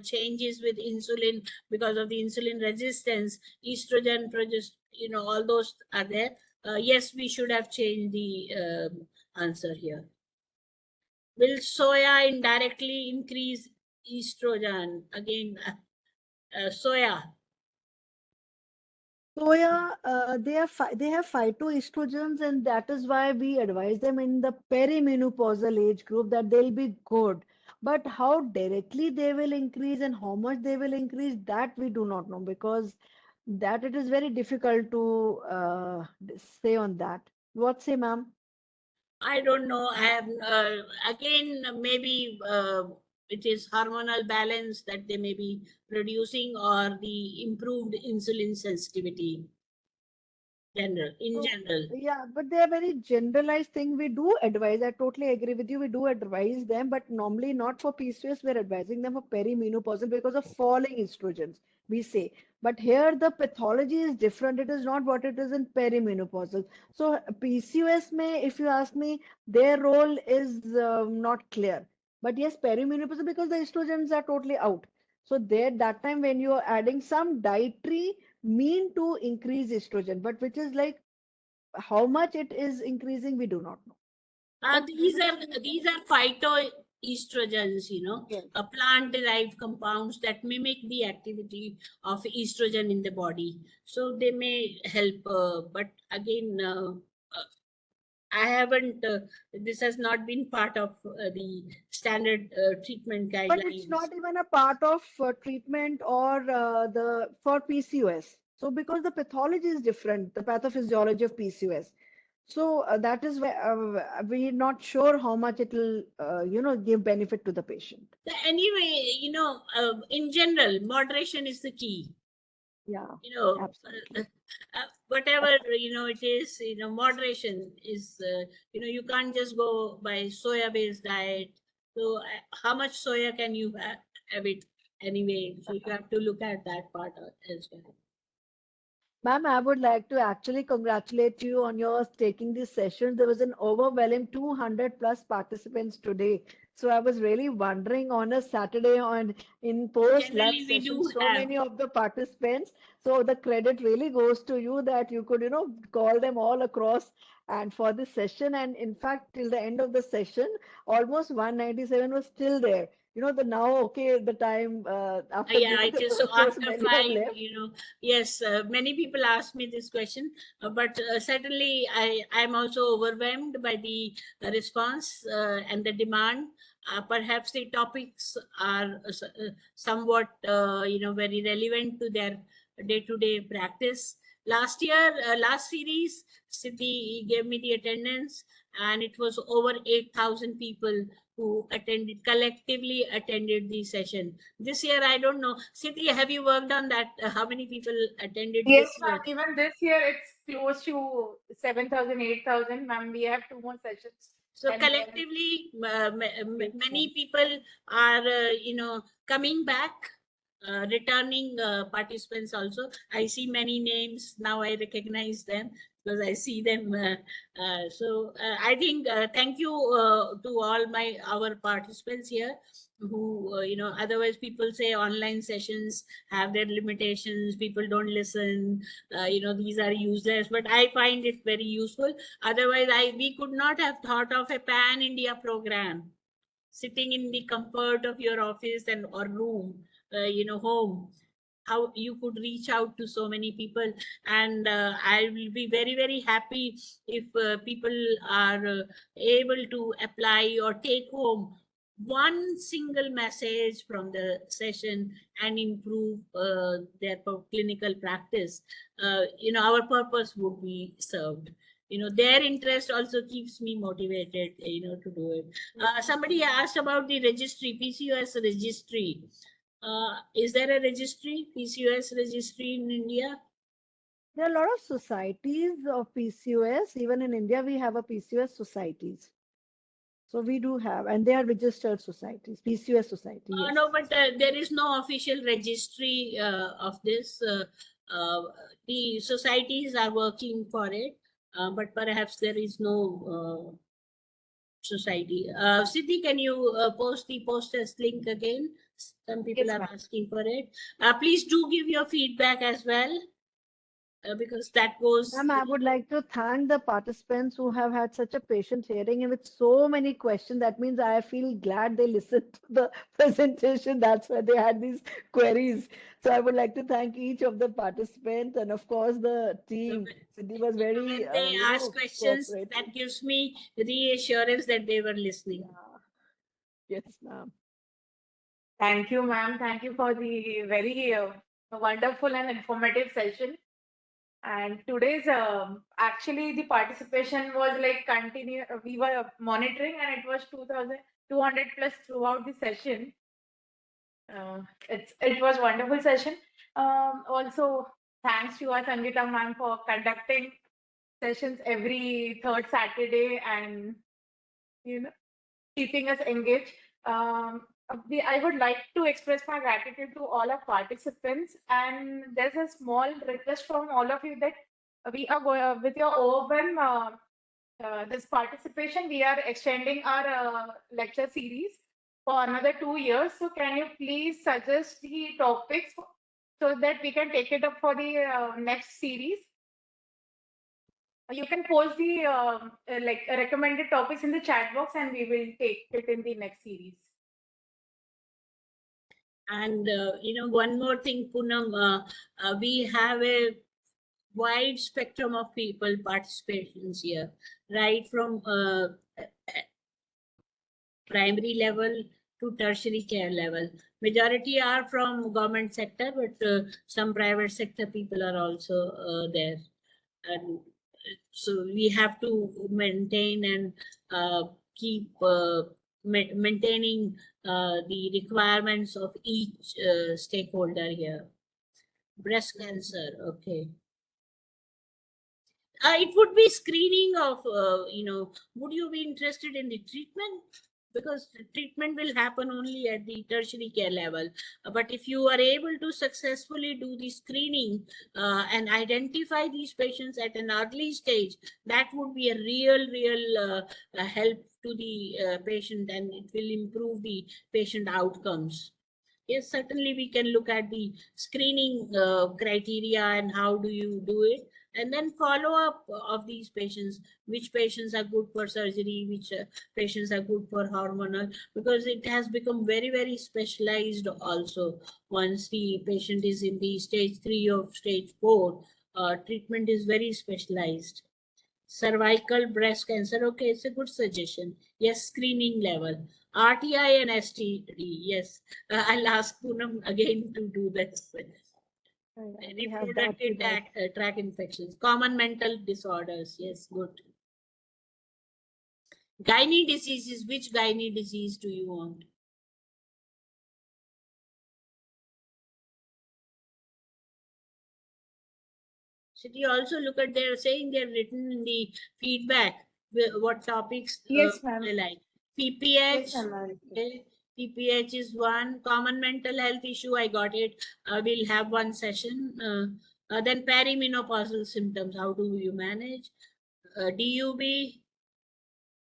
E: changes with insulin because of the insulin resistance, estrogen, progesterone. All those are there. Yes, we should have changed the answer here. Will soya indirectly increase estrogen? Again, soya.
C: Soya, they have phytoestrogens, and that is why we advise them in the perimenopausal age group that they'll be good. But how directly they will increase and how much they will increase, that we do not know, because that it is very difficult to say on that. What say, ma'am?
E: I don't know. I have again maybe it is hormonal balance that they may be producing, or the improved insulin sensitivity. In general.
C: Yeah, but they are very generalized thing. We do advise. I totally agree with you. We do advise them, but normally not for PCOS. We're advising them for perimenopausal because of falling estrogens, we say. But here the pathology is different. It is not what it is in perimenopausal. So PCOS may, if you ask me, their role is not clear. But yes, perimenopausal because the estrogens are totally out. So there, that time when you are adding some dietary mean to increase estrogen, but which is like how much it is increasing, we do not know. But
E: These are phytoestrogens,
C: yes.
E: plant-derived compounds that mimic the activity of estrogen in the body. So they may help, but again, I haven't. This has not been part of the standard treatment guidelines.
C: But it's not even a part of treatment or for PCOS. So because the pathology is different, the pathophysiology of PCOS. So that is why we're not sure how much it will, give benefit to the patient.
E: Anyway, in general, moderation is the key.
C: Yeah, absolutely.
E: Whatever it is, moderation is. You can't just go by soya-based diet. So, how much soya can you have it anyway? So you have to look at that part as well.
C: Ma'am, I would like to actually congratulate you on your taking this session. There was an overwhelming 200 plus participants today. So I was really wondering on a Saturday in post-lunch
E: Generally, we
C: session,
E: do
C: so
E: have.
C: many of the participants. So the credit really goes to you that you could, call them all across and for this session. And in fact, till the end of the session, almost 197 was still there. The time after
E: Yeah, it is so
C: course,
E: after
C: many have
E: 5,
C: left.
E: yes, many people ask me this question, but certainly I'm also overwhelmed by the response and the demand. Perhaps the topics are somewhat, very relevant to their day-to-day practice. Last year, last series, Siddhi gave me the attendance, and it was over 8,000 people who collectively attended the session. This year, I don't know. Siddhi, have you worked on that? How many people attended
A: Yes,
E: this
A: ma'am.
E: year?
A: Even this year, it's close to 7,000, 8,000, ma'am. We have 2 more sessions.
E: So
A: And then
E: collectively,
C: Makes
E: many
C: sense.
E: people are, coming back, returning participants also. I see many names now. I recognize them because I see them. I think thank you to all our participants here. Who otherwise people say online sessions have their limitations. People don't listen. These are useless. But I find it very useful. Otherwise, we could not have thought of a pan-India program sitting in the comfort of your office or room, home. How you could reach out to so many people, and I will be very, very happy if people are able to apply or take home one single message from the session and improve their clinical practice, our purpose would be served. Their interest also keeps me motivated, to do it. Somebody asked about the registry, PCOS registry. Is there a registry, PCOS registry in India?
C: There are a lot of societies of PCOS. Even in India, we have a PCOS societies. So we do have, and they are registered societies, PCOS society. Yes.
E: No, but there is no official registry of this. The societies are working for it, but perhaps there is no society. Siddhi, can you post the posters link again? Some people
A: Yes,
E: are
A: ma'am.
E: asking for it. Please do give your feedback as well. Because that goes.
C: Ma'am, I would like to thank the participants who have had such a patient hearing and with so many questions. That means I feel glad they listened to the presentation. That's why they had these queries. So I would like to thank each of the participants and of course the team. Cindy was very,
E: When they ask questions,
C: cooperative.
E: that gives me reassurance that they were listening.
C: Yeah. Yes, ma'am.
A: Thank you, ma'am. Thank you for the very wonderful and informative session. And today's actually the participation was like continue. We were monitoring, and it was 2,200 plus throughout the session. It was wonderful session. Also, thanks to our Sangeeta ma'am for conducting sessions every third Saturday and keeping us engaged. I would like to express my gratitude to all our participants, and there's a small request from all of you that we are going with your overwhelm. This participation, we are extending our lecture series for another 2 years. So, can you please suggest the topics so that we can take it up for the next series? You can post the recommended topics in the chat box, and we will take it in the next series.
E: And one more thing, Poonam, we have a wide spectrum of people participations here, right from primary level to tertiary care level. Majority are from government sector, but some private sector people are also there. And so we have to maintain and keep maintaining the requirements of each stakeholder here. Breast cancer, okay. It would be screening of, would you be interested in the treatment? Because the treatment will happen only at the tertiary care level. But if you are able to successfully do the screening and identify these patients at an early stage, that would be a real help to the patient, and it will improve the patient outcomes. Yes, certainly we can look at the screening criteria and how do you do it, and then follow up of these patients, which patients are good for surgery, which patients are good for hormonal, because it has become very specialized also. Once the patient is in the stage 3 or stage 4, treatment is very specialized. Cervical breast cancer, okay, it's a good suggestion. Yes, screening level. RTI and STD, yes. I'll ask Poonam again to do this. Reproductive tract infections, common mental disorders, yes, good. Gynae diseases, which gynae disease do you want? Should you also look at their saying they're written in the feedback what topics
A: Yes, ma'am.
E: they like. PPH,
A: Yes, ma'am.
E: okay. PPH is one. Common mental health issue, I got it. We'll have one session. Then perimenopausal symptoms, how do you manage? DUB,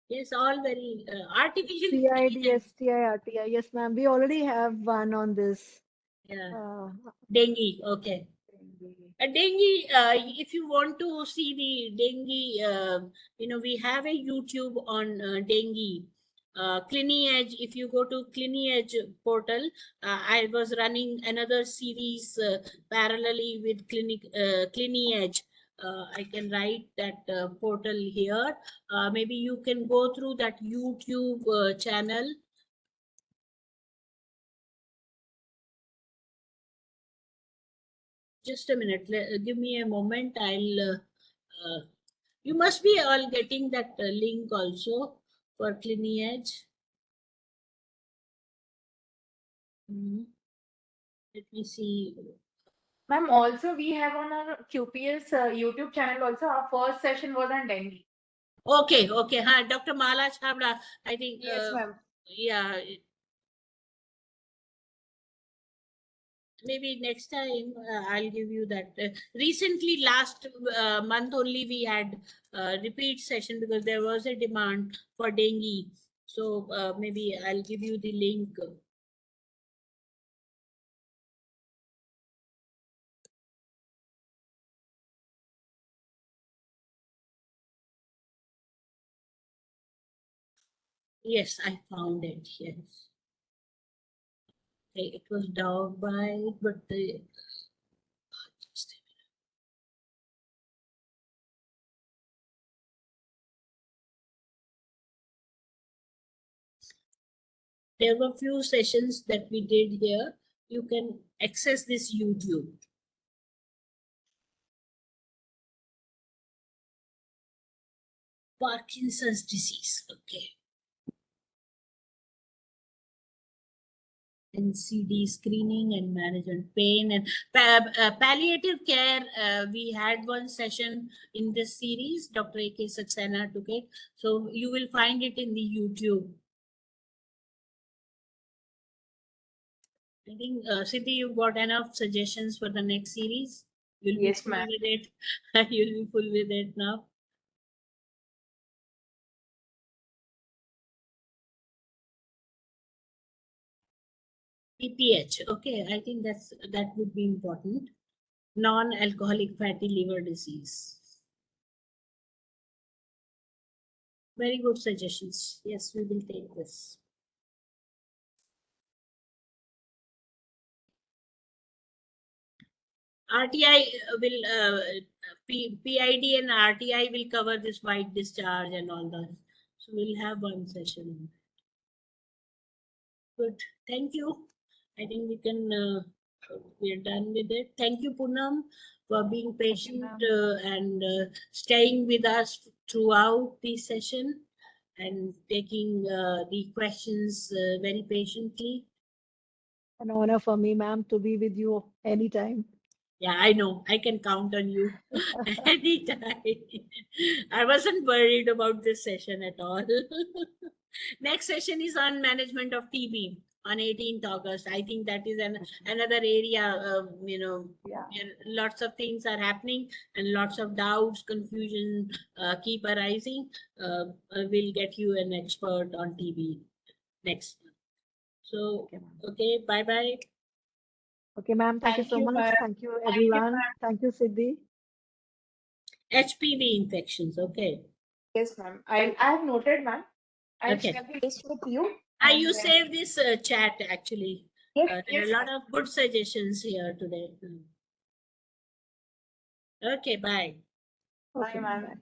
E: yes, all very artificial.
C: CID, STI, RTI. Yes, ma'am. We already have one on this.
E: Yeah. Dengue, okay. Dengue, if you want to see the dengue, we have a YouTube on dengue. Cliniedge, if you go to Cliniedge portal, I was running another series parallelly with Cliniedge. I can write that portal here. Maybe you can go through that YouTube channel Just a minute. Give me a moment. You must be all getting that link also for Cliniage. Let me see.
A: Ma'am, also we have on our QPS YouTube channel also, our first session was on dengue.
E: Okay, okay. Dr. Mala Chabra, I think.
A: Yes, ma'am.
E: Yeah. Maybe next time I'll give you that. Recently, last month only, we had repeat session because there was a demand for dengue. So maybe I'll give you the link. Yes, I found it. Yes. Okay, it was dog bite, but the. Just a minute. There were few sessions that we did here. You can access this YouTube. Parkinson's disease. Okay. NCD screening and management pain and palliative care. We had one session in this series. Dr. A.K. Saxena took it. So you will find it in the YouTube. I think, Siddhi, you've got enough suggestions for the next series. You'll
A: Yes,
E: be full
A: ma'am.
E: with it. You'll be full with it now. PPH. Okay, I think that would be important. Non-alcoholic fatty liver disease. Very good suggestions. Yes, we will take this. RTI will PID and RTI will cover this white discharge and all that. So we'll have one session. Good. Thank you. I think we can. We are done with it. Thank you, Poonam, for being patient and staying with us throughout the session and taking the questions very patiently.
C: An honor for me, ma'am, to be with you anytime.
E: Yeah, I know. I can count on you anytime. I wasn't worried about this session at all. Next session is on management of TB on 18th August. I think that is another area,
C: Yeah.
E: lots of things are happening and lots of doubts, confusion keep arising. We'll get you an expert on TB next month. So, okay, bye-bye.
C: Okay, ma'am. Thank you so much.
A: ma'am.
C: Thank you, everyone. Thank you, Siddhi.
E: HPV infections, okay.
A: Yes, ma'am. I have noted, ma'am. I'll
E: Okay.
A: share the list with you.
E: You save this chat actually.
A: Yes,
E: There are
A: yes,
E: a lot of good suggestions here today. Okay, bye.
C: Okay,
A: Bye, ma'am.
C: bye.